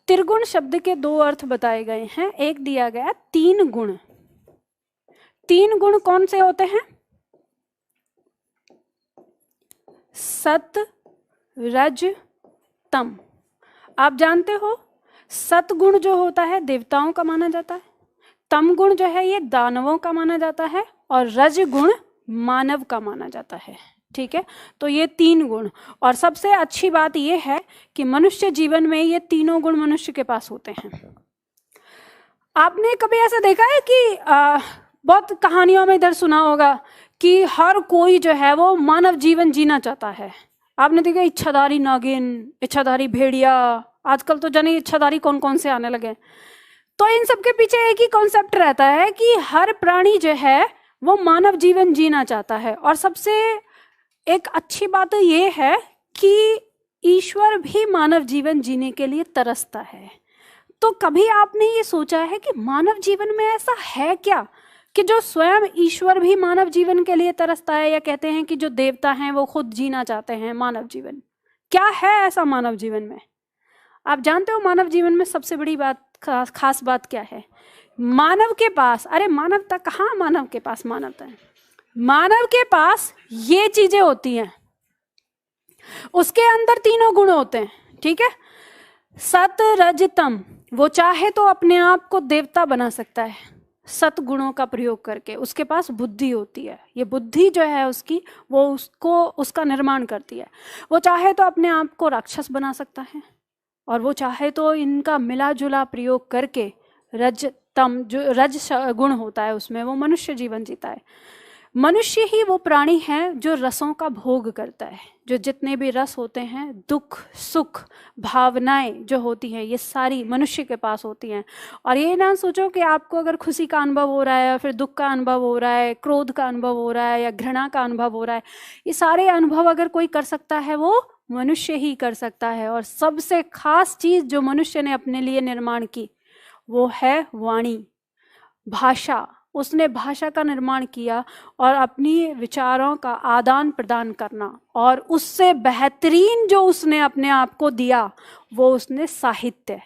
त्रिगुण शब्द के 2 अर्थ बताए गए हैं। एक दिया गया 3 गुण। 3 गुण कौन से होते हैं? सत, रज, तम। आप जानते हो सतगुण जो होता है देवताओं का माना जाता है, तम गुण जो है ये दानवों का माना जाता है, और रज गुण मानव का माना जाता है। ठीक है, तो ये 3 गुण, और सबसे अच्छी बात ये है कि मनुष्य जीवन में ये तीनों गुण मनुष्य के पास होते हैं। आपने कभी ऐसा देखा है कि बहुत कहानियों में इधर सुना होगा कि हर कोई जो है वो मानव जीवन जीना चाहता है। आपने देखा इच्छाधारी नागिन, इच्छाधारी भेड़िया, आजकल तो जाने इच्छाधारी कौन कौन से आने लगे। तो इन सब के पीछे एक ही कॉन्सेप्ट रहता है कि हर प्राणी जो है वो मानव जीवन जीना चाहता है। और सबसे एक अच्छी बात ये है कि ईश्वर भी मानव जीवन जीने के लिए तरसता है। तो कभी आपने ये सोचा है कि मानव जीवन में ऐसा है क्या कि जो स्वयं ईश्वर भी मानव जीवन के लिए तरसता है, या कहते हैं कि जो देवता हैं वो खुद जीना चाहते हैं मानव जीवन? क्या है ऐसा मानव जीवन में? आप जानते हो मानव जीवन में सबसे बड़ी बात, खास बात क्या है? मानव के पास, अरे मानवता कहाँ, मानव के पास मानवता है, मानव के पास ये चीजें होती हैं, उसके अंदर तीनों गुण होते हैं, ठीक है? सत रज तम। वो चाहे तो अपने आप को देवता बना सकता है सत गुणों का प्रयोग करके। उसके पास बुद्धि होती है, ये बुद्धि जो है उसकी, वो उसको उसका निर्माण करती है। वो चाहे तो अपने आप को राक्षस बना सकता है, और वो चाहे तो इनका मिला जुला प्रयोग करके रज तम, जो रज गुण होता है उसमें, वो मनुष्य जीवन जीता है। मनुष्य ही वो प्राणी है जो रसों का भोग करता है। जो जितने भी रस होते हैं, दुख सुख भावनाएं जो होती हैं, ये सारी मनुष्य के पास होती हैं। और ये ना सोचो कि आपको अगर खुशी का अनुभव हो रहा है, या फिर दुख का अनुभव हो रहा है, क्रोध का अनुभव हो रहा है, या घृणा का अनुभव हो रहा है, ये सारे अनुभव अगर कोई कर सकता है वो मनुष्य ही कर सकता है। और सबसे खास चीज जो मनुष्य ने अपने लिए निर्माण की वो है वाणी, भाषा। उसने भाषा का निर्माण किया और अपनी विचारों का आदान प्रदान करना, और उससे बेहतरीन जो उसने अपने आप को दिया वो उसने साहित्य।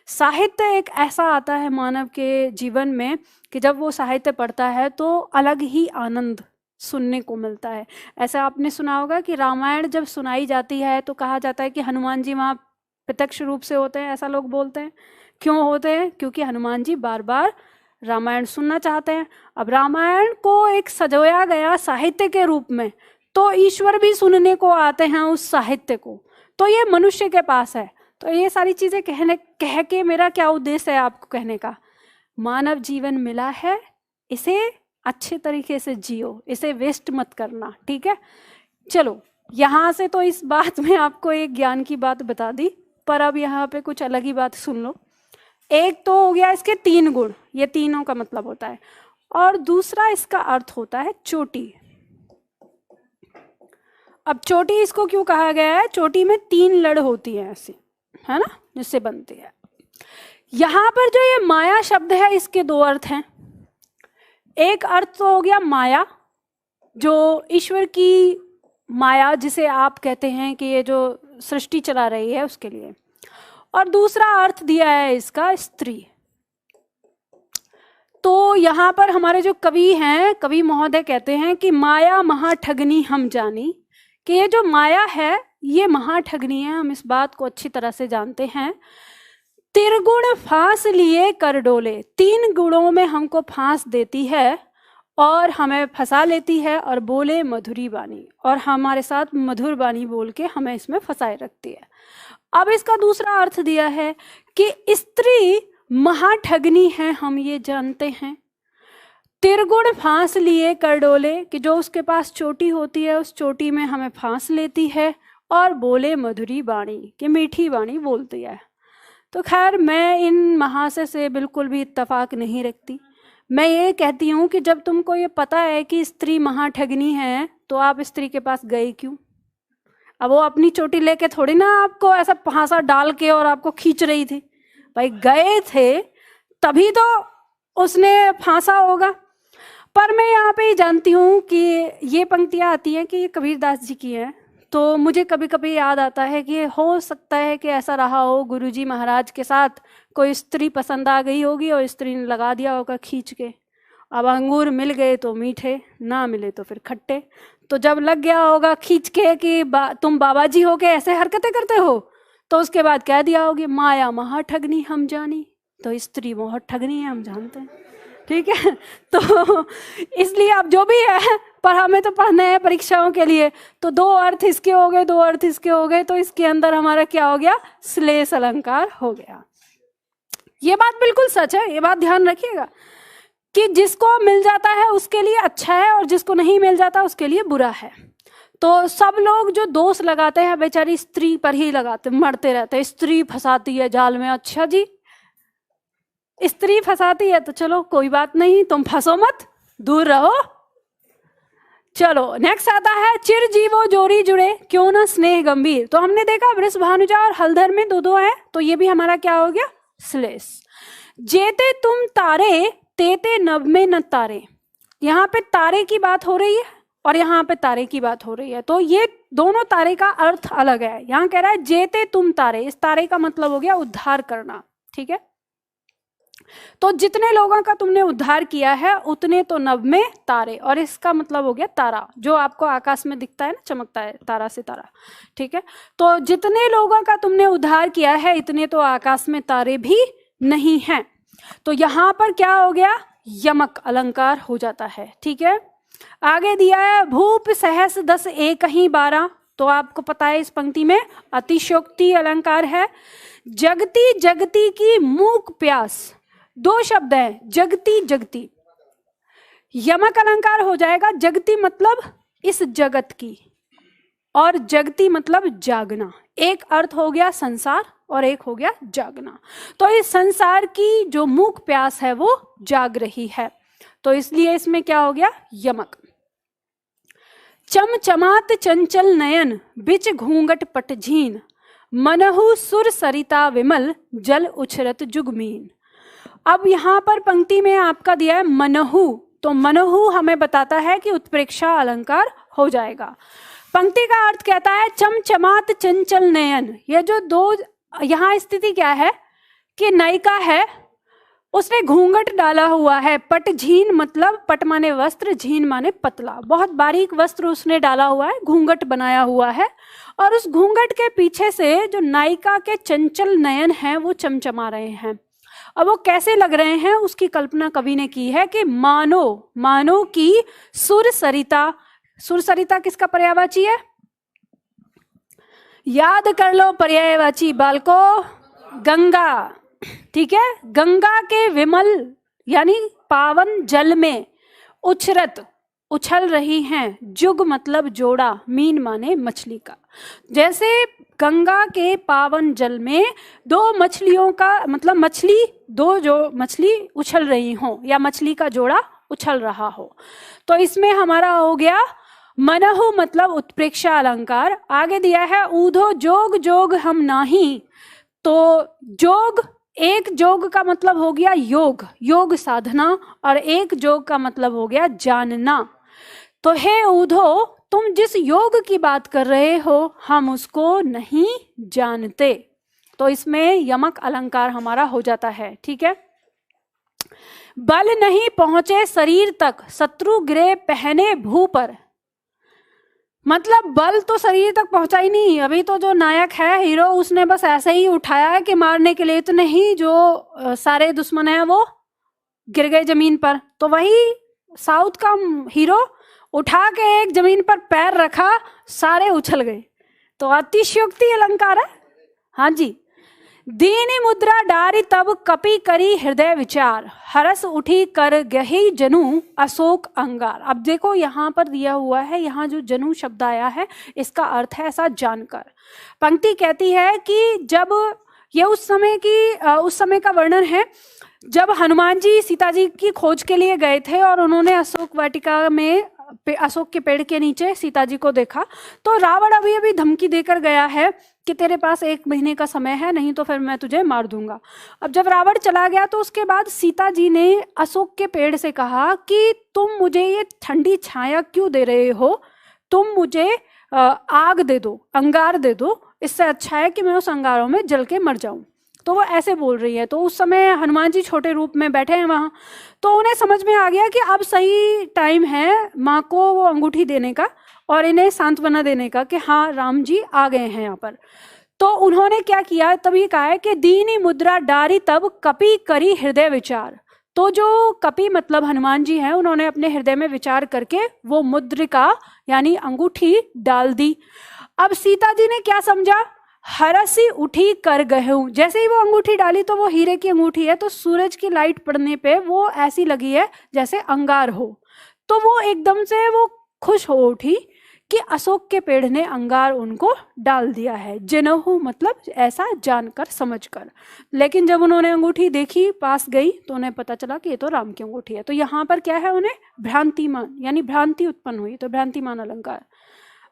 साहित्य एक ऐसा आता है मानव के जीवन में कि जब वो साहित्य पढ़ता है तो अलग ही आनंद सुनने को मिलता है। ऐसा आपने सुना होगा कि रामायण जब सुनाई जाती है तो कहा जाता है कि हनुमान जी वहाँ प्रत्यक्ष रूप से होते हैं, ऐसा लोग बोलते हैं। क्यों होते हैं? क्योंकि हनुमान जी बार बार रामायण सुनना चाहते हैं। अब रामायण को एक सजोया गया साहित्य के रूप में, तो ईश्वर भी सुनने को आते हैं उस साहित्य को, तो ये मनुष्य के पास है। तो ये सारी चीजें कह के मेरा क्या उद्देश्य है आपको कहने का? मानव जीवन मिला है, इसे अच्छे तरीके से जियो, इसे वेस्ट मत करना, ठीक है? चलो, यहाँ से तो इस बात में आपको एक ज्ञान की बात बता दी, पर अब यहाँ पे कुछ अलग ही बात सुन लो। एक तो हो गया इसके 3 गुण, ये तीनों का मतलब होता है, और दूसरा इसका अर्थ होता है चोटी। अब चोटी इसको क्यों कहा गया है? चोटी में 3 लड़ होती है ऐसी, है ना, जिससे बनती है। यहां पर जो ये माया शब्द है इसके 2 अर्थ हैं। एक अर्थ तो हो गया माया, जो ईश्वर की माया जिसे आप कहते हैं कि ये जो सृष्टि चला रही है उसके लिए, और दूसरा अर्थ दिया है इसका स्त्री। तो यहाँ पर हमारे जो कवि हैं, कवि महोदय कहते हैं कि माया महाठगनी हम जानी, कि ये जो माया है ये महाठगनी है, हम इस बात को अच्छी तरह से जानते हैं। तिरगुण फांस लिए कर डोले, 3 गुणों में हमको फांस देती है और हमें फंसा लेती है, और बोले मधुरी बानी, और हमारे साथ मधुर बानी बोल के हमें इसमें फंसाए रखती है। अब इसका दूसरा अर्थ दिया है कि स्त्री महाठगनी है, हम ये जानते हैं। तिरगुण फांस लिए कर डोले, कि जो उसके पास चोटी होती है उस चोटी में हमें फांस लेती है, और बोले मधुरी बाणी, कि मीठी बाणी बोलती है। तो खैर मैं इन महाशय से बिल्कुल भी इत्तेफाक नहीं रखती। मैं ये कहती हूँ कि जब तुमको ये पता है कि स्त्री महाठगनी है तो आप स्त्री के पास गए क्यों? अब वो अपनी चोटी लेके थोड़ी ना आपको ऐसा फांसा डाल के और आपको खींच रही थी, भाई गए थे तभी तो उसने फांसा होगा। पर मैं यहाँ पे ही जानती हूँ कि ये पंक्तियाँ आती हैं कि ये कबीरदास जी की हैं, तो मुझे कभी कभी याद आता है कि हो सकता है कि ऐसा रहा हो, गुरुजी महाराज के साथ कोई स्त्री पसंद आ गई होगी और स्त्री ने लगा दिया होगा खींच के। अब अंगूर मिल गए तो मीठे, ना मिले तो फिर खट्टे। तो जब लग गया होगा खींच के कि तुम बाबा जी हो के ऐसे हरकतें करते हो, तो उसके बाद कह दिया होगी माया महाठगनी हम जानी, तो स्त्री बहुत ठगनी है हम जानते हैं, ठीक है। तो इसलिए अब जो भी है, पर हमें तो पढ़ना है परीक्षाओं के लिए, तो 2 अर्थ इसके हो गए, 2 अर्थ इसके हो गए, तो इसके अंदर हमारा क्या हो गया? श्लेष अलंकार हो गया। ये बात बिल्कुल सच है, ये बात ध्यान रखिएगा कि जिसको मिल जाता है उसके लिए अच्छा है, और जिसको नहीं मिल जाता उसके लिए बुरा है। तो सब लोग जो दोष लगाते हैं बेचारी स्त्री पर ही लगाते, मरते रहते हैं, स्त्री फंसाती है जाल में। अच्छा जी, स्त्री फंसाती है तो चलो कोई बात नहीं, तुम फंसो मत, दूर रहो। चलो नेक्स्ट आता है चिरजीवो जोड़ी जुड़े क्यों ना स्नेह गंभीर। तो हमने देखा वृष भानुजा और हलधर में दो दो है, तो ये भी हमारा क्या हो गया, श्लेष। जेते तुम तारे तेते नभ में न तारे, यहाँ पे तारे की बात हो रही है और यहाँ पे तारे की बात हो रही है, तो ये दोनों तारे का अर्थ अलग है। यहाँ कह रहा है जेते तुम तारे, इस तारे का मतलब हो गया उद्धार करना, ठीक है। तो जितने लोगों का तुमने उद्धार किया है उतने तो नभ में तारे, और इसका मतलब हो गया तारा, जो आपको आकाश में दिखता है ना, चमकता है तारा से तारा, ठीक है। तो जितने लोगों का तुमने उद्धार किया है इतने तो आकाश में तारे भी नहीं हैं। तो यहाँ पर क्या हो गया, यमक अलंकार हो जाता है, ठीक है। आगे दिया है भूप सहस 10 एक ही 12, तो आपको पता है इस पंक्ति में अतिशयोक्ति अलंकार है। जगती जगती की मूक प्यास, दो शब्द है जगती जगती, यमक अलंकार हो जाएगा। जगती मतलब इस जगत की, और जगती मतलब जागना। एक अर्थ हो गया संसार और एक हो गया जागना। तो इस संसार की जो मूक प्यास है वो जाग रही है, तो इसलिए इसमें क्या हो गया, यमक। चमचमात चंचल नयन बिच घूंघट पटझीन, मनहु सुर सरिता विमल जल उछरत जुगमीन। अब यहाँ पर पंक्ति में आपका दिया है मनहु, तो मनहु हमें बताता है कि उत्प्रेक्षा अलंकार हो जाएगा। पंक्ति का अर्थ कहता है चमचमात चंचल नयन, ये जो दो यहाँ स्थिति क्या है कि नायिका है, उसने घूंघट डाला हुआ है। पट झीन मतलब पट माने वस्त्र, झीन माने पतला, बहुत बारीक वस्त्र उसने डाला हुआ है, घूंघट बनाया हुआ है, और उस घूंघट के पीछे से जो नायिका के चंचल नयन हैं वो चमचमा रहे हैं। अब वो कैसे लग रहे हैं उसकी कल्पना कवि ने की है कि मानो, मानो की सुर सरिता, सुर सरिता किसका पर्यायवाची है, याद कर लो पर्यायवाची बालको, गंगा, ठीक है। गंगा के विमल यानी पावन जल में उछरत उछल रही हैं, जुग मतलब जोड़ा, मीन माने मछली का। जैसे गंगा के पावन जल में दो मछलियों का मतलब मछली, दो जो मछली उछल रही हो या मछली का जोड़ा उछल रहा हो, तो इसमें हमारा हो गया मनहु मतलब उत्प्रेक्षा अलंकार। आगे दिया है ऊधो जोग जोग हम नाही, तो जोग, एक जोग का मतलब हो गया योग, योग साधना, और एक जोग का मतलब हो गया जानना। तो हे ऊधो तुम जिस योग की बात कर रहे हो हम उसको नहीं जानते, तो इसमें यमक अलंकार हमारा हो जाता है, ठीक है। बल नहीं पहुंचे शरीर तक शत्रु गिरे पहने भू पर, मतलब बल तो शरीर तक पहुंचा ही नहीं। अभी तो जो नायक है हीरो उसने बस ऐसे ही उठाया है कि मारने के लिए, इतने ही जो सारे दुश्मन हैं वो गिर गए जमीन पर। तो वही साउथ का हीरो उठा के एक जमीन पर पैर रखा, सारे उछल गए, तो अतिशयोक्ति अलंकार है। हाँ जी। दीनी मुद्रा डारी तब कपि करी हृदय विचार, हरस उठी कर गही जनु अशोक अंगार। अब देखो यहाँ पर दिया हुआ है, यहाँ जो जनु शब्द आया है इसका अर्थ है ऐसा जानकर। पंक्ति कहती है कि जब ये उस समय का वर्णन है जब हनुमान जी सीता जी की खोज के लिए गए थे और उन्होंने अशोक वाटिका में अशोक के पेड़ के नीचे सीता जी को देखा, तो रावण अभी अभी धमकी देकर गया है कि तेरे पास 1 महीने का समय है, नहीं तो फिर मैं तुझे मार दूंगा। अब जब रावण चला गया तो उसके बाद सीता जी ने अशोक के पेड़ से कहा कि तुम मुझे ये ठंडी छाया क्यों दे रहे हो, तुम मुझे आग दे दो, अंगार दे दो, इससे अच्छा है कि मैं उस अंगारों में जल के मर जाऊं। तो वो ऐसे बोल रही है। तो उस समय हनुमान जी छोटे रूप में बैठे हैं वहाँ, तो उन्हें समझ में आ गया कि अब सही टाइम है माँ को वो अंगूठी देने का और इन्हें सांत्वना देने का कि हाँ राम जी आ गए हैं यहाँ पर। तो उन्होंने क्या किया, तभी कहा है कि दीनी मुद्रा डारी तब कपि करी हृदय विचार। तो जो कपि मतलब हनुमान जी हैं, उन्होंने अपने हृदय में विचार करके वो मुद्रिका यानी अंगूठी डाल दी। अब सीता जी ने क्या समझा, हरसी उठी कर गहूं, जैसे ही वो अंगूठी डाली तो वो हीरे की अंगूठी है, तो सूरज की लाइट पड़ने पे वो ऐसी लगी है जैसे अंगार हो। तो वो एकदम से वो खुश हो उठी कि अशोक के पेड़ ने अंगार उनको डाल दिया है। जिनहु मतलब ऐसा जानकर समझकर। लेकिन जब उन्होंने अंगूठी देखी, पास गई, तो उन्हें पता चला कि ये तो राम की अंगूठी है। तो यहाँ पर क्या है, उन्हें भ्रांतिमान यानी भ्रांति उत्पन्न हुई, तो भ्रांतिमान अलंकार।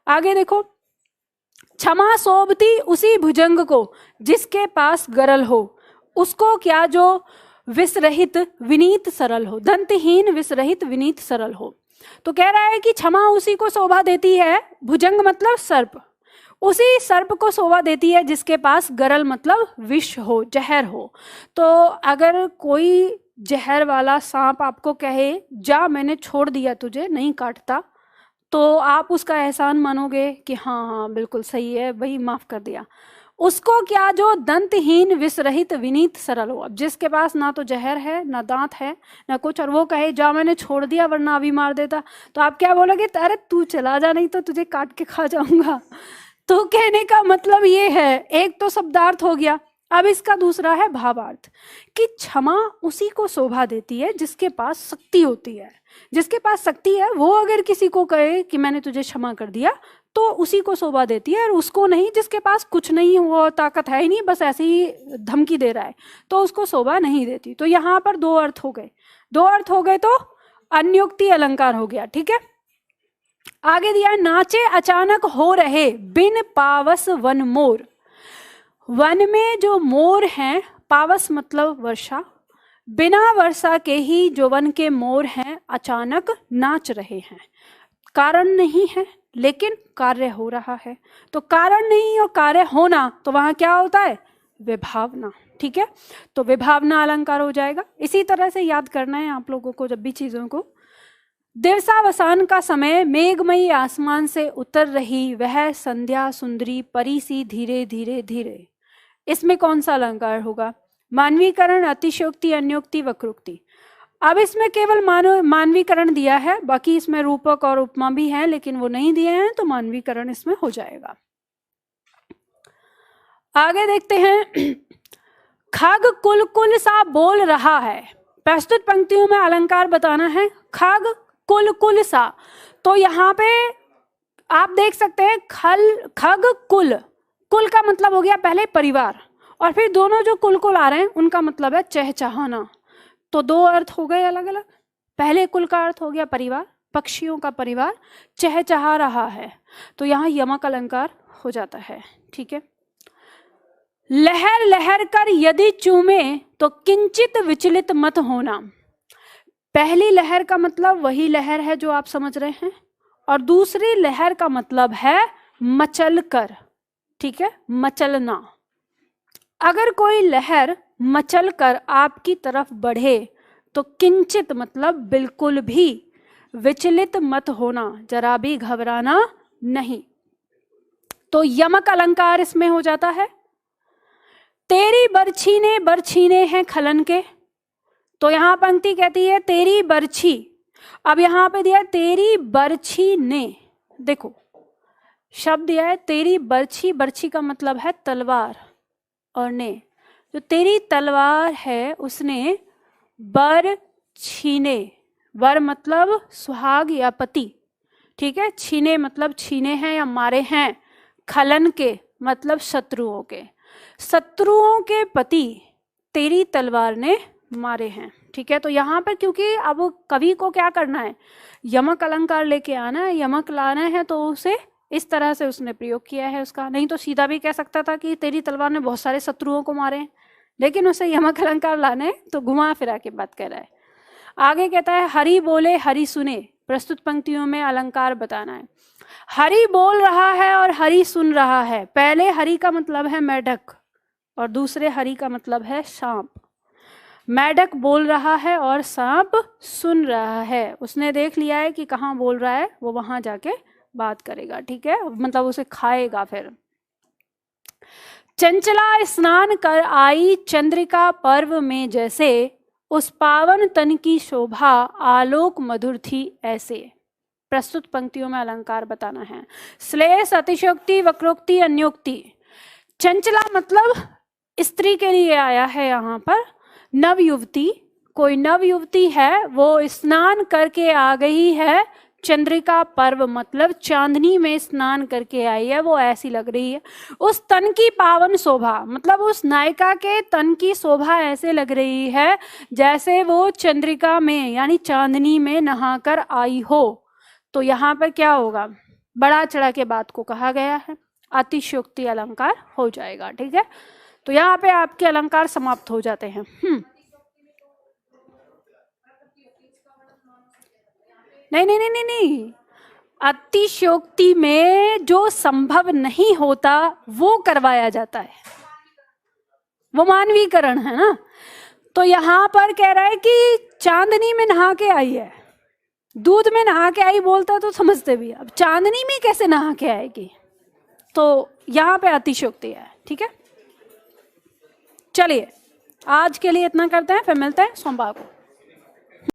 आगे देखो, क्षमा शोभती उसी भुजंग को जिसके पास गरल हो, उसको क्या जो विसरहित विनीत सरल हो, दंतहीन विसरहित विनीत सरल हो। तो कह रहा है कि क्षमा उसी को शोभा देती है, भुजंग मतलब सर्प, उसी सर्प को शोभा देती है जिसके पास गरल मतलब विष हो, जहर हो। तो अगर कोई जहर वाला सांप आपको कहे जा मैंने छोड़ दिया तुझे, नहीं काटता, तो आप उसका एहसान मानोगे कि हाँ हाँ बिल्कुल सही है भाई, माफ कर दिया। उसको क्या जो दंतहीन विसरहित विनीत सरल हो। अब जिसके पास ना तो जहर है, ना दांत है, ना कुछ, और वो कहे जा मैंने छोड़ दिया वरना अभी मार देता, तो आप क्या बोलोगे, अरे तू चला जा नहीं तो तुझे काट के खा जाऊंगा। तो कहने का मतलब ये है, एक तो शब्दार्थ हो गया, अब इसका दूसरा है भावार्थ, कि क्षमा उसी को शोभा देती है जिसके पास शक्ति होती है। जिसके पास शक्ति है वो अगर किसी को कहे कि मैंने तुझे क्षमा कर दिया, तो उसी को शोभा देती है, और उसको नहीं जिसके पास कुछ नहीं, वो ताकत है ही नहीं, बस ऐसे ही धमकी दे रहा है, तो उसको शोभा नहीं देती। तो यहाँ पर दो अर्थ हो गए, दो अर्थ हो गए, तो अन्योक्ति अलंकार हो गया। ठीक है, आगे दिया, नाचे अचानक हो रहे बिन पावस वन मोर। वन में जो मोर हैं, पावस मतलब वर्षा, बिना वर्षा के ही जो वन के मोर हैं अचानक नाच रहे हैं। कारण नहीं है लेकिन कार्य हो रहा है। तो कारण नहीं और कार्य होना, तो वहां क्या होता है, विभावना। ठीक है, तो विभावना अलंकार हो जाएगा। इसी तरह से याद करना है आप लोगों को जब भी चीजों को। दिवसावसान का समय मेघमयी आसमान से उतर रही वह संध्या सुंदरी परी सी धीरे धीरे धीरे। इसमें कौन सा अलंकार होगा, मानवीकरण, अतिशयोक्ति, अन्योक्ति, वक्रोक्ति। अब इसमें केवल मानवीकरण दिया है, बाकी इसमें रूपक और उपमा भी है लेकिन वो नहीं दिए हैं, तो मानवीकरण इसमें हो जाएगा। आगे देखते हैं, खग कुल कुल सा बोल रहा है। प्रस्तुत पंक्तियों में अलंकार बताना है, खग कुल कुल सा। तो यहाँ पे आप देख सकते हैं, खग कुल, कुल का मतलब हो गया पहले परिवार, और फिर दोनों जो कुल कुल आ रहे हैं उनका मतलब है चहचहाना। तो दो अर्थ हो गए अलग अलग। पहले कुल का अर्थ हो गया परिवार, पक्षियों का परिवार, चहचहा रहा है, तो यहाँ यमक अलंकार हो जाता है। ठीक है, लहर लहर कर यदि चूमे तो किंचित विचलित मत होना। पहली लहर का मतलब वही लहर है जो आप समझ रहे हैं, और दूसरी लहर का मतलब है मचल कर। ठीक है, मचलना। अगर कोई लहर मचल कर आपकी तरफ बढ़े तो किंचित मतलब बिल्कुल भी, विचलित मत होना, जरा भी घबराना नहीं। तो यमक अलंकार इसमें हो जाता है। तेरी बरछीने हैं खलन के। तो यहां पंक्ति कहती है तेरी बरछी, अब यहां पे दिया तेरी बरछी ने, देखो शब्द दिया है तेरी बरछी, बरछी का मतलब है तलवार, और ने जो तेरी तलवार है उसने बर छीने, वर मतलब सुहाग या पति, ठीक है, छीने मतलब छीने हैं या मारे हैं, खलन के मतलब शत्रुओं के, शत्रुओं के पति तेरी तलवार ने मारे हैं। ठीक है, तो यहाँ पर क्योंकि अब कवि को क्या करना है, यमक अलंकार लेके आना है, यमक लाना है, तो उसे इस तरह से उसने प्रयोग किया है उसका। नहीं तो सीधा भी कह सकता था कि तेरी तलवार ने बहुत सारे शत्रुओं को मारे, लेकिन उसे यमक अलंकार लाने तो घुमा फिरा के बात कह रहा है। आगे कहता है हरि बोले हरि सुने, प्रस्तुत पंक्तियों में अलंकार बताना है। हरि बोल रहा है और हरि सुन रहा है। पहले हरि का मतलब है मेढक और दूसरे हरि का मतलब है सांप। मेढक बोल रहा है और सांप सुन रहा है। उसने देख लिया है कि कहाँ बोल रहा है, वो वहां जाके बात करेगा। ठीक है, मतलब उसे खाएगा। फिर चंचला स्नान कर आई चंद्रिका पर्व में जैसे, उस पावन तन की शोभा आलोक मधुर थी ऐसे। प्रस्तुत पंक्तियों में अलंकार बताना है। श्लेष, अतिशयोक्ति, वक्रोक्ति, अन्योक्ति। चंचला मतलब स्त्री के लिए आया है यहाँ पर। नव युवती, कोई नव युवती है, वो स्नान करके आ गई है चंद्रिका पर्व मतलब चांदनी में स्नान करके आई है, वो ऐसी लग रही है। उस तन की पावन शोभा मतलब उस नायिका के तन की शोभा ऐसे लग रही है जैसे वो चंद्रिका में यानी चांदनी में नहाकर आई हो। तो यहाँ पर क्या होगा, बड़ा चढ़ा के बात को कहा गया है, अतिशयोक्ति अलंकार हो जाएगा। ठीक है, तो यहाँ पे आपके अलंकार समाप्त हो जाते हैं। नहीं नहीं नहीं नहीं नहीं, अतिशयोक्ति में जो संभव नहीं होता वो करवाया जाता है, वो मानवीकरण है ना। तो यहां पर कह रहा है कि चांदनी में नहा के आई है, दूध में नहा के आई बोलता तो समझते भी, अब चांदनी में कैसे नहा के आएगी, तो यहां पे अतिशयोक्ति है। ठीक है, चलिए आज के लिए इतना करते हैं, फिर मिलते हैं सोमवार को।